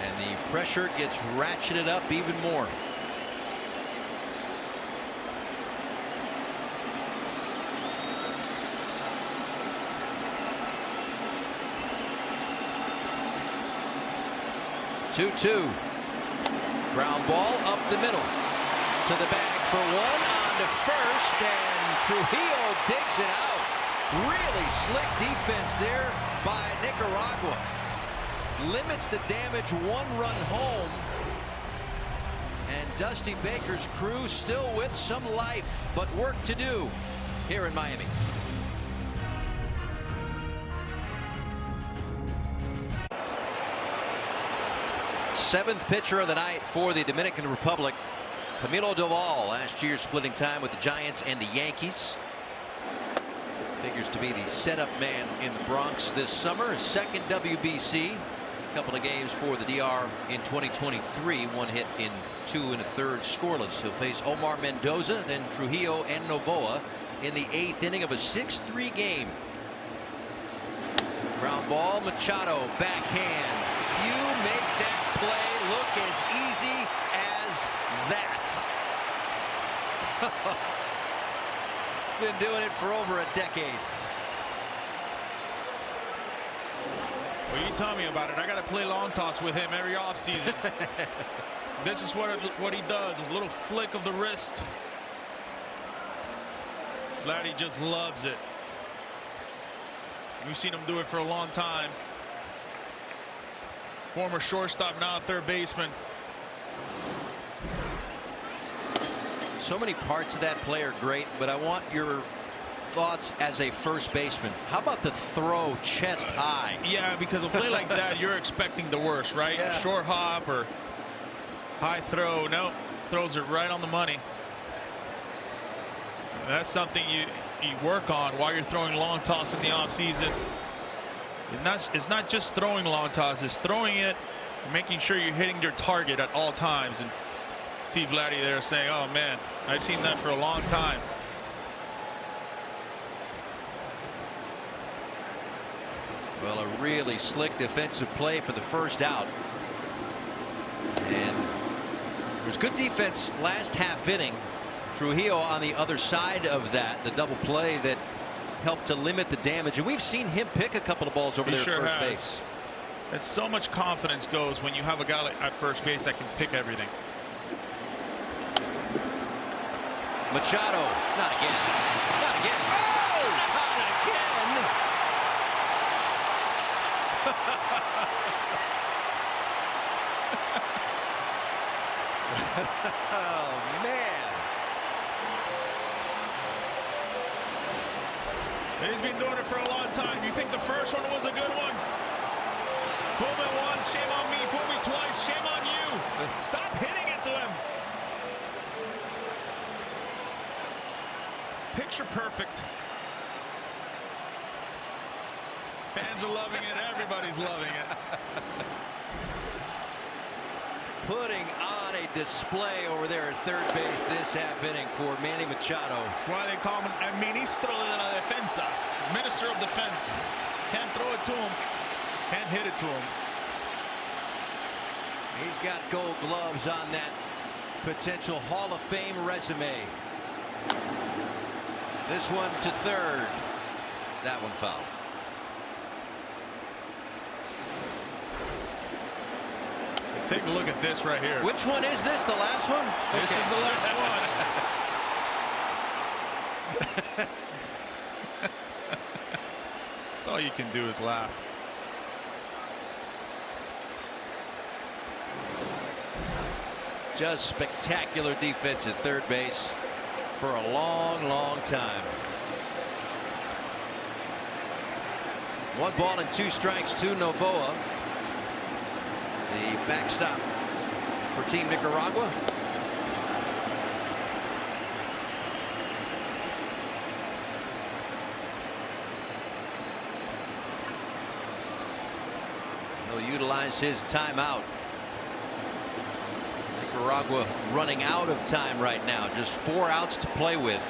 And the pressure gets ratcheted up even more. Two. Ground ball up the middle to the bag for 1. To first, and Trujillo digs it out. Really slick defense there by Nicaragua. Limits the damage, 1 run home. And Dusty Baker's crew still with some life, but work to do here in Miami. Seventh pitcher of the night for the Dominican Republic, Camilo Doval, last year splitting time with the Giants and the Yankees. Figures to be the setup man in the Bronx this summer. His second WBC. A couple of games for the DR in 2023. One hit in 2 1/3 scoreless. He'll face Omar Mendoza, then Trujillo and Novoa in the 8th inning of a 6-3 game. Ground ball, Machado, backhand. Few make that play look as easy as that. Been doing it for over a decade. Well, you tell me about it. I got to play long toss with him every offseason. This is what he does. A little flick of the wrist. Vladdy just loves it. We've seen him do it for a long time. Former shortstop, now third baseman. So many parts of that play are great, but I want your thoughts as a first baseman. How about the throw chest high? Yeah, because a play like that, you're expecting the worst, right? Yeah. Short hop or high throw. No, throws it right on the money. That's something you work on while you're throwing long toss in the offseason. It's not just throwing long toss, it's throwing it, making sure you're hitting your target at all times. And see Vladdy there saying, oh man, I've seen that for a long time. Well, a really slick defensive play for the first out. And there was good defense last half inning. Trujillo on the other side of that, the double play that helped to limit the damage. And we've seen him pick a couple of balls over there at first base. And so much confidence goes when you have a guy at first base that can pick everything. Machado, not again. Not again. Oh, not again. Oh, man. He's been doing it for a long time. You think the first one was a good one? Fool me once, shame on me. Fool me twice, shame on you. Stop hitting it to him. Picture perfect. Fans are loving it. Everybody's loving it. Putting on a display over there at third base this half inning for Manny Machado. Why they call him el ministro de la defensa, minister of defense. Can't throw it to him, can't hit it to him. He's got gold gloves on that potential Hall of Fame resume. This one to third. That one foul. Take a look at this right here. Which one is this? The last one? This is the last one. That's all you can do is laugh. Just spectacular defense at third base for a long, long time. 1 ball and 2 strikes to Novoa. The backstop for Team Nicaragua. He'll utilize his timeout. Nicaragua running out of time right now. Just 4 outs to play with.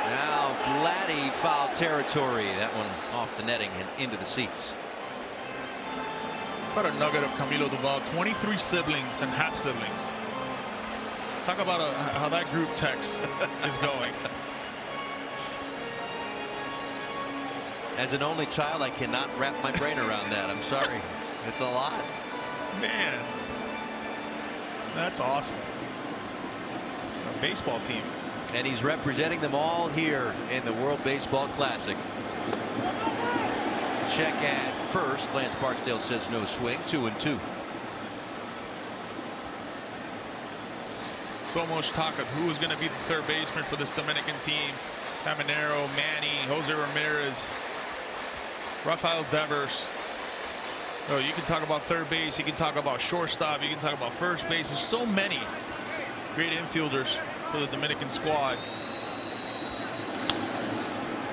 Now Vladdy foul territory. That one off the netting and into the seats. What a nugget of Camilo Doval. 23 siblings and half siblings. Talk about how that group text is going. As an only child, I cannot wrap my brain around that. I'm sorry. It's a lot. Man, that's awesome. A baseball team. And he's representing them all here in the World Baseball Classic. check at first. Lance Barksdale says no swing. 2-2. So much talk of who is going to be the third baseman for this Dominican team. Caminero, Manny, Jose Ramirez, Rafael Devers. Oh, you can talk about third base, you can talk about shortstop, you can talk about first base. There's so many great infielders for the Dominican squad.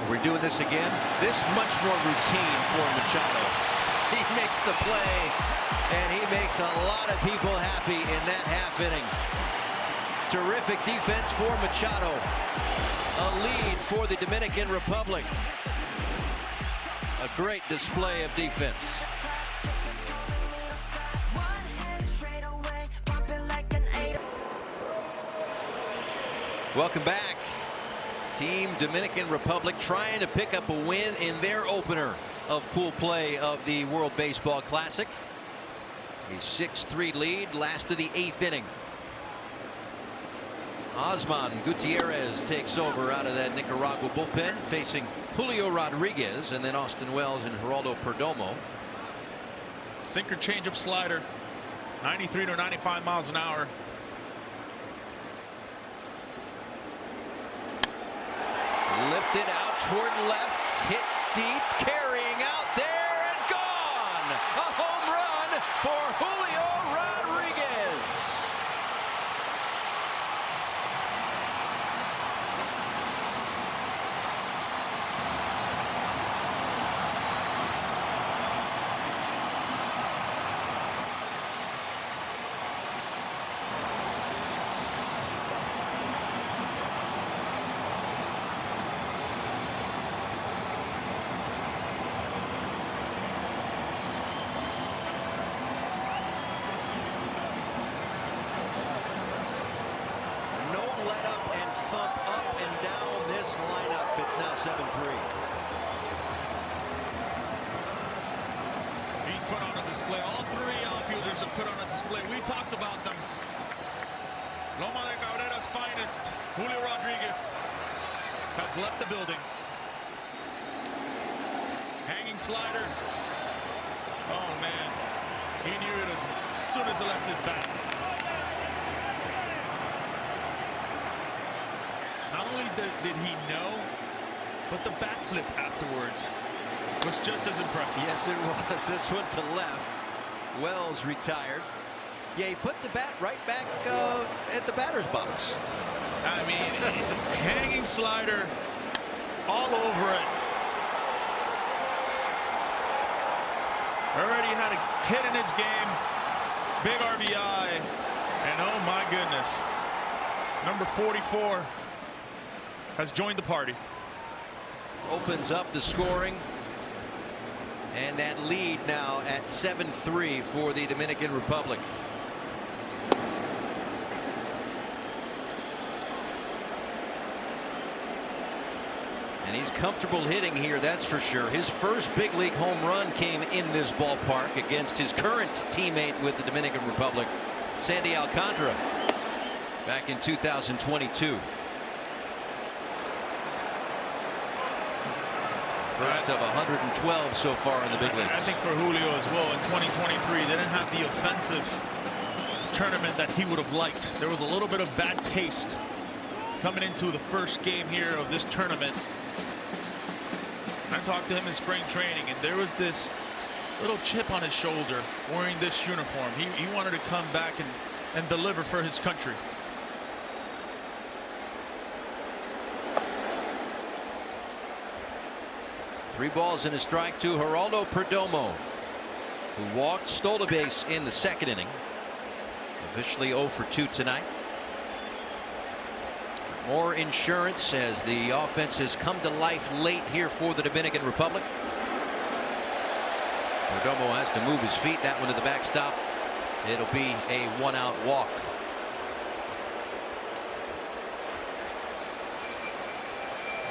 We're doing this again. This much more routine for Machado. He makes the play, and he makes a lot of people happy in that half inning. Terrific defense for Machado. A lead for the Dominican Republic. A great display of defense. Welcome back. Team Dominican Republic trying to pick up a win in their opener of pool play of the World Baseball Classic. A 6-3 lead, last of the 8th inning. Osman Gutierrez takes over out of that Nicaragua bullpen, facing Julio Rodriguez and then Austin Wells and Geraldo Perdomo. Sinker changeup slider, 93 to 95 miles an hour. Lifted out toward left, hit deep, carrying out there and gone. A home run for Julio Rodriguez. It's now 7-3. He's put on a display. All three outfielders have put on a display. We talked about them. Loma de Cabrera's finest, Julio Rodriguez, has left the building. Hanging slider. Oh, man. He knew it as soon as he left his bat. Not only did he know, but the bat flip afterwards was just as impressive. Yes, it was. This one to left. Wells retired. Yeah, he put the bat right back at the batter's box. I mean, hanging slider all over it. Already had a hit in his game. Big RBI. And oh my goodness. Number 44 has joined the party. Opens up the scoring. And that lead now at 7-3 for the Dominican Republic. And he's comfortable hitting here, that's for sure. His first big league home run came in this ballpark against his current teammate with the Dominican Republic, Sandy Alcantara, back in 2022. First of 112 so far in the big leagues. I think for Julio as well in 2023, they didn't have the offensive tournament that he would have liked. There was a little bit of bad taste coming into the first game here of this tournament. I talked to him in spring training, and there was this little chip on his shoulder wearing this uniform. He wanted to come back and deliver for his country. Three balls and a strike to Geraldo Perdomo, who walked, stole a base in the second inning. Officially 0 for 2 tonight. More insurance as the offense has come to life late here for the Dominican Republic. Perdomo has to move his feet. That one to the backstop. It'll be a 1-out walk.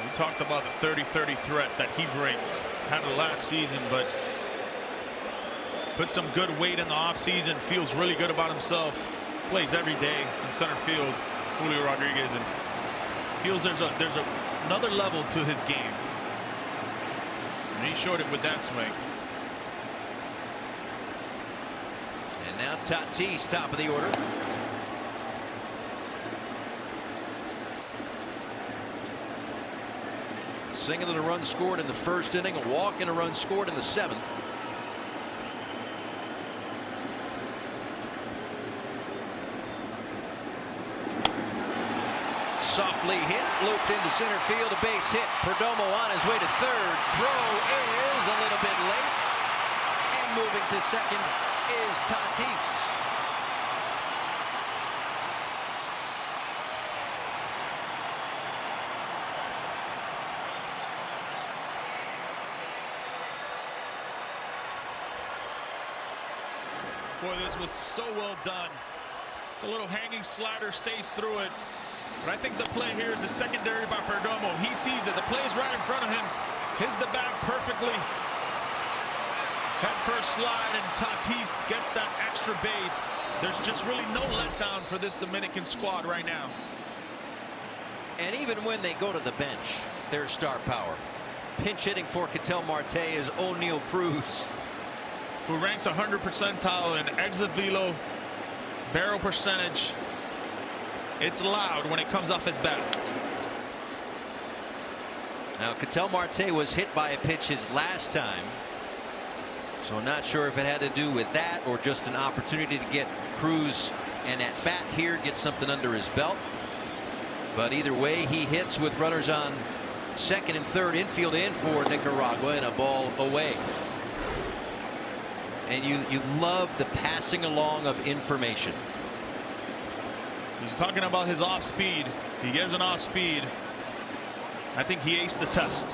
We talked about the 30-30 threat that he brings. Had it last season, but put some good weight in the offseason. Feels really good about himself. Plays every day in center field, Julio Rodriguez, and feels there's another level to his game. And he showed it with that swing. And now Tatis, top of the order. Single and a run scored in the first inning, a walk and a run scored in the seventh. Softly hit, looped into center field, a base hit. Perdomo on his way to third. Throw is a little bit late. And moving to second is Tatis. Boy, this was so well done. It's a little hanging slider, stays through it. But I think the play here is a secondary by Perdomo. He sees it. The play is right in front of him. Hits the bag perfectly. Head first slide, and Tatis gets that extra base. There's just really no letdown for this Dominican squad right now. And even when they go to the bench, their star power. Pinch hitting for Ketel Marte is O'Neal Cruz, who ranks 100th percentile in exit velo, barrel percentage. It's loud when it comes off his bat. Now Ketel Marte was hit by a pitch his last time, so I'm not sure if it had to do with that or just an opportunity to get Cruz and at bat here, get something under his belt. But either way, he hits with runners on second and third, infield in for Nicaragua, and a ball away. And you love the passing along of information. He's talking about his off speed. He gets an off speed. I think he aced the test.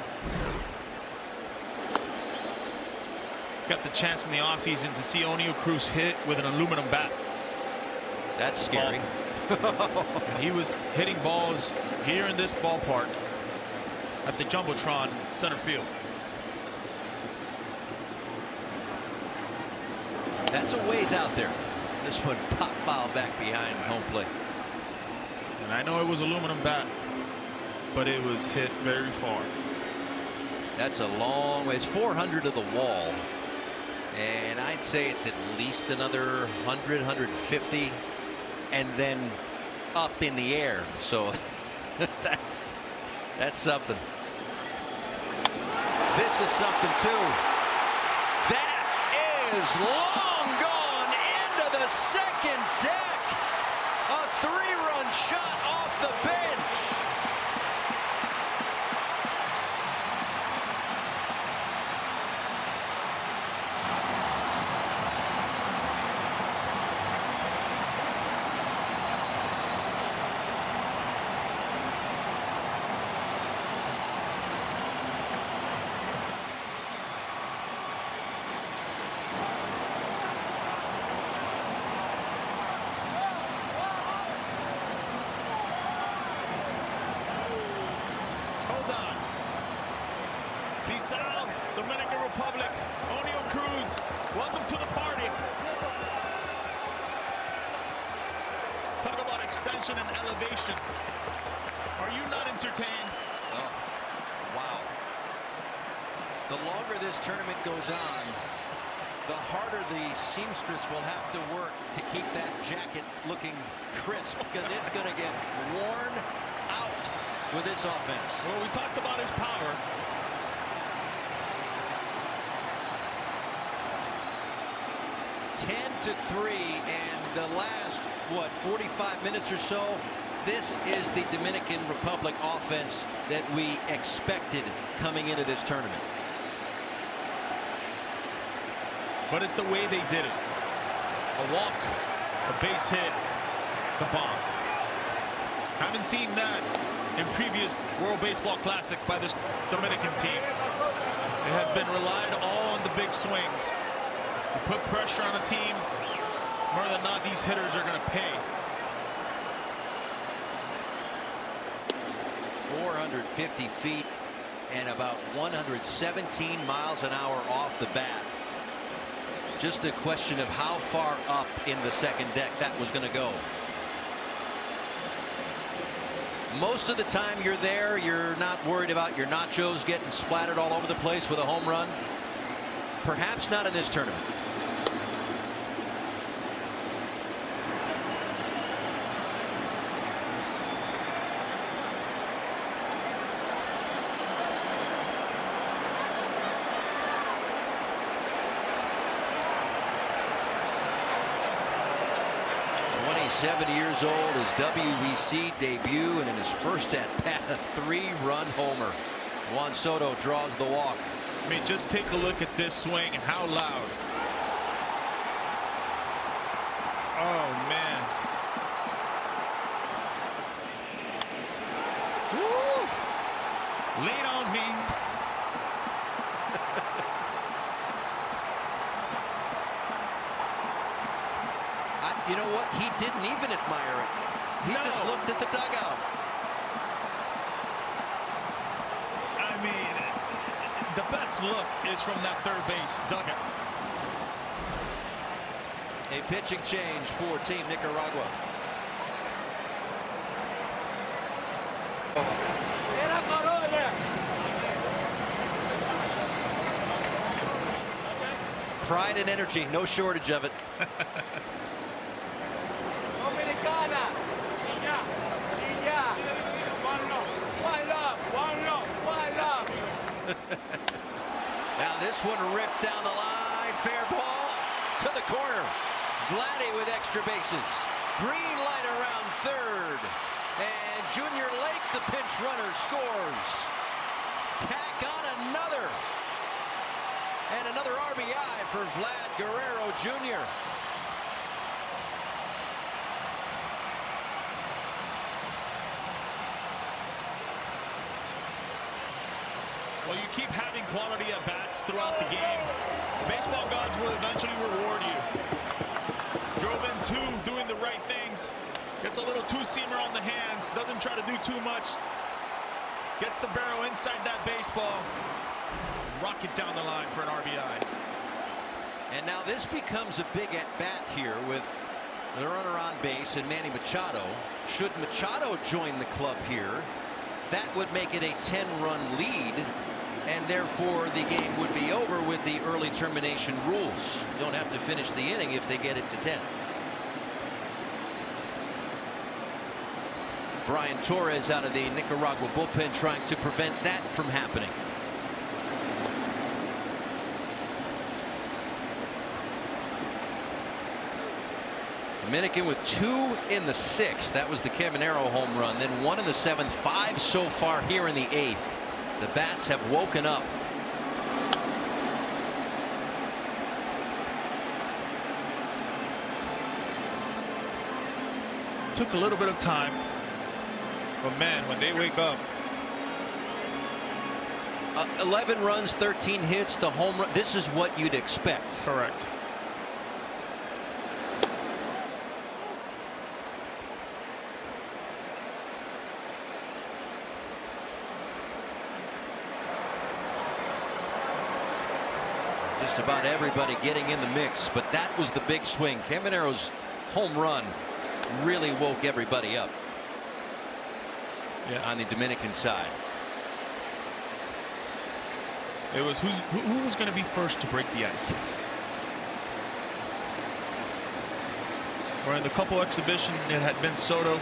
Got the chance in the offseason to see O'Neal Cruz hit with an aluminum bat. That's scary. And he was hitting balls here in this ballpark at the Jumbotron center field. That's a ways out there. This one pop foul back behind home plate. And I know it was aluminum bat, but it was hit very far. That's a long way. It's 400 to the wall, and I'd say it's at least another 100, 150, and then up in the air. So that's something. This is something too. That is long gone into the second deck. A 3-run shot off the bench. Dominican Republic, O'Neal Cruz, welcome to the party. Talk about extension and elevation. Are you not entertained? Oh, wow. The longer this tournament goes on, the harder the seamstress will have to work to keep that jacket looking crisp, because it's going to get worn out with this offense. Well, we talked about his power. 10-3, and the last, 45 minutes or so, this is the Dominican Republic offense that we expected coming into this tournament. But it's the way they did it. A walk, a base hit, the bomb. Haven't seen that in previous World Baseball Classic by this Dominican team. It has been relied all on the big swings. You put pressure on a team, more than not, these hitters are going to pay. 450 feet and about 117 miles an hour off the bat. Just a question of how far up in the second deck that was going to go. Most of the time you're there, you're not worried about your nachos getting splattered all over the place with a home run. Perhaps not in this tournament. He's 7 years old, his WBC debut, and in his first at bat, a 3-run homer. Juan Soto draws the walk. I mean, just take a look at this swing and how loud. Oh, man. Woo! Lean on me. You know what? He didn't even admire it. He just looked at the dugout. I mean, the best look is from that third base dugout. A pitching change for Team Nicaragua. Pride and energy, no shortage of it. Now this one ripped down the line. Fair ball to the corner. Vladdy with extra bases. Green light around third. And Junior Lake, the pinch runner, scores. Tack on another. And another RBI for Vlad Guerrero Jr. Well, you keep having quality at bats throughout the game. The baseball gods will eventually reward you. Drove in 2, doing the right things. Gets a little two-seamer on the hands. Doesn't try to do too much. Gets the barrel inside that baseball. Rocket down the line for an RBI. And now this becomes a big at-bat here with the runner on base and Manny Machado. Should Machado join the club here, that would make it a 10-run lead. And therefore the game would be over with the early termination rules. You don't have to finish the inning if they get it to 10. Brian Torres out of the Nicaragua bullpen trying to prevent that from happening. Dominican with 2 in the 6th. That was the Caminero home run. Then 1 in the 7th. 5 so far here in the 8th. The bats have woken up. Took a little bit of time, but man, when they wake up. 11 runs, 13 hits, the home run. This is what you'd expect. Correct. Just about everybody getting in the mix, but that was the big swing. Caminero's home run really woke everybody up on the Dominican side. It was who was going to be first to break the ice. Where in the couple exhibition it had been Soto.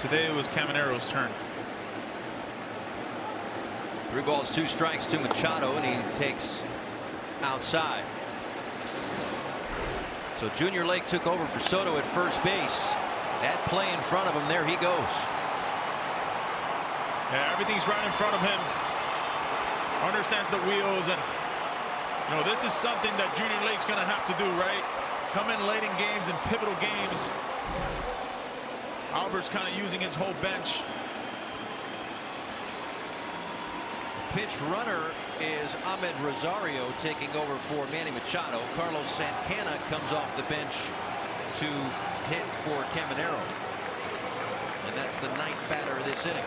Today it was Caminero's turn. 3 balls, 2 strikes to Machado, and he takes outside. So Junior Lake took over for Soto at first base. That play in front of him, there he goes. Yeah, everything's right in front of him. Understands the wheels, and you know this is something that Junior Lake's gonna have to do, right? Come in late in games and pivotal games. Albert's kind of using his whole bench. Pitch runner is Ahmed Rosario taking over for Manny Machado. Carlos Santana comes off the bench to hit for Caminero. And that's the 9th batter of this inning.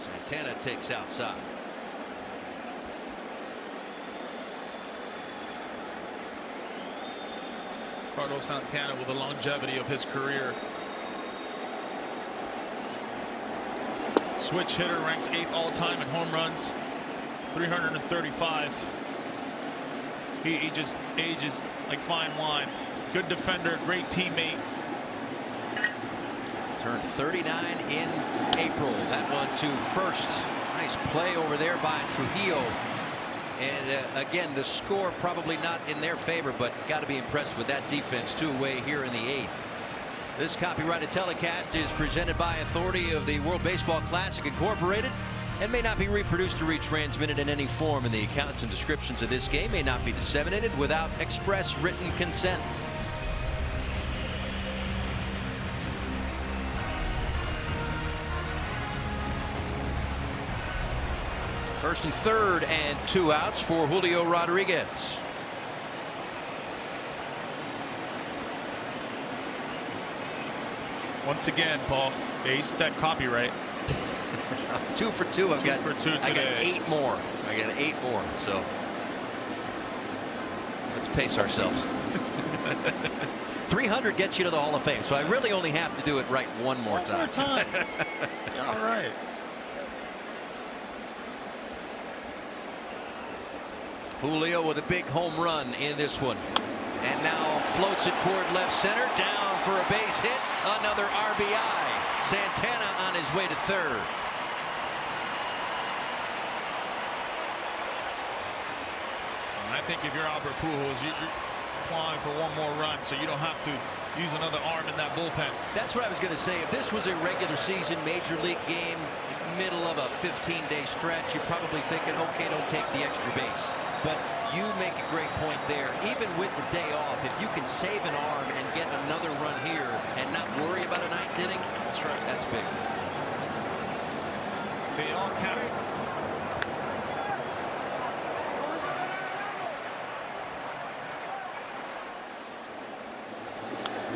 Santana takes outside. Carlos Santana with the longevity of his career. Switch hitter, ranks 8th all-time in home runs, 335. He just ages like fine wine. Good defender, great teammate. Turned 39 in April. That one to first. Nice play over there by Trujillo. And again, the score probably not in their favor, but got to be impressed with that defense. 2 away here in the 8th. This copyrighted telecast is presented by authority of the World Baseball Classic Incorporated and may not be reproduced or retransmitted in any form, and the accounts and descriptions of this game may not be disseminated without express written consent. First and third and 2 outs for Julio Rodriguez. Once again, Paul, aced that copyright. 2 for 2. I've got 2 for 2 today. I got 8 more. I got 8 more. So let's pace ourselves. 300 gets you to the Hall of Fame, so I really only have to do it right one more time. All right. Julio with a big home run in this one, and now floats it toward left center, down for a base hit. Another RBI. Santana on his way to third. I think if you're Albert Pujols, you're applying for one more run, so you don't have to use another arm in that bullpen. That's what I was going to say. If this was a regular season major league game, middle of a 15-day stretch, you're probably thinking, okay, don't take the extra base. But you make a great point there. Even with the day off, if you can save an arm and get another run here and not worry about a 9th inning, that's right. That's big. They all count.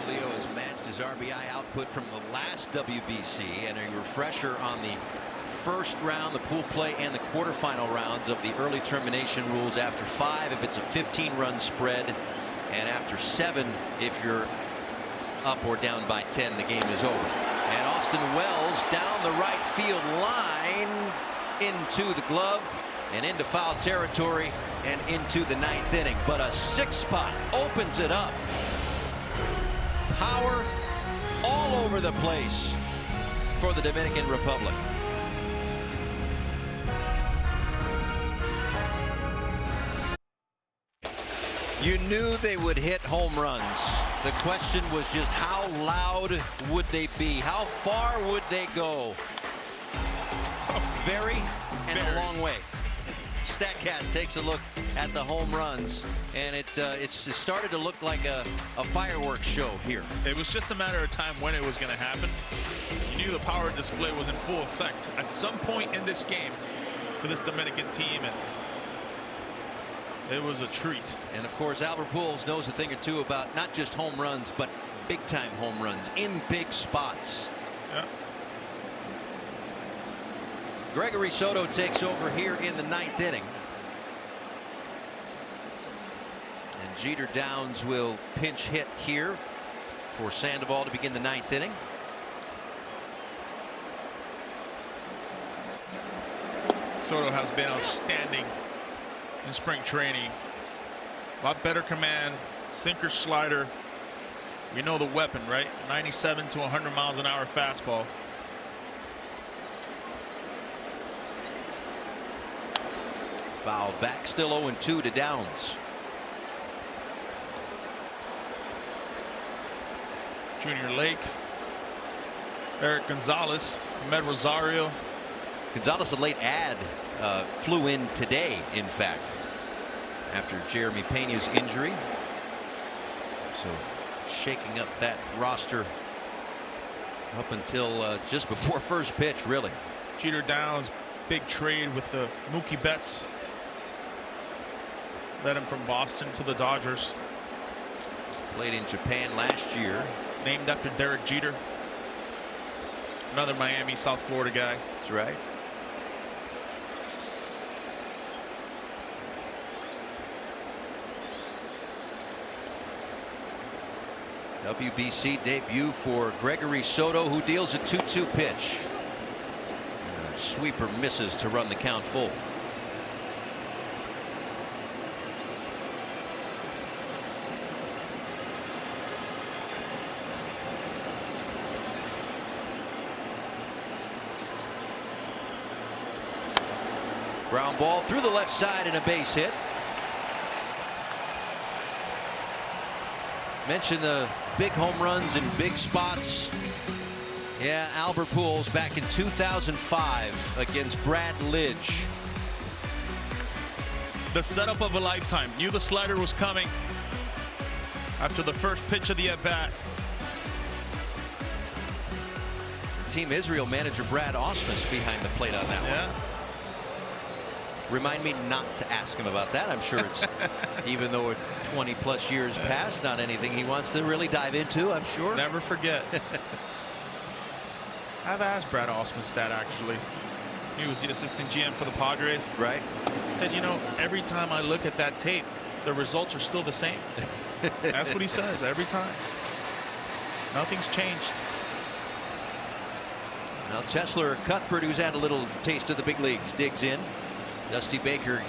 Julio has matched his RBI output from the last WBC, and a refresher on the first round, the pool play, and the quarterfinal rounds of the early termination rules. After 5 if it's a 15-run spread, and after 7 if you're up or down by 10, the game is over. And Austin Wells down the right field line into the glove and into foul territory and into the 9th inning. But a 6 spot opens it up. Power all over the place for the Dominican Republic. You knew they would hit home runs. The question was just how loud would they be? How far would they go? Very and a long way. StatCast takes a look at the home runs, and it started to look like a fireworks show here. It was just a matter of time when it was going to happen. You knew the power display was in full effect at some point in this game for this Dominican team, and it was a treat. And of course, Albert Pujols knows a thing or two about not just home runs, but big time home runs in big spots. Yeah. Gregory Soto takes over here in the 9th inning. And Jeter Downs will pinch hit here for Sandoval to begin the 9th inning. Soto has been outstanding in spring training. A lot better command, sinker, slider. We know the weapon, right? 97 to 100 miles an hour fastball. Foul back, still 0-2 to Downs. Junior Lake, Eric Gonzalez, Med Rosario. Gonzalez, a late ad, flew in today, in fact, after Jeremy Pena's injury. So shaking up that roster up until just before first pitch, really. Jeter Downs, big trade with the Mookie Betts. Led him from Boston to the Dodgers. Played in Japan last year. Named after Derek Jeter. Another Miami, South Florida guy. That's right. WBC debut for Gregory Soto, who deals a 2-2 pitch. Sweeper misses to run the count full. Ground ball through the left side and a base hit. Mentioned the big home runs in big spots. Yeah, Albert Pujols back in 2005 against Brad Lidge. The setup of a lifetime. Knew the slider was coming after the first pitch of the at-bat. Team Israel manager Brad Ausmus behind the plate on that one. Remind me not to ask him about that. I'm sure it's, even though 20+ years passed, not anything he wants to really dive into, I'm sure. Never forget. I've asked Brad Ausmus that, actually. He was the assistant GM for the Padres. Right. He said, you know, every time I look at that tape, the results are still the same. That's what he says every time. Nothing's changed. Now Chesler Cuthbert, who's had a little taste of the big leagues, digs in. Dusty Baker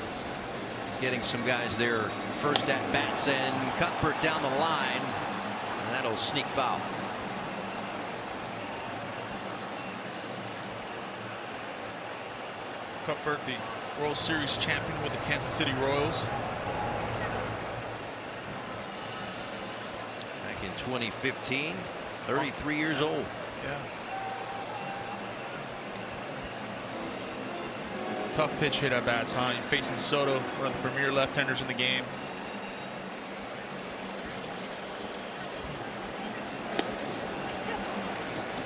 getting some guys there first at bats, and Cuthbert down the line, and that'll sneak foul. Cuthbert, the World Series champion with the Kansas City Royals. Back in 2015, 33 years old. Yeah. Tough pitch hit at that time. You're facing Soto, one of the premier left-handers in the game.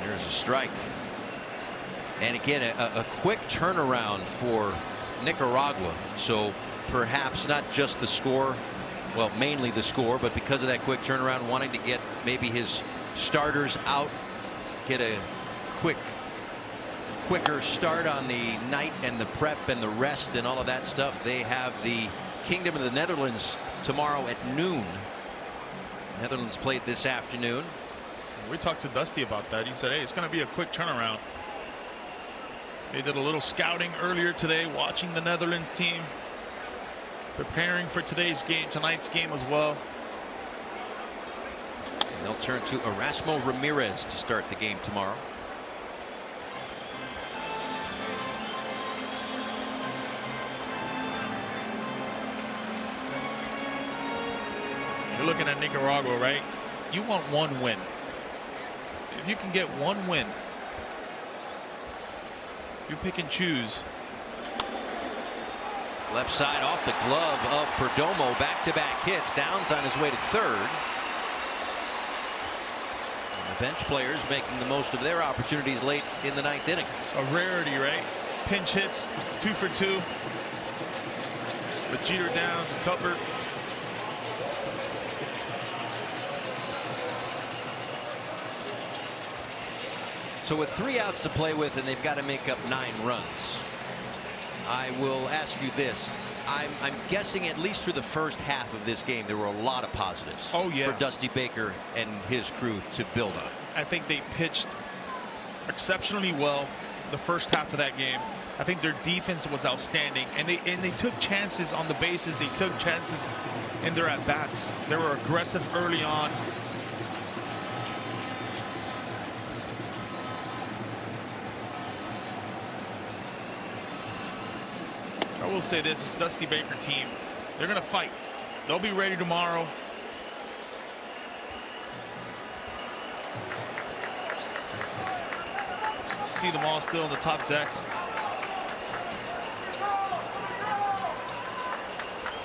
There's a strike. And again, a quick turnaround for Nicaragua. So perhaps not just the score, well, mainly the score, but because of that quick turnaround, wanting to get maybe his starters out, get a quicker start on the night and the prep and the rest and all of that stuff. They have the Kingdom of the Netherlands tomorrow at noon. Netherlands played this afternoon. We talked to Dusty about that. He said, hey, it's going to be a quick turnaround. They did a little scouting earlier today, watching the Netherlands team, preparing for tonight's game as well. And they'll turn to Erasmo Ramirez to start the game tomorrow. You're looking at Nicaragua, right? You want one win. If you can get one win, you pick and choose. Left side off the glove of Perdomo. Back-to-back hits. Downs on his way to third. And the bench players making the most of their opportunities late in the ninth inning. A rarity, right? Pinch hits, 2 for 2. But Jeter, Downs, and Cuthbert. So with 3 outs to play with, and they've got to make up 9 runs. I will ask you this. I'm guessing at least through the first half of this game, there were a lot of positives for Dusty Baker and his crew to build on. I think they pitched exceptionally well the first half of that game. I think their defense was outstanding, and they took chances on the bases. They took chances in their at-bats. They were aggressive early on. I will say this Dusty Baker team, they're going to fight. They'll be ready tomorrow. See them all still on the top deck.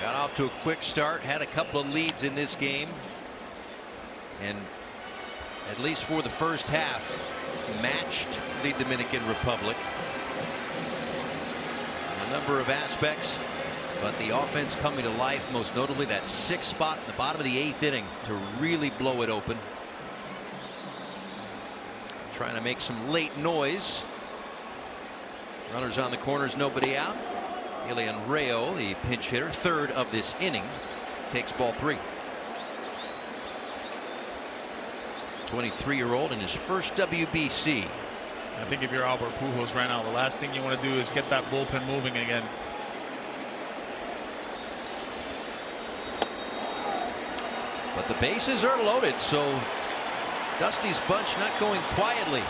Got off to a quick start, had a couple of leads in this game, and at least for the first half matched the Dominican Republic. A number of aspects, but the offense coming to life, most notably that 6th spot at the bottom of the 8th inning to really blow it open. Trying to make some late noise. Runners on the corners, nobody out. Ilian Rayo, the pinch hitter, 3rd of this inning, takes ball 3. 23-year-old in his first WBC. I think if you're Albert Pujols right now, the last thing you want to do is get that bullpen moving again. But the bases are loaded, so Dusty's bunch not going quietly.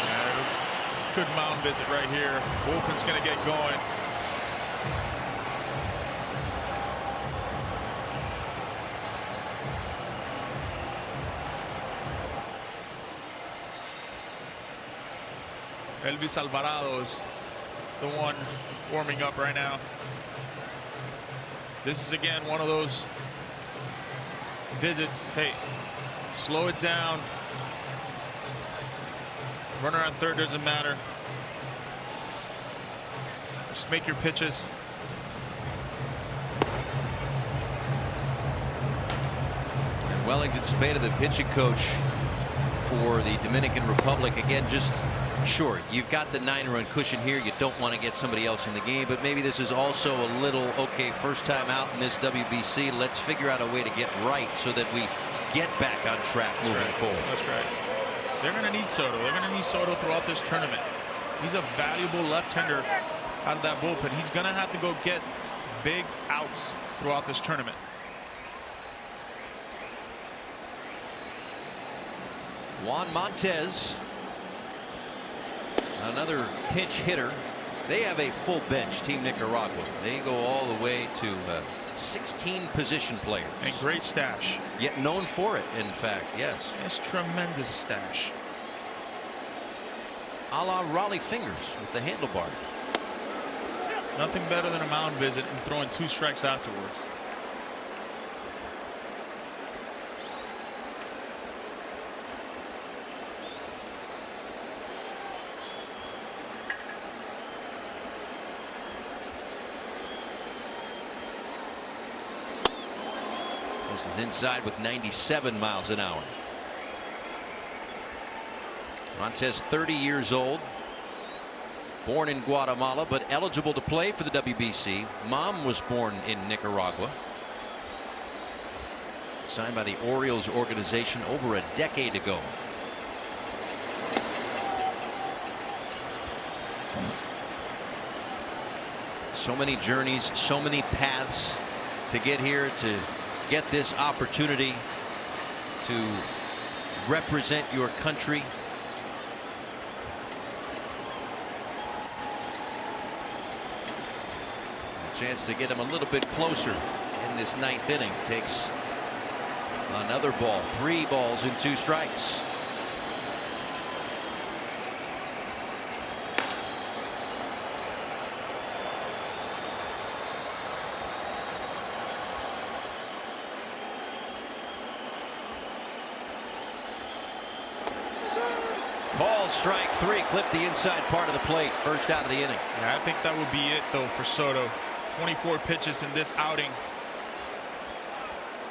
Yeah, good mound visit right here. Bullpen's going to get going. Elvis Alvarado is the one warming up right now. This is again one of those visits. Hey, slow it down. Runner on third doesn't matter. Just make your pitches. And Wellington Spade, the pitching coach for the Dominican Republic, again, just sure, you've got the 9-run cushion here. You don't want to get somebody else in the game, but maybe this is also a little, okay, first time out in this WBC. Let's figure out a way to get right so that we get back on track moving forward. That's right. They're going to need Soto. They're going to need Soto throughout this tournament. He's a valuable left-hander out of that bullpen. He's going to have to go get big outs throughout this tournament. Juan Montez, another pinch hitter. They have a full bench, Team Nicaragua. They go all the way to 16 position players. And great stash. Yet known for it, in fact, yes. It's tremendous stash. A la Raleigh Fingers with the handlebar. Nothing better than a mound visit and throwing 2 strikes afterwards. This is inside with 97 miles an hour. Montez, 30 years old, born in Guatemala, but eligible to play for the WBC. Mom was born in Nicaragua. Signed by the Orioles organization over a decade ago. So many journeys, so many paths to get here, to get this opportunity to represent your country. A chance to get him a little bit closer in this 9th inning. Takes another ball. 3 balls and 2 strikes. Called strike 3, clipped the inside part of the plate. First out of the inning. Yeah, I think that would be it though for Soto. 24 pitches in this outing.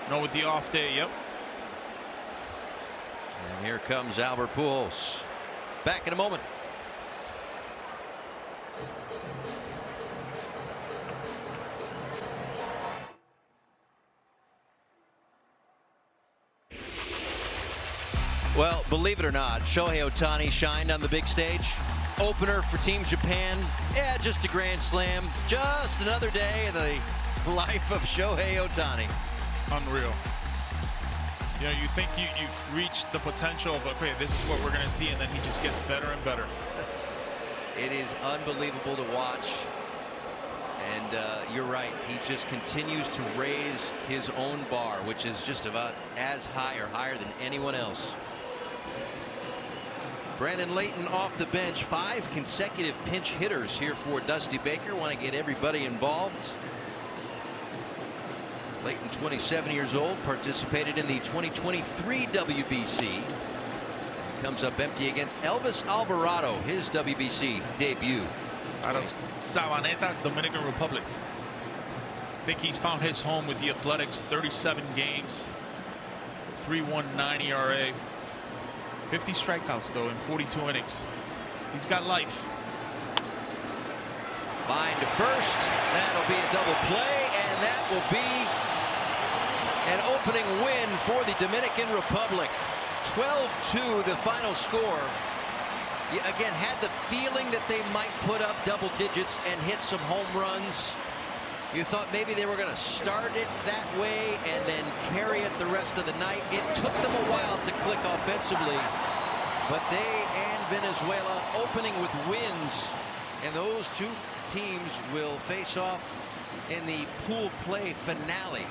No, with the off day. Yep. And here comes Albert Pujols. Back in a moment. Well, believe it or not, Shohei Ohtani shined on the big stage. Opener for Team Japan. Yeah, just a grand slam. Just another day in the life of Shohei Ohtani. Unreal. You know, you think you've reached the potential of, okay, this is what we're going to see, and then he just gets better and better. It is unbelievable to watch. And you're right, he just continues to raise his own bar, which is just about as high or higher than anyone else. Brandon Layton off the bench. 5 consecutive pinch hitters here for Dusty Baker. Want to get everybody involved. Layton, 27 years old, participated in the 2023 WBC. Comes up empty against Elvis Alvarado, his WBC debut. Out of Sabaneta, Dominican Republic. I think he's found his home with the Athletics. 37 games, 3.19 ERA. 50 strikeouts though in 42 innings. He's got life. Line to first. That'll be a double play, and that will be An opening win for the Dominican Republic. 12-2 the final score. You again had the feeling that they might put up double digits and hit some home runs. You thought maybe they were going to start it that way and then carry it the rest of the night. It took them a while to click offensively, but they and Venezuela opening with wins, and those two teams will face off in the pool play finale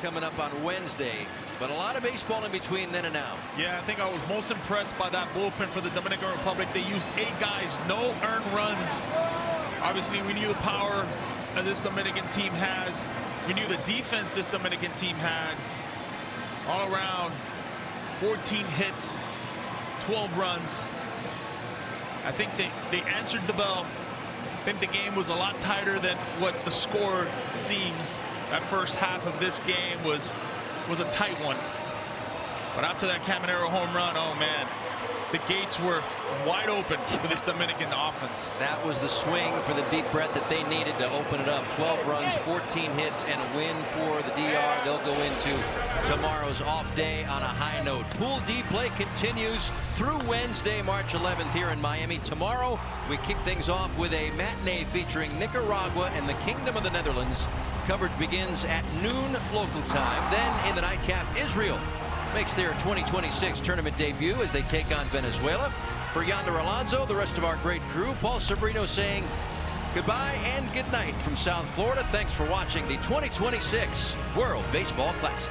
coming up on Wednesday. But a lot of baseball in between then and now. Yeah, I think I was most impressed by that bullpen for the Dominican Republic. They used 8 guys, no earned runs. Obviously, we knew the power that this Dominican team has. We knew the defense this Dominican team had. All around, 14 hits, 12 runs. I think they answered the bell. I think the game was a lot tighter than what the score seems. That first half of this game was a tight one. But after that Caminero home run, oh man, the gates were wide open for this Dominican offense. That was the swing for the deep breath that they needed to open it up. 12 runs, 14 hits, and a win for the DR. They'll go into tomorrow's off day on a high note. Pool D play continues through Wednesday, March 11th here in Miami. Tomorrow, we kick things off with a matinee featuring Nicaragua and the Kingdom of the Netherlands. Coverage begins at noon local time. Then in the nightcap, Israel makes their 2026 tournament debut as they take on Venezuela. For Yonder Alonso, the rest of our great crew, Paul Sobrino saying goodbye and good night from South Florida. Thanks for watching the 2026 World Baseball Classic.